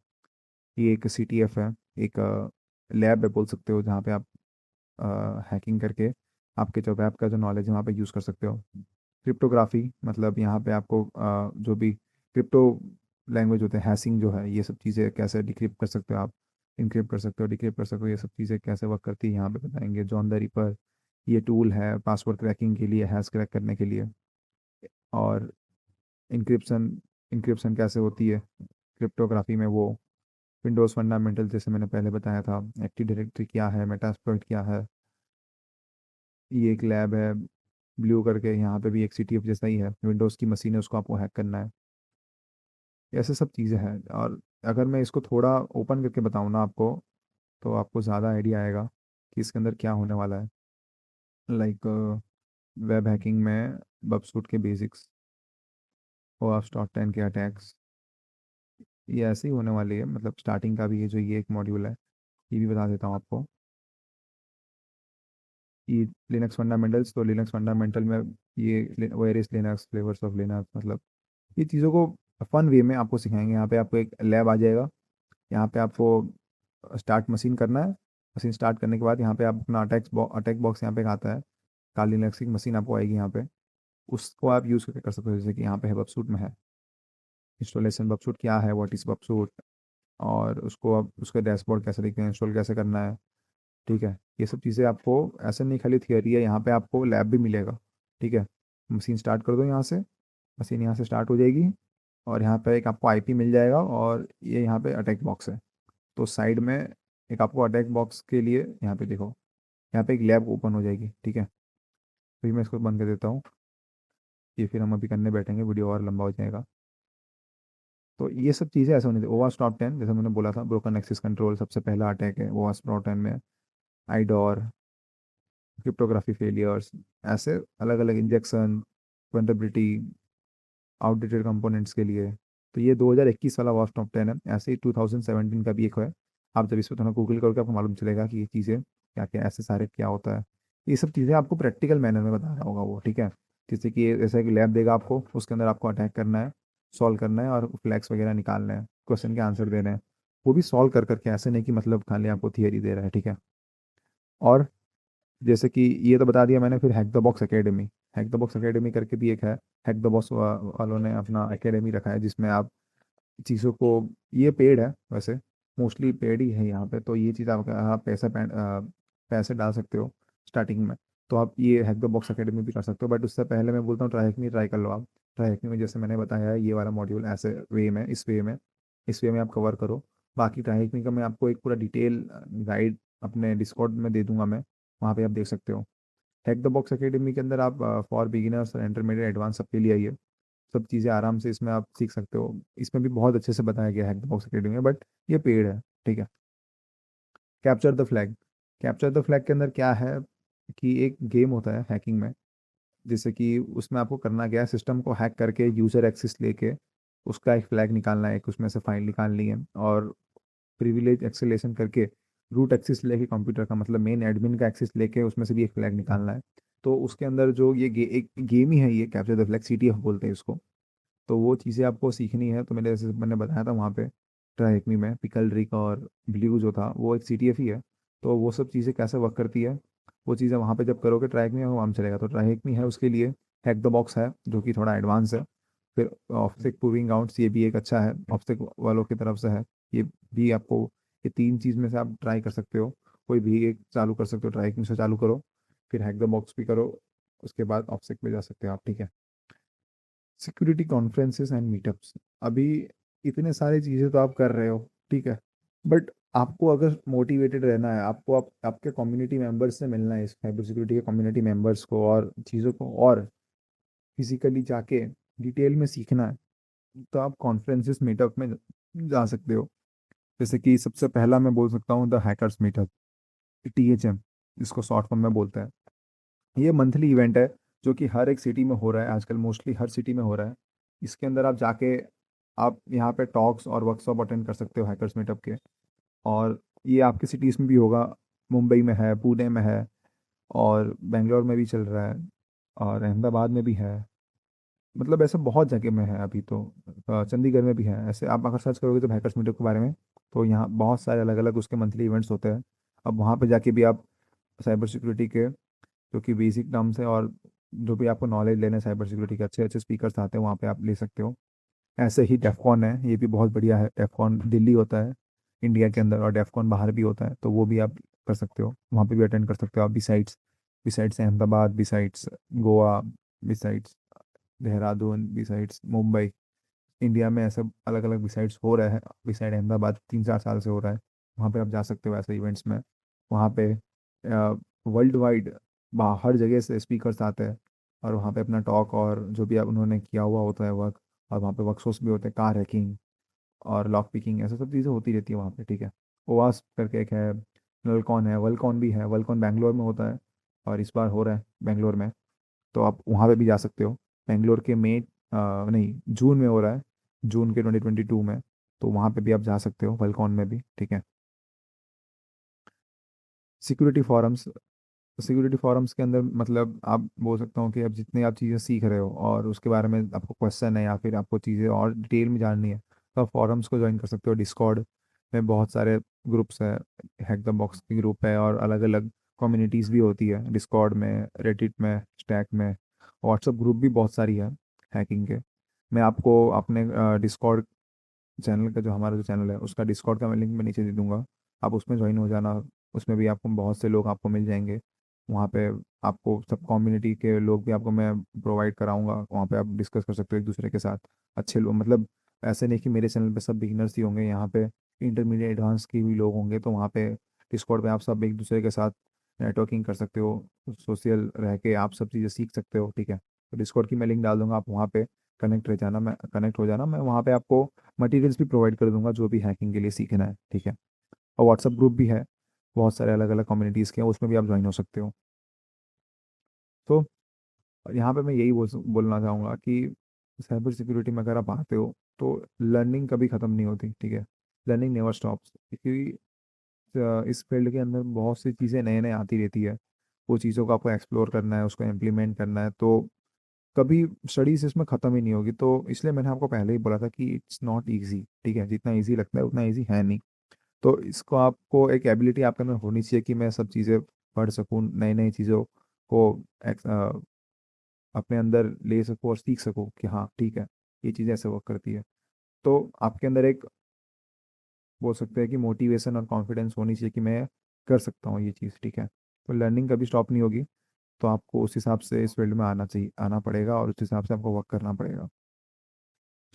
[SPEAKER 1] ये एक सीटीएफ है, एक लैब है बोल सकते हो, जहाँ पे आप हैकिंग करके आपके जो वेब का जो नॉलेज है वहाँ पे यूज़ कर सकते हो। क्रिप्टोग्राफी, मतलब यहाँ पे आपको जो भी क्रिप्टो लैंग्वेज होते हैं, हैशिंग जो है, ये सब चीज़ें कैसे डिक्रिप्ट कर सकते हो आप, इनक्रिप्ट कर सकते हो, डिक्रिप्ट कर सकते हो, ये सब चीज़ें कैसे वर्क करती है यहाँ पे बताएंगे। जॉन द रिपर, ये टूल है पासवर्ड क्रैकिंग के लिए, हैश क्रैक करने के लिए। और इंक्रिप्शन, इंक्रिप्शन कैसे होती है क्रिप्टोग्राफी में, वो विंडोज़ फंडामेंटल जैसे मैंने पहले बताया था, एक्टिव डायरेक्टरी क्या है, मेटास्प्लॉइट क्या है। ये एक लैब है ब्लू करके, यहाँ पे भी एक सीटीएफ जैसा ही है, विंडोज़ की मशीन है उसको आपको हैक करना है। ऐसे सब चीज़ें हैं। और अगर मैं इसको थोड़ा ओपन करके बताऊँ ना आपको, तो आपको ज़्यादा आइडिया आएगा कि इसके अंदर क्या होने वाला है। लाइक वेब हैकिंग में बबसूट के बेसिक्स, और स्टॉक 10 के अटैक्स, ये ऐसे ही होने वाली है। मतलब स्टार्टिंग का भी ये जो ये एक मॉड्यूल है, ये भी बता देता हूँ आपको। ये लिनक्स फंडामेंटल्स, तो लिनक्स फंडामेंटल में ये various Linux, flavours of Linux, मतलब ये चीज़ों को फन वे में आपको सिखाएंगे। यहाँ पे आपको एक लैब आ जाएगा, यहाँ पे आपको स्टार्ट मशीन करना है। मशीन स्टार्ट करने के बाद यहाँ पे आप अपना अटैक बॉक्स यहाँ पे एक आता है, काली लिनक्स की मशीन आपको आएगी यहाँ पे, उसको आप यूज़ करके कर सकते हो। जैसे कि यहाँ पे है बबसूट में है इंस्टॉलेशन, बबसूट क्या है, व्हाट इज़ बबसूट, और उसको आप उसका डैशबोर्ड कैसे दिखते हैं, इंस्टॉल कैसे करना है, ठीक है। ये सब चीज़ें आपको ऐसे नहीं खाली थियरी है, यहाँ पे आपको लैब भी मिलेगा, ठीक है। मशीन स्टार्ट कर दो यहाँ से, मशीन यहाँ से स्टार्ट हो जाएगी, और यहाँ पे एक आपको आईपी मिल जाएगा, और ये यहाँ पे अटैक बॉक्स है। तो साइड में एक आपको अटैक बॉक्स के लिए यहाँ पे देखो, यहाँ पे एक लैब ओपन हो जाएगी, ठीक है। फिर मैं इसको बंद कर देता हूँ, ये फिर हम अभी करने बैठेंगे, वीडियो और लंबा हो जाएगा। तो ये सब चीज़ें ऐसे होनी चाहिए। ओवास टॉप 10 जैसे मैंने बोला था, ब्रोकन एक्सेस कंट्रोल सबसे पहला अटैक है ओवास टॉप 10 में। आईडोर, क्रिप्टोग्राफी फेलियर्स, ऐसे अलग अलग इंजेक्शन, वनरेबिलिटी, आउटडेटेड कंपोनेंट्स के लिए। तो ये 2021 वाला वास टॉप 10 है। ऐसे ही 2017 का भी एक है, आप जब इस पर थोड़ा गूगल करोगे आपको मालूम चलेगा कि ये चीज़ें क्या क्या, ऐसे सारे क्या होता है। ये सब चीज़ें आपको प्रैक्टिकल मैनर में बता रहा होगा वो, ठीक है। जैसे कि ऐसा एक लैब देगा आपको, उसके अंदर आपको अटैक करना है, सॉल्व करना है, और फ्लैग्स वगैरह निकालने हैं, क्वेश्चन के आंसर देने हैं, वो भी सॉल्व कर करके, ऐसे नहीं कि मतलब खाली आपको थियरी दे रहा है, ठीक है। और जैसे कि ये तो बता दिया मैंने, फिर hack the box academy, hack the box academy करके भी एक है। हैक द बॉक्स वालों ने अपना एकेडमी रखा है, जिसमें आप चीज़ों को, ये पेड है वैसे, मोस्टली पेड ही है यहाँ पे। तो ये चीज़ आप पैसे डाल सकते हो स्टार्टिंग में, तो आप ये हैक द बॉक्स एकेडमी भी कर सकते हो। बट उससे पहले मैं बोलता हूँ ट्राई हैकमी ट्राई कर लो आप। ट्राई हैकमी में जैसे मैंने बताया है, ये वाला मॉड्यूल ऐसे वे में, इस वे में आप कवर करो। बाकी ट्राई हैकमी का मैं आपको एक पूरा डिटेल गाइड अपने डिस्कॉर्ड में दे दूंगा मैं, वहाँ पे आप देख सकते हो। हैक द बॉक्स एकेडमी के अंदर आप फॉर बिगिनर्स और इंटरमीडिएट एडवांस सबके लिए आइए, सब चीज़ें आराम से इसमें आप सीख सकते हो। इसमें भी बहुत अच्छे से बताया गया है हैक द बॉक्स एकेडमी में, बट ये पेड है, ठीक है। Capture the flag, capture the flag के अंदर क्या है कि एक गेम होता है हैकिंग में, जैसे कि उसमें आपको करना क्या है, सिस्टम को हैक करके यूज़र एक्सेस लेके उसका एक फ्लैग निकालना है, एक उसमें से फाइल निकालनी है, और प्रिविलेज एक्सेलेशन करके रूट एक्सेस लेके कंप्यूटर का, मतलब मेन एडमिन का एक्सेस लेके उसमें से भी एक फ्लैग निकालना है। तो उसके अंदर जो ये एक गेम ही है, ये कैप्चर द फ्लैग, सीटीएफ बोलते हैं इसको। तो वो चीज़ें आपको सीखनी है। तो मैंने जैसे मैंने बताया था वहाँ पे ट्राइकमी में, पिकल रिक और ब्लू जो था वो एक सीटीएफ ही है। तो वो सब चीज़ें कैसे वर्क करती है वो चीज़ें वहाँ पे जब करोगे ट्रैक में वहाँ चलेगा। तो ट्रैक में है उसके लिए हैक द बॉक्स है जो कि थोड़ा एडवांस है। फिर ऑब्स्टेक प्रूविंग ग्राउंड्स ये भी एक अच्छा है, ऑब्स्टेक वालों की तरफ से है। ये भी आपको, ये तीन चीज़ में से आप ट्राई कर सकते हो, कोई भी एक चालू कर सकते हो। ट्रैकिंग से चालू करो, फिर हैक द बॉक्स भी करो, उसके बाद ऑब्स्टेक पे जा सकते हो आप, ठीक है। सिक्योरिटी कॉन्फ्रेंसेस एंड मीटअप्स, अभी इतने सारी चीज़ें तो आप कर रहे हो, ठीक है, बट आपको अगर मोटिवेटेड रहना है, आपको आपके कम्युनिटी मेंबर्स से मिलना है, इस साइबर सिक्योरिटी के कम्युनिटी मेंबर्स को और चीज़ों को और फिजिकली जाके डिटेल में सीखना है, तो आप कॉन्फ्रेंसेस मीटअप में जा सकते हो। जैसे कि सबसे पहला मैं बोल सकता हूँ द हैकर्स मीटअप, THM, जिसको शॉर्ट फॉर्म में बोलते हैं। ये मंथली इवेंट है जो कि हर एक सिटी में हो रहा है आजकल, मोस्टली हर सिटी में हो रहा है। इसके अंदर आप जाके आप यहाँ पे टॉक्स और वर्कशॉप अटेंड कर सकते हो हैकर्स मीटअप के। और ये आपकी सिटीज़ में भी होगा, मुंबई में है, पुणे में है, और बेंगलोर में भी चल रहा है, और अहमदाबाद में भी है। मतलब ऐसे बहुत जगह में है अभी तो। चंडीगढ़ में भी है। ऐसे आप अगर सर्च करोगे तो हैकर्स मीटअप के बारे में, तो यहाँ बहुत सारे अलग अलग उसके मंथली इवेंट्स होते हैं। अब वहाँ पे जाके भी आप साइबर सिक्योरिटी के जो कि बेसिक टर्म्स है और जो भी आपको नॉलेज लेना है साइबर सिक्योरिटी के, अच्छे अच्छे स्पीकर्स आते हैं वहाँ पे आप ले सकते हो। ऐसे ही डेफकॉन है, ये भी बहुत बढ़िया है। डेफकॉन दिल्ली होता है इंडिया के अंदर, और डेफकॉन बाहर भी होता है, तो वो भी आप कर सकते हो, वहाँ पे भी अटेंड कर सकते हो आप। Besides besides Ahmedabad, besides Goa, besides Dehradun, besides Mumbai, India में ऐसे अलग अलग बिसाइड्स हो रहे हैं। बिसाइड अहमदाबाद 3-4 साल से हो रहा है, वहाँ पे आप जा सकते हो ऐसे इवेंट्स में। वहाँ पे वर्ल्ड वाइड हर जगह से स्पीकर्स आते हैं, और वहाँ पे अपना टॉक और जो भी आप उन्होंने किया हुआ होता है वर्क, और वहाँ पे वर्कशॉप्स भी होते हैं, कार हैकिंग और लॉक पिकिंग, ऐसा सब चीज़ें होती रहती है वहाँ पे, ठीक है। ओवास करके एक है, नलकॉन है, वर्ल्डकॉन भी है। वर्ल्डकॉन बैंगलोर में होता है और इस बार हो रहा है बैंगलोर में, तो आप वहाँ पे भी जा सकते हो। बेंगलोर के मई नहीं, जून में हो रहा है, जून के 2022 में, तो वहाँ पे भी आप जा सकते हो, वर्ल्डकॉन में भी, ठीक है। सिक्योरिटी फॉरम्स, सिक्योरिटी फॉरम्स के अंदर मतलब आप बोल सकता हूँ कि अब जितने आप चीज़ें सीख रहे हो और उसके बारे में आपको क्वेश्चन है या फिर आपको चीज़ें और डिटेल में जाननी है, तो आप फॉरम्स को ज्वाइन कर सकते हो। डिस्कॉर्ड में बहुत सारे ग्रुप्स है, हैक द बॉक्स की ग्रुप है, और अलग अलग कम्युनिटीज़ भी होती है डिस्कॉर्ड में, रेडिट में, स्टैक में। व्हाट्सअप ग्रुप भी बहुत सारी है हैकिंग के। मैं आपको अपने डिस्कॉर्ड चैनल का, जो हमारा जो चैनल है उसका डिस्कॉर्ड का मैं लिंक मैं नीचे दे दूंगा, आप उसमें ज्वाइन हो जाना। उसमें भी आपको बहुत से लोग आपको मिल जाएंगे वहाँ पे। आपको सब कम्युनिटी के लोग भी आपको मैं प्रोवाइड कराऊंगा, वहाँ पे आप डिस्कस कर सकते हो एक दूसरे के साथ। अच्छे लोग, मतलब ऐसे नहीं कि मेरे चैनल पे सब बिगिनर्स ही होंगे, यहाँ पे इंटरमीडिएट एडवांस के भी लोग होंगे, तो वहाँ पे डिस्कॉर्ड पे आप सब एक दूसरे के साथ नेटवर्किंग कर सकते हो, सोशल रह के आप सब चीज़ें सीख सकते हो, ठीक है। तो डिस्कॉर्ड की मैं लिंक डाल दूंगा, आप वहाँ पे कनेक्ट हो जाना। मैं वहाँ पे आपको मटेरियल्स भी प्रोवाइड कर दूंगा जो भी हैकिंग के लिए सीखना है, ठीक है। और व्हाट्सअप ग्रुप भी है, बहुत सारे अलग अलग कम्युनिटीज़ के हैं, उसमें भी आप ज्वाइन हो सकते हो। तो यहाँ पे मैं यही बोलना चाहूँगा कि साइबर सिक्योरिटी में अगर आप आते हो तो लर्निंग कभी ख़त्म नहीं होती, ठीक है। लर्निंग नेवर स्टॉप्स, क्योंकि इस फील्ड के अंदर बहुत सी चीज़ें नए नए आती रहती है। वो चीज़ों को आपको एक्सप्लोर करना है, उसको इम्प्लीमेंट करना है, तो कभी स्टडीज इसमें ख़त्म ही नहीं होगी। तो इसलिए मैंने आपको पहले ही बोला था कि इट्स नॉट इजी, ठीक है। जितना इजी लगता है उतना इजी है नहीं। तो इसको आपको एक एबिलिटी आपके अंदर होनी चाहिए कि मैं सब चीज़ें पढ़ सकूँ, नई नई चीज़ों को अपने अंदर ले सकूँ और सीख सकूँ कि हाँ ठीक है, ये चीज़ ऐसे वर्क करती है। तो आपके अंदर एक, बोल सकते हैं कि मोटिवेशन और कॉन्फिडेंस होनी चाहिए कि मैं कर सकता हूँ ये चीज़, ठीक है। तो लर्निंग कभी स्टॉप नहीं होगी। तो आपको उस हिसाब से इस फील्ड में आना चाहिए, आना पड़ेगा, और उस हिसाब से आपको वर्क करना पड़ेगा।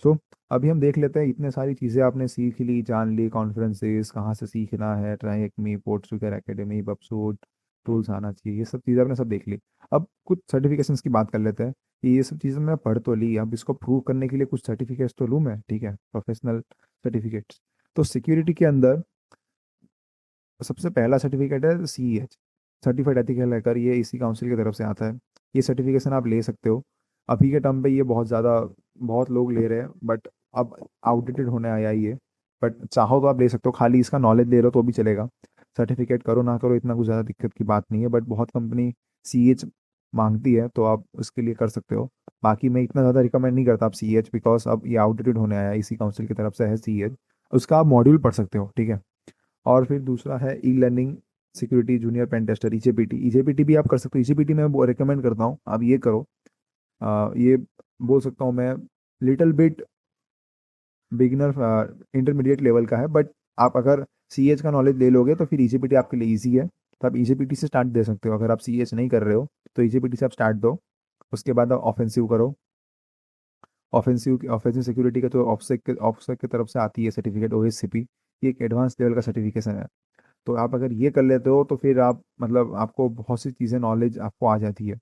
[SPEAKER 1] सो अभी हम देख लेते हैं, इतने सारी चीज़ें आपने सीख ली, जान ली, कॉन्फ्रेंसेस कहाँ से सीखना है, ट्राई एकमी, पोर्ट्सुगर एकेडमी, बपसूट, टूल्स आना चाहिए, ये सब चीज़ें आपने सब देख ली। अब कुछ सर्टिफिकेशंस की बात कर लेते हैं कि ये सब चीज़ें मैं पढ़ तो ली, अब इसको प्रूव करने के लिए कुछ सर्टिफिकेट्स तो लूँ मैं, ठीक है, प्रोफेशनल सर्टिफिकेट्स। तो सिक्योरिटी के अंदर सबसे पहला सर्टिफिकेट है CEH, सर्टिफाइड एथिकल हैकर, ये इसी काउंसिल की तरफ से आता है। ये सर्टिफिकेशन आप ले सकते हो। अभी के टाइम पे ये बहुत ज़्यादा, बहुत लोग ले रहे हैं, बट अब आउटडेटेड होने आया ये। बट चाहो तो आप ले सकते हो, खाली इसका नॉलेज ले लो तो भी चलेगा। सर्टिफिकेट करो ना करो इतना कुछ ज़्यादा दिक्कत की बात नहीं है, बट बहुत कंपनी CH मांगती है, तो आप उसके लिए कर सकते हो। बाकी मैं इतना ज़्यादा रिकमेंड नहीं करता आप CH, बिकॉज अब ये आउटडेटेड होने आया है, इसी काउंसिल की तरफ से है CH। उसका आप मॉड्यूल पढ़ सकते हो, ठीक है। और फिर दूसरा है e learning security junior pen tester, eJPT. EJPT भी आप कर सकते हो, ईजेपीटी मैं रिकमेंड करता हूँ आप ये करो। ये बोल सकता हूँ मैं, little bit beginner intermediate level का है, बट आप अगर सी एच का नॉलेज ले लोगे तो फिर ईजेपीटी आपके लिए ईजी है। तो आप ईजेपीटी से स्टार्ट दे सकते हो, अगर आप सी एच नहीं कर रहे हो तो ईजेपीटी से आप स्टार्ट दो। उसके बाद आप ऑफेंसिव करो। ऑफेंसिव सिक्योरिटी का जो ऑफसेक की तरफ से आती है सर्टिफिकेट, ओएससीपी, ये एक एडवांस लेवल का सर्टिफिकेशन है। तो आप अगर ये कर लेते हो तो फिर आप मतलब आपको बहुत सी चीज़ें नॉलेज आपको आ जाती है।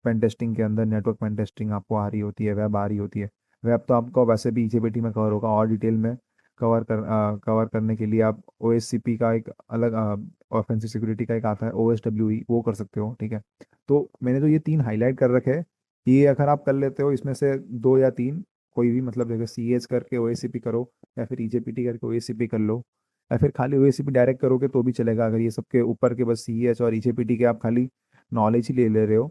[SPEAKER 1] पेन टेस्टिंग के अंदर नेटवर्क पेन टेस्टिंग आपको आ रही होती है, वेब आ रही होती है। वेब तो आपको वैसे भी ईजेपीटी में कवर होगा, और डिटेल में कवर करने के लिए आप ओएससीपी का एक अलग ऑफेंसिव सिक्योरिटी का एक आता है ओएसडब्ल्यूई, वो कर सकते हो, ठीक है। तो मैंने तो ये तीन हाईलाइट कर रखे हैं। ये अगर आप कर लेते हो इसमें से दो या तीन, कोई भी मतलब जैसे सी एच करके ओएससीपी करो, या फिर ईजेपीटी करके ओएससीपी कर लो, या फिर खाली ओएससीपी डायरेक्ट करोगे तो भी चलेगा। अगर ये सबके ऊपर के बस सी एच और ईजेपीटी के आप खाली नॉलेज ही ले रहे हो,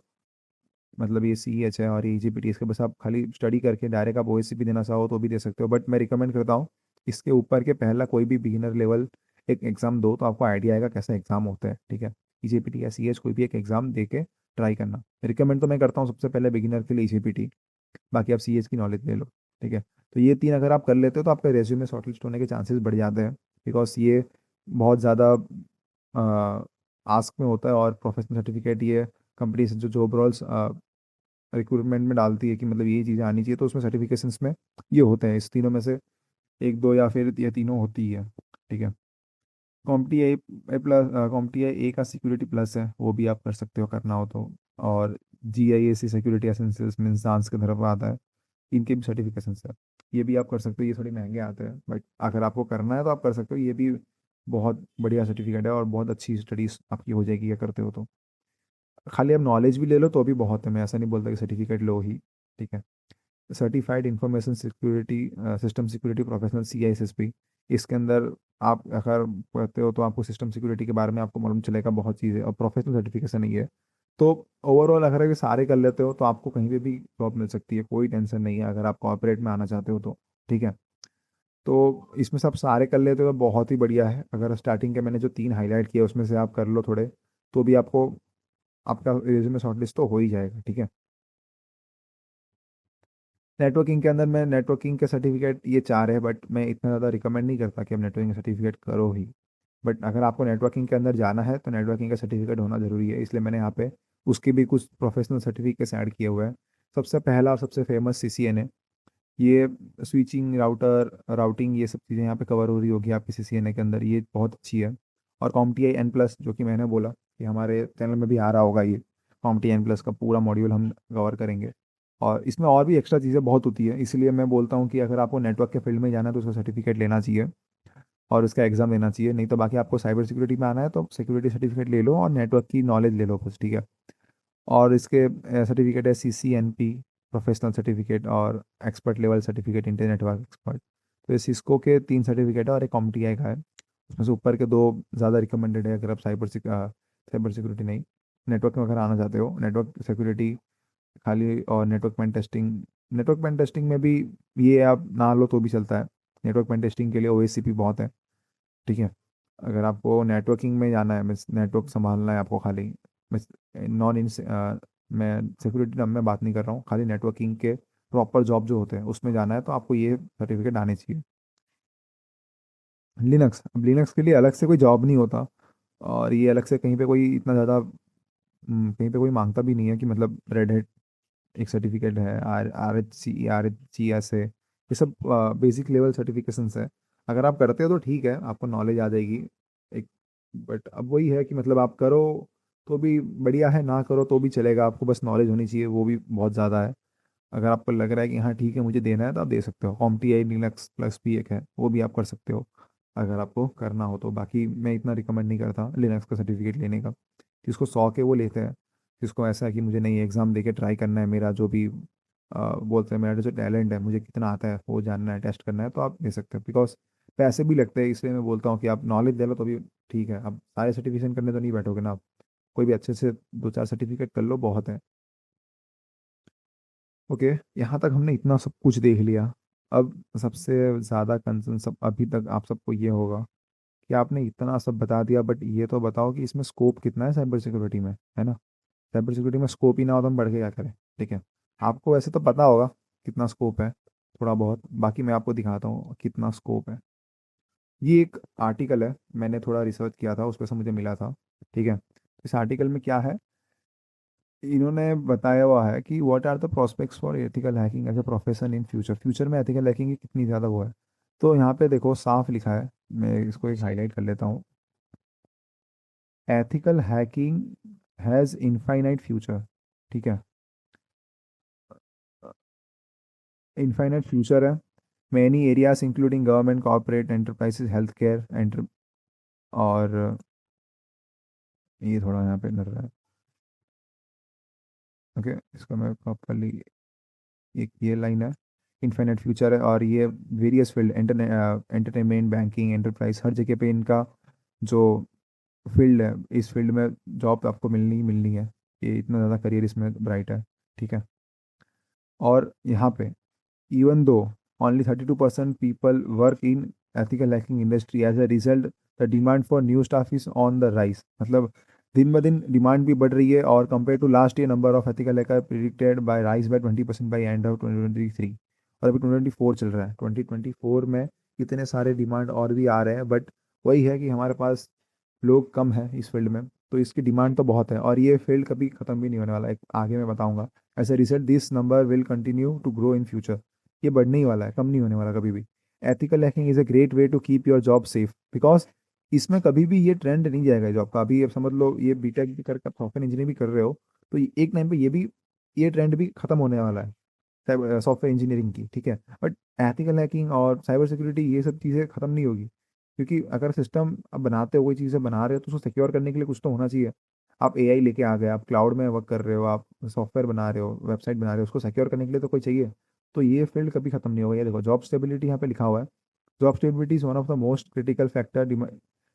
[SPEAKER 1] मतलब ये सी एच है और ये जी पी टी, इसके बस आप खाली स्टडी करके डायरेक्ट आप ओ एस सी पी देना चाहो तो भी दे सकते हो, बट मैं रिकमेंड करता हूँ इसके ऊपर के पहला कोई भी बिगिनर लेवल एक एग्ज़ाम दो, तो आपको आइडिया आएगा कैसा एग्ज़ाम होता है, ठीक है। ई जी पी टी या सी एच कोई भी एक एग्ज़ाम दे के ट्राई करना रिकमेंड तो मैं करता हूँ सबसे पहले बिगिनर के लिए ई जी पी टी। बाकी आप सी एच की नॉलेज ले लो, ठीक है। तो ये तीन अगर आप कर लेते हो तो आपका रेज्यूमे शॉर्टलिस्ट होने के चांसेस बढ़ जाते हैं, बिकॉज ये बहुत ज़्यादा आस्क में होता है, और प्रोफेशनल सर्टिफिकेट ये कंपनी से जो जॉब रोल्स रिक्रूटमेंट में डालती है कि मतलब ये चीज़ें आनी चाहिए, तो उसमें सर्टिफिकेशंस में ये होते हैं, इस तीनों में से एक दो या फिर ये तीनों होती है, ठीक है। कॉम्पटी ए प्लस, कॉम्पटी ए का सिक्योरिटी प्लस है, वो भी आप कर सकते हो करना हो तो। और जी आई ए सी सिक्योरिटी एसेंशियल्स मीन्स डांस की तरफ आता है, इनके भी सर्टिफिकेशंस है, ये भी आप कर सकते हो। ये थोड़े महंगे आते हैं, बट अगर आपको करना है तो आप कर सकते हो, ये भी बहुत बढ़िया सर्टिफिकेट है और बहुत अच्छी स्टडीज आपकी हो जाएगी ये करते हो तो। खाली आप नॉलेज भी ले लो तो भी बहुत है, मैं ऐसा नहीं बोलता कि सर्टिफिकेट लो ही, ठीक है। Certified information security system security professional, C I S S P, इसके अंदर आप अगर पढ़ते हो तो आपको सिस्टम सिक्योरिटी के बारे में आपको मालूम चलेगा बहुत चीज़ें, और प्रोफेशनल सर्टिफिकेशन ही है। तो ओवरऑल अगर ये सारे कर लेते हो तो आपको कहीं पे भी जॉब मिल सकती है, कोई टेंशन नहीं है अगर आप कॉर्पोरेट में आना चाहते हो तो, ठीक है। तो इसमें सब सारे कर लेते हो तो बहुत ही बढ़िया है। अगर स्टार्टिंग के मैंने जो तीन हाईलाइट किया उसमें से आप कर लो थोड़े, तो भी आपको आपका रिज्यूमे शॉर्टलिस्ट तो हो ही जाएगा, ठीक है। नेटवर्किंग के अंदर मैं नेटवर्किंग के सर्टिफिकेट ये चार है, बट मैं इतना ज़्यादा रिकमेंड नहीं करता कि आप नेटवर्किंग सर्टिफिकेट करो ही। बट अगर आपको नेटवर्किंग के अंदर जाना है तो नेटवर्किंग का सर्टिफिकेट होना ज़रूरी है, इसलिए मैंने यहाँ पे उसके भी कुछ प्रोफेशनल सर्टिफिकेट्स ऐड किए हुए हैं। सबसे पहला और सबसे फेमस सी सी एन है। ये स्विचिंग राउटर राउटिंग ये सब चीज़ें यहाँ पे कवर हो रही होगी आपकी सी सी एन ए के अंदर, ये बहुत अच्छी है। और कॉम्टी आई एन प्लस, जो कि मैंने बोला कि हमारे चैनल में भी आ रहा होगा, ये कॉम्टी एन प्लस का पूरा मॉड्यूल हम कवर करेंगे। और इसमें और भी एक्स्ट्रा चीज़ें बहुत होती है, इसलिए मैं बोलता हूँ कि अगर आपको नेटवर्क के फील्ड में जाना है तो उसका सर्टिफिकेट लेना चाहिए और उसका एग्ज़ाम देना चाहिए। नहीं तो बाकी आपको साइबर सिक्योरिटी में आना है तो सिक्योरिटी सर्टिफिकेट ले लो और नेटवर्क की नॉलेज ले लो बस, ठीक है। और इसके सर्टिफिकेट है C C N P professional certificate, और expert level certificate internet network expert. तो ये सिस्को के तीन सर्टिफिकेट है और एक कॉम्पटीआई का है। उसमें से ऊपर के दो ज़्यादा रिकमेंडेड है अगर आप साइबर सिक्योरिटी नहीं, नेटवर्क में अगर आना चाहते हो, नेटवर्क सिक्योरिटी खाली, और नेटवर्क पेन टेस्टिंग में भी ये आप ना लो तो भी चलता है। नेटवर्क पेन टेस्टिंग के लिए ओ एस सी पी बहुत है, ठीक है। अगर आपको नेटवर्किंग में जाना है, मीन्स नेटवर्क संभालना है आपको खाली, मीन्स नॉन इन मैं सिक्योरिटी में बात नहीं कर रहा हूँ, खाली नेटवर्किंग के प्रॉपर जॉब जो होते हैं उसमें जाना है तो आपको ये सर्टिफिकेट आने चाहिए। लिनक्स, अब लिनक्स के लिए अलग से कोई जॉब नहीं होता, और ये अलग से कहीं पे कोई इतना ज़्यादा कहीं पे कोई मांगता भी नहीं है कि मतलब रेड हैट एक सर्टिफिकेट है, आर एच सी एस है, ये सब बेसिक लेवल सर्टिफिकेशंस है। अगर आप करते हो तो ठीक है, आपको नॉलेज आ जाएगी एक। बट अब वही है कि मतलब आप करो तो भी बढ़िया है, ना करो तो भी चलेगा, आपको बस नॉलेज होनी चाहिए, वो भी बहुत ज़्यादा है। अगर आपको लग रहा है कि हाँ ठीक है मुझे देना है तो आप दे सकते हो। कॉम्प्टी आई लिनक्स प्लस भी एक है, वो भी आप कर सकते हो अगर आपको करना हो तो। बाकी मैं इतना रिकमेंड नहीं करता लिनक्स का सर्टिफिकेट लेने का। जिसको शौक है वो लेते हैं, जिसको ऐसा है कि मुझे नहीं एग्ज़ाम दे के ट्राई करना है, मेरा जो भी बोलते हैं मेरा जो टैलेंट है मुझे कितना आता है वो जानना है, टेस्ट करना है, तो आप ले सकते हो। बिकॉज पैसे भी लगते हैं, इसलिए मैं बोलता हूँ कि आप नॉलेज ले लो तो भी ठीक है। आप सारे सर्टिफिकेशन करने तो नहीं बैठोगे ना आप, कोई भी अच्छे से दो चार सर्टिफिकेट कर लो बहुत है। ओके, यहाँ तक हमने इतना सब कुछ देख लिया। अब सबसे ज़्यादा कंसर्न सब अभी तक आप सबको ये होगा कि आपने इतना सब बता दिया, बट ये तो बताओ कि इसमें स्कोप कितना है साइबर सिक्योरिटी में, है ना। साइबर सिक्योरिटी में स्कोप ही ना हो तो हम बढ़ के क्या करें। ठीक है, आपको वैसे तो पता होगा कितना स्कोप है, थोड़ा बहुत, बाकी मैं आपको दिखाता हूँ कितना स्कोप है। ये एक आर्टिकल है, मैंने थोड़ा रिसर्च किया था, उस पर से मुझे मिला था। ठीक है, इस आर्टिकल में क्या है, इन्होंने बताया हुआ है कि what are the prospects for ethical hacking as a profession in future. Future में एथिकल हैकिंग की कितनी ज़्यादा वो है। तो यहाँ पे देखो साफ लिखा है, मैं इसको एक हाईलाइट कर लेता हूँ। Ethical hacking has infinite future. ठीक है, इनफाइनाइट फ्यूचर है। Many areas including government, corporate, enterprises, health care enter, और ये थोड़ा यहाँ पे नर रहा है। ओके, इसको मैं प्रॉपरली, एक ये लाइन है, इनफाइनाइट फ्यूचर है, और ये various field, entertainment, banking, enterprise, हर जगह पे इनका जो फील्ड है, इस फील्ड में जॉब आपको मिलनी ही मिलनी है। ये इतना ज़्यादा करियर इसमें ब्राइट है। ठीक है, और यहाँ पे even though only 32% people work in ethical hacking industry, as a result the demand for new staff is on the rise। मतलब दिन ब दिन डिमांड भी बढ़ रही है, और compare to last year number of ethical hacker predicted by rise by 20% by end of 2023। और अभी 2024 चल रहा है, 2024 में इतने सारे डिमांड और भी आ रहे हैं, बट वही है कि हमारे पास लोग कम हैं इस फील्ड में, तो इसकी डिमांड तो बहुत है, और ये फील्ड कभी ख़त्म भी नहीं होने वाला है, आगे मैं बताऊंगा। As a result this number will continue to grow in future. ये बढ़ने ही वाला है, कम नहीं होने वाला कभी भी। Ethical hacking is a great way to keep your job safe, because इसमें कभी भी ये ट्रेंड नहीं जाएगा जॉब का। अभी अब समझ लो ये बीटेक भी करके सॉफ्टवेयर इंजीनियरिंग भी कर रहे हो, तो एक टाइम पे ये भी, ये ट्रेंड भी खत्म होने वाला है सॉफ्टवेयर इंजीनियरिंग की। ठीक है, बट एथिकल हैकिंग और साइबर सिक्योरिटी ये सब चीज़ें खत्म नहीं होगी, क्योंकि अगर सिस्टम अब बनाते हो, कोई चीज़ें बना रहे हो, तो उसको सिक्योर करने के लिए कुछ तो होना चाहिए। आप एआई लेके आ गए, आप क्लाउड में वर्क कर रहे हो, आप सॉफ्टवेयर बना रहे हो, वेबसाइट बना रहे हो, उसको सिक्योर करने के लिए तो कोई चाहिए। तो ये फील्ड कभी खत्म नहीं होगा। ये देखो जॉब स्टेबिलिटी यहाँ पे लिखा हुआ है। Job stability is one of the most critical factor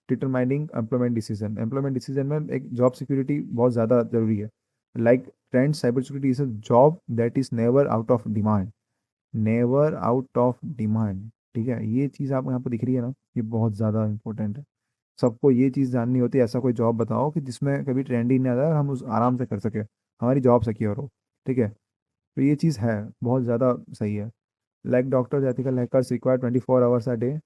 [SPEAKER 1] determining employment decision. Employment decision में एक जॉब सिक्योरिटी बहुत ज़्यादा जरूरी है। Like trend, cyber security is a job that is never out of demand, never out of demand. ठीक है, ये चीज़ आपको यहाँ पर दिख रही है ना, ये बहुत ज़्यादा इंपॉर्टेंट है। सबको ये चीज़ जाननी होती है, ऐसा कोई जॉब बताओ कि जिसमें कभी ट्रेंड ही नहीं आता और हम उस आराम से कर सके, हमारी जॉब सिक्योर हो। ठीक है, तो ये चीज़ है, बहुत ज़्यादा सही है। Like doctors, ethical hackers require 24 hours a day.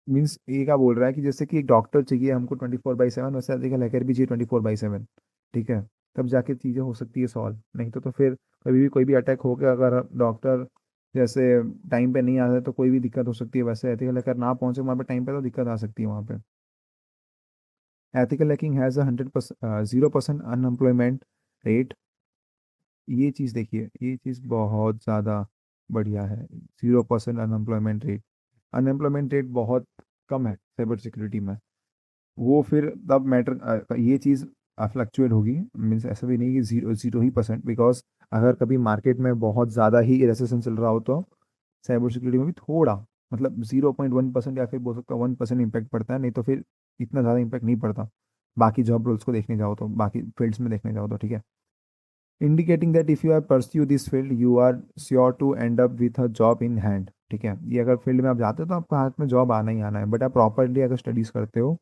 [SPEAKER 1] Means ये क्या बोल रहा है कि जैसे कि एक डॉक्टर चाहिए हमको 24/7, वैसे एथिकल हैकर भी चाहिए 24/7। ठीक है, तब जाके चीज़ें हो सकती है सॉल्व, नहीं तो फिर कभी भी कोई भी अटैक हो गया, अगर डॉक्टर जैसे टाइम पे नहीं आता तो कोई भी दिक्कत हो सकती है। वैसे एथिकल हैकर ना पहुंचे वहाँ पे टाइम पे, तो दिक्कत आ सकती है वहाँ पे। Ethical hacking has a 100%, 0% unemployment rate. ये चीज़ देखिए, ये चीज़ बहुत ज़्यादा बढ़िया है। 0% अनएम्प्लॉयमेंट रेट, अनएम्प्लॉयमेंट रेट बहुत कम है साइबर सिक्योरिटी में। वो फिर तब मैटर, ये चीज़ फ्लक्चुएट होगी। मीन्स ऐसा भी नहीं कि zero zero he percent, because अगर कभी मार्केट में बहुत ज़्यादा ही रेसेशन चल रहा हो तो साइबर सिक्योरिटी में भी थोड़ा, मतलब 0.1% या फिर बोल सकता हूँ 1% इम्पैक्ट पड़ता है, नहीं तो फिर इतना ज़्यादा इम्पैक्ट नहीं पड़ता। बाकी जॉब रोल्स को देखने जाओ तो, बाकी फील्ड्स में देखने जाओ तो। ठीक है, indicating that if you are pursue this field you are sure to end up with a job in hand. ठीक है, ये अगर फील्ड में आप जाते हो तो आपको हाथ में जॉब आना ही आना है, बट आप प्रॉपरली अगर स्टडीज़ करते हो,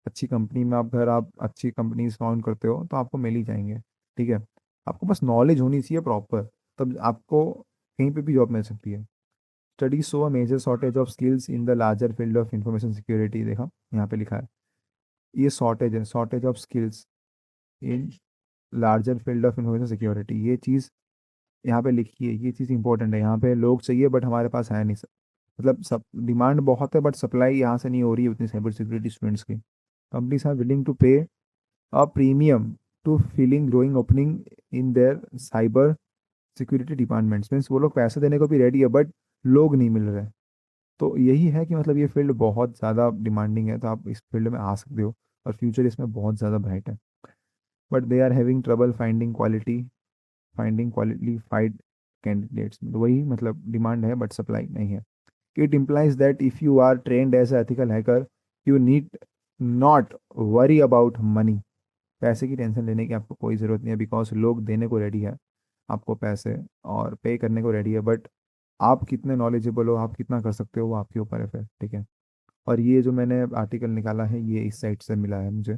[SPEAKER 1] अच्छी कंपनी में आप, अगर आप अच्छी कंपनीज फाउंड करते हो तो आपको मिल ही जाएंगे। ठीक है, आपको बस नॉलेज होनी चाहिए प्रॉपर, तब आपको कहीं पे भी जॉब मिल सकती है। Study show a major shortage of skills in the larger field of information security. देखा यहाँ पे लिखा है, ये शॉर्टेज है, shortage of skills in larger field of information security, ये चीज़ यहाँ पे लिखी है, ये चीज़ इंपॉर्टेंट है। यहाँ पे लोग चाहिए बट हमारे पास है नहीं, मतलब सब डिमांड बहुत है, बट सप्लाई यहाँ से नहीं हो रही है उतनी साइबर सिक्योरिटी स्टूडेंट्स की। कंपनीज आर विलिंग टू पे a premium to filling growing opening in their cyber security departments। Means वो लोग पैसे देने को भी रेडी है, बट लोग नहीं मिल रहे। तो यही है कि मतलब ये फील्ड बहुत ज़्यादा डिमांडिंग है, तो आप इस फील्ड में आ सकते हो, और फ्यूचर इसमें बहुत ज़्यादा ब्राइट है। But they are having trouble finding qualified candidates. तो वही मतलब डिमांड है बट सप्लाई नहीं है। It implies that if you are trained as ethical hacker you need not worry about money. पैसे की टेंशन लेने की आपको कोई ज़रूरत नहीं है, बिकॉज लोग देने को रेडी है आपको पैसे, और पे करने को रेडी है, बट आप कितने नॉलेजेबल हो, आप कितना कर सकते हो, वो आपके ऊपर है फिर। ठीक है, और ये जो मैंने आर्टिकल निकाला है ये इस साइट से मिला है मुझे,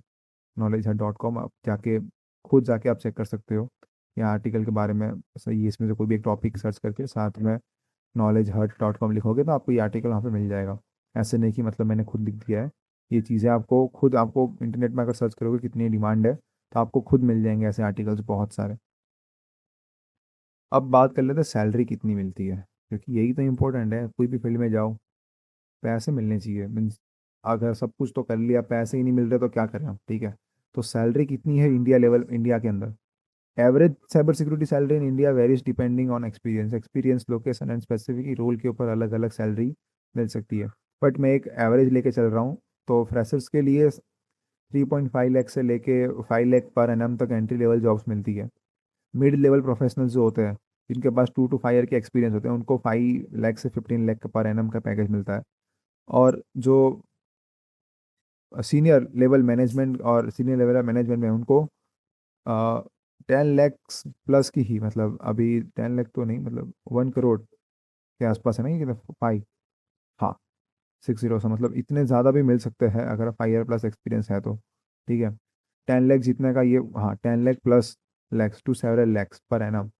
[SPEAKER 1] knowledge.com। आप जाके खुद जाके आप चेक कर सकते हो या आर्टिकल के बारे में सही, इसमें से कोई भी एक टॉपिक सर्च करके साथ में knowledge.com लिखोगे तो आपको ये आर्टिकल वहाँ पे मिल जाएगा। ऐसे नहीं कि मतलब मैंने खुद लिख दिया है, ये चीज़ें आपको खुद, आपको इंटरनेट में अगर सर्च करोगे कितनी डिमांड है तो आपको खुद मिल जाएंगे ऐसे आर्टिकल्स बहुत सारे। अब बात कर लेते हैं सैलरी कितनी मिलती है, क्योंकि यही तो इम्पोर्टेंट है, कोई भी फील्ड में जाओ पैसे मिलने चाहिए। मीन्स अगर सब कुछ तो कर लिया, पैसे ही नहीं मिल रहे तो क्या करें हम, ठीक है। तो सैलरी कितनी है इंडिया लेवल, इंडिया के अंदर? Average cyber security salary in India varies depending on experience, location and specific role के ऊपर अलग अलग सैलरी मिल सकती है। बट मैं एक एवरेज लेके चल रहा हूँ। तो फ्रेशर्स के लिए 3.5 लाख से लेके 5 लाख पर एनम तक एंट्री लेवल जॉब्स मिलती है। मिड लेवल प्रोफेशनल्स जो होते हैं, जिनके पास 2 to 5 ईयर के एक्सपीरियंस होते हैं, उनको 5 लाख से 15 लाख का पर एनम का पैकेज मिलता है। और जो सीनियर लेवल मैनेजमेंट में उनको 10 लैक्स प्लस की ही, मतलब अभी 10 लाख तो नहीं, मतलब 1 करोड़ के आसपास है ना, ये 5, हाँ 60 से, मतलब इतने ज़्यादा भी मिल सकते हैं अगर 5 ईयर प्लस एक्सपीरियंस है तो, ठीक है। 10 लाख जितने का ये, हाँ 10 lakh plus lakhs to 7 lakhs per annum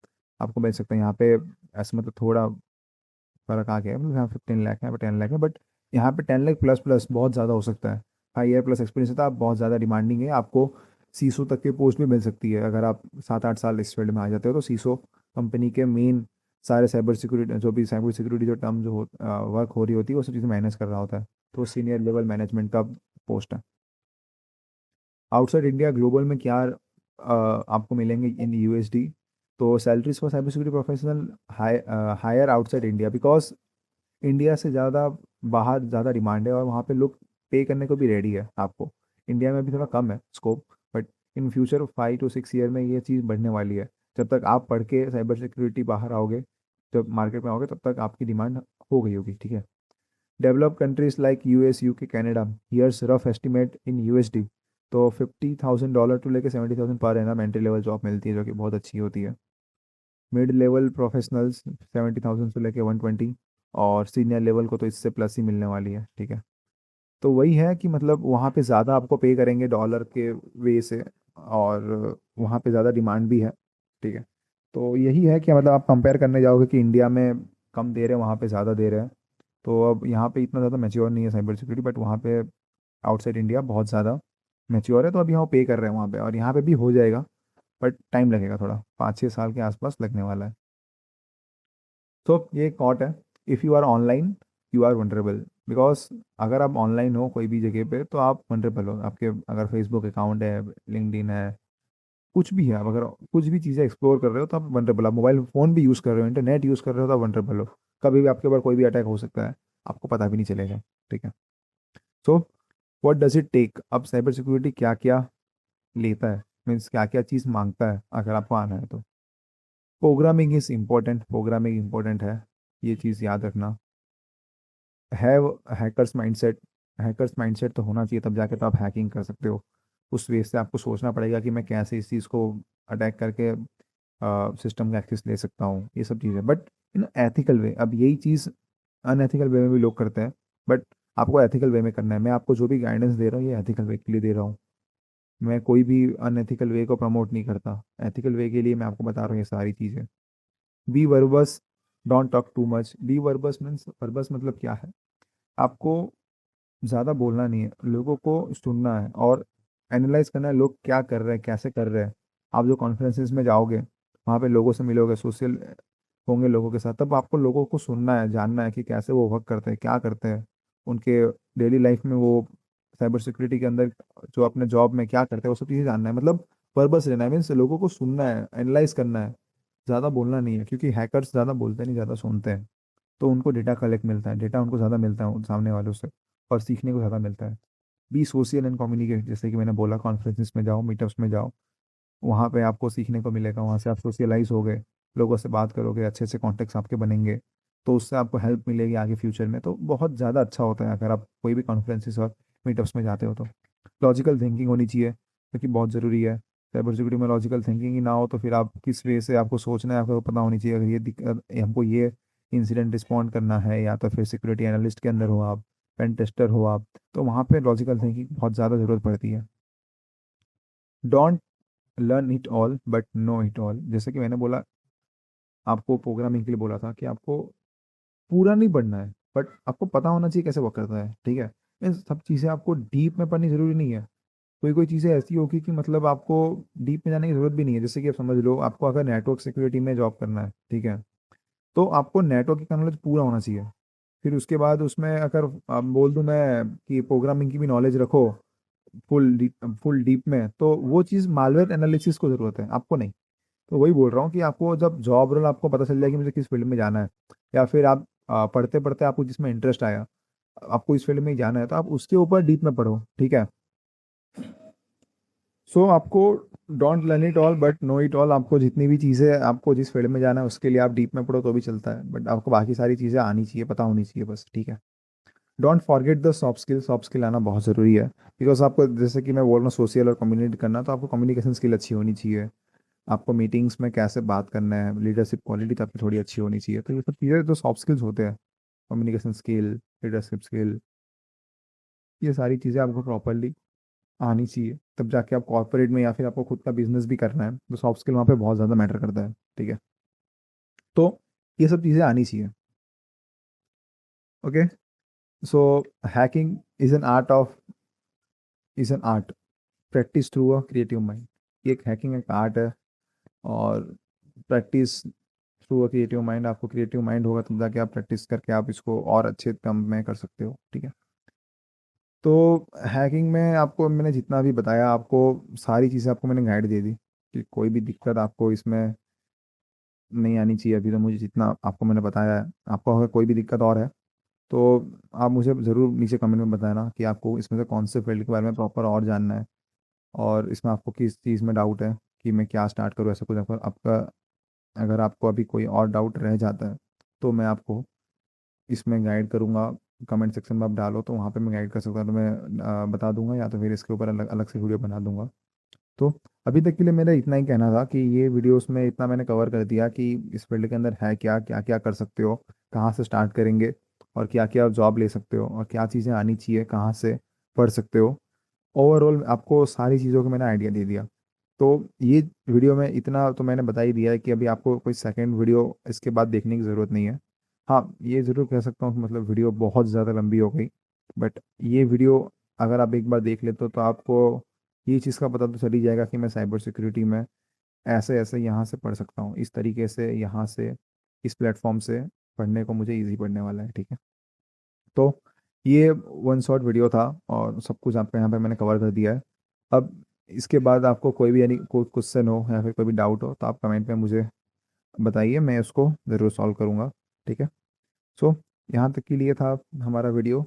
[SPEAKER 1] आपको मिल सकते हैं यहाँ पे। ऐसे मतलब थोड़ा फर्क आ गया है, मतलब यहाँ 15 लाख है, यहाँ पे 10 लाख है, बट यहाँ पे 10 लाख प्लस प्लस बहुत ज़्यादा हो सकता है। 5 ईयर प्लस एक्सपीरियंस है तो आप बहुत ज़्यादा डिमांडिंग है, आपको सीसो तक की पोस्ट भी मिल सकती है अगर आप 7-8 साल इस फील्ड में आ जाते हो। तो सीसो कंपनी के मेन सारे साइबर सिक्योरिटी, जो भी साइबर सिक्योरिटी जो टर्म जो वर्क हो रही होती है वो सब चीज़ें मैनेज कर रहा होता है। तो सीनियर लेवल मैनेजमेंट का पोस्ट है। आउटसाइड इंडिया ग्लोबल में क्या आपको मिलेंगे इन यूएसडी? तो salaries for cyber security professional hire outside India, because India से ज़्यादा बाहर ज़्यादा डिमांड है और वहाँ पे लोग पे करने को भी रेडी है आपको। इंडिया में भी थोड़ा कम है scope, but in future 5 to 6 year में ये चीज़ बढ़ने वाली है। जब तक आप पढ़ के साइबर सिक्योरिटी बाहर आओगे, जब मार्केट में आओगे, तब तक आपकी डिमांड हो गई होगी, ठीक है। Develop countries like US, UK, Canada, here's rough estimate in USD. तो $50,000 टू लेके 70,000 per annum entry level job मिलती है, जो कि बहुत अच्छी होती है। मिड लेवल प्रोफेशनल्स 70,000 से लेके 120, और सीनियर लेवल को तो इससे प्लस ही मिलने वाली है, ठीक है। तो वही है कि मतलब वहाँ पे ज़्यादा आपको पे करेंगे डॉलर के वे से, और वहाँ पे ज़्यादा डिमांड भी है, ठीक है। तो यही है कि मतलब आप कंपेयर करने जाओगे कि इंडिया में कम दे रहे हैं, वहाँ पे ज़्यादा दे रहे हैं। तो अब यहाँ पे इतना ज़्यादा मैच्योर नहीं है साइबर सिक्योरिटी, बट वहाँ पे आउटसाइड इंडिया बहुत ज़्यादा मैच्योर है। तो अभी यहाँ पे कर रहे हैं वहाँ पे, और यहाँ पे भी हो जाएगा, बट टाइम लगेगा थोड़ा, 5-6 साल के आसपास लगने वाला है। तो ये कॉट है, if you are online you are vulnerable, because अगर आप ऑनलाइन हो कोई भी जगह पे तो आप वनरेबल हो। आपके अगर फेसबुक अकाउंट है, लिंक्डइन है, कुछ भी है, आप अगर कुछ भी चीज़ें एक्सप्लोर कर रहे हो तो आप वनरेबल। आप मोबाइल फ़ोन भी यूज़ कर रहे हो, इंटरनेट यूज़ कर रहे हो तो आप वनरेबल हो। कभी भी आपके ऊपर कोई भी अटैक हो सकता है, आपको पता भी नहीं चलेगा, ठीक है। So what does it take? अब साइबर सिक्योरिटी क्या क्या लेता है, मीन्स क्या क्या चीज़ मांगता है अगर आपको आना है तो? Programming is important, programming important है, ये चीज़ याद रखना। Have hackers mindset, hackers mindset तो होना चाहिए, तब जाके तो आप हैकिंग कर सकते हो। उस वे से आपको सोचना पड़ेगा कि मैं कैसे इस चीज़ को अटैक करके सिस्टम का एक्सेस ले सकता हूँ, ये सब चीज़ें, बट इन एथिकल वे। अब यही चीज़ अनएथिकल वे में भी लोग करते हैं, बट आपको एथिकल वे में करना है। मैं आपको जो भी गाइडेंस दे रहा हूँ ये एथिकल वे के लिए दे रहा हूँ, मैं कोई भी अनएथिकल वे को प्रमोट नहीं करता। एथिकल वे के लिए मैं आपको बता रहा हूँ ये सारी चीज़ें। Be verbose, don't talk too much. Be verbose means, verbose मतलब क्या है? आपको ज़्यादा बोलना नहीं है, लोगों को सुनना है और एनालाइज करना है लोग क्या कर रहे हैं, कैसे कर रहे हैं। आप जो कॉन्फ्रेंसेस में जाओगे, वहाँ पे लोगों से मिलोगे, सोशल होंगे लोगों के साथ, तब आपको लोगों को सुनना है, जानना है कि कैसे वो वर्क करते हैं, क्या करते हैं, उनके डेली लाइफ में वो साइबर सिक्योरिटी के अंदर जो अपने जॉब में क्या करते हैं, वो सब चीज़ें जानना है। मतलब पर्पस रहना है, मीन्स लोगों को सुनना है, एनालाइज करना है, ज़्यादा बोलना नहीं है, क्योंकि हैकर्स ज़्यादा बोलते नहीं, ज़्यादा सुनते हैं। तो उनको डेटा कलेक्ट मिलता है, डेटा उनको ज़्यादा मिलता है सामने वालों से, और सीखने को ज़्यादा मिलता है। बी सोशल एंड कम्युनिकेट, जैसे कि मैंने बोला, कॉन्फ्रेंसेस में जाओ, मीटअप्स में जाओ, वहाँ पे आपको सीखने को मिलेगा, वहाँ से आप सोशलाइज हो गए, लोगों से बात करोगे, अच्छे से कॉन्टेक्ट्स आपके बनेंगे, तो उससे आपको हेल्प मिलेगी आगे फ्यूचर में। तो बहुत ज़्यादा अच्छा होता है अगर आप कोई भी कॉन्फ्रेंसेस और मीटअप्स में जाते हो तो। लॉजिकल थिंकिंग होनी चाहिए, क्योंकि बहुत ज़रूरी है साइबर सिक्योरिटी में। लॉजिकल थिंकिंग ही ना हो तो फिर आप किस वे से आपको सोचना है, आपको पता होनी चाहिए। अगर ये दिक्कत, हमको ये इंसिडेंट रिस्पॉन्ड करना है, या तो फिर सिक्योरिटी एनालिस्ट के अंदर हो आप, पेन टेस्टर हो आप, तो वहाँ पे लॉजिकल थिंकिंग बहुत ज़्यादा ज़रूरत पड़ती है। Don't learn it all but know it all. जैसे कि मैंने बोला, आपको प्रोग्रामिंग के लिए बोला था कि आपको पूरा नहीं पढ़ना है, बट आपको पता होना चाहिए कैसे वर्क करता है, ठीक है। इन सब चीज़ें आपको डीप में पढ़नी ज़रूरी नहीं है। कोई कोई चीज़ें ऐसी होगी कि मतलब आपको डीप में जाने की ज़रूरत भी नहीं है। जैसे कि आप समझ लो, आपको अगर नेटवर्क सिक्योरिटी में जॉब करना है, ठीक है, तो आपको नेटवर्क का नॉलेज पूरा होना चाहिए। फिर उसके बाद उसमें अगर आप बोल दूं मैं कि प्रोग्रामिंग की भी नॉलेज रखो फुल डीप में, तो वो चीज़ मालवेयर एनालिसिस को ज़रूरत है, आपको नहीं। तो वही बोल रहा हूँ कि आपको जब जॉब रोल आपको पता चल जाए कि मुझे किस फील्ड में जाना है, या फिर आप पढ़ते पढ़ते आपको जिसमें इंटरेस्ट आया, आपको इस फील्ड में ही जाना है, तो आप उसके ऊपर डीप में पढ़ो, ठीक है। सो आपको don't learn it all but know it all. आपको जितनी भी चीज़ें, आपको जिस फील्ड में जाना है उसके लिए आप डीप में पढ़ो तो भी चलता है, बट आपको बाकी सारी चीज़ें आनी चाहिए, पता होनी चाहिए बस, ठीक है। Don't forget the soft skill. Soft skill आना बहुत ज़रूरी है, बिकॉज आपको, जैसे कि मैं बोल रहा हूँ, सोशल और कम्युनिकेट करना, तो आपको कम्युनिकेशन स्किल अच्छी होनी चाहिए। आपको मीटिंग्स में कैसे बात करना है, लीडरशिप क्वालिटी तो आपकी थोड़ी अच्छी होनी चाहिए। तो ये सब चीज़ें जो सॉफ्ट स्किल्स होते हैं, कम्युनिकेशन स्किल, लीडरशिप स्किल, ये सारी चीज़ें आपको प्रॉपरली आनी चाहिए, तब जाके आप कॉर्पोरेट में या फिर आपको खुद का बिजनेस भी करना है, तो सॉफ्ट स्किल वहाँ पे बहुत ज़्यादा मैटर करता है, ठीक है। तो ये सब चीज़ें आनी चाहिए। Okay. So hacking is an art practice through a creative mind. ये एक हैकिंग एक आर्ट है, और practice through a creative mind. आपको क्रिएटिव माइंड होगा तब जाके आप प्रैक्टिस करके आप इसको और अच्छे काम में कर सकते हो, ठीक है। तो हैकिंग में आपको मैंने जितना भी बताया, आपको सारी चीज़ें आपको मैंने गाइड दे दी कि कोई भी दिक्कत आपको इसमें नहीं आनी चाहिए। अभी तो मुझे जितना आपको मैंने बताया है, आपको अगर कोई भी दिक्कत और है तो आप मुझे ज़रूर नीचे कमेंट में बताना कि आपको इसमें से कौन से फील्ड के बारे में प्रॉपर और जानना है, और इसमें आपको किस चीज़ में डाउट है कि मैं क्या स्टार्ट करूँ, ऐसा कुछ। आपका अगर आपको अभी कोई और डाउट रह जाता है तो मैं आपको इसमें गाइड करूँगा। कमेंट सेक्शन में आप डालो तो वहाँ पे मैं गाइड कर सकता हूँ, तो मैं बता दूंगा, या तो फिर इसके ऊपर अलग अलग से वीडियो बना दूंगा। तो अभी तक के लिए मेरा इतना ही कहना था कि ये वीडियोस में इतना मैंने कवर कर दिया कि इस फील्ड के अंदर है क्या, क्या क्या कर सकते हो, कहाँ से स्टार्ट करेंगे, और क्या क्या जॉब ले सकते हो, और क्या चीज़ें आनी चाहिए, कहाँ से पढ़ सकते हो। ओवरऑल आपको सारी चीज़ों का मैंने आइडिया दे दिया। तो ये वीडियो में इतना तो मैंने बता ही दिया है कि अभी आपको कोई सेकंड वीडियो इसके बाद देखने की ज़रूरत नहीं है। हाँ, ये ज़रूर कह सकता हूँ कि मतलब वीडियो बहुत ज़्यादा लंबी हो गई, बट ये वीडियो अगर आप एक बार देख लेते हो तो आपको ये चीज़ का पता तो चल ही जाएगा कि मैं साइबर सिक्योरिटी में ऐसे ऐसे यहाँ से पढ़ सकता हूँ, इस तरीके से यहाँ से, इस प्लेटफॉर्म से पढ़ने को मुझे इजी पड़ने वाला है, ठीक है। तो ये वन शॉट वीडियो था, और सब कुछ आपको यहाँ पे मैंने कवर कर दिया है। अब इसके बाद आपको कोई भी यानी कोई क्वेश्चन हो या फिर कोई भी डाउट हो तो आप कमेंट में मुझे बताइए, मैं उसको ज़रूर सॉल्व करूँगा, ठीक है। सो यहाँ तक के लिए था हमारा video.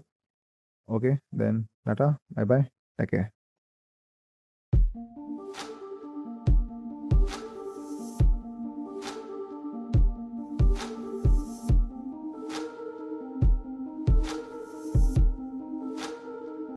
[SPEAKER 1] Okay then, tata, bye bye, take care.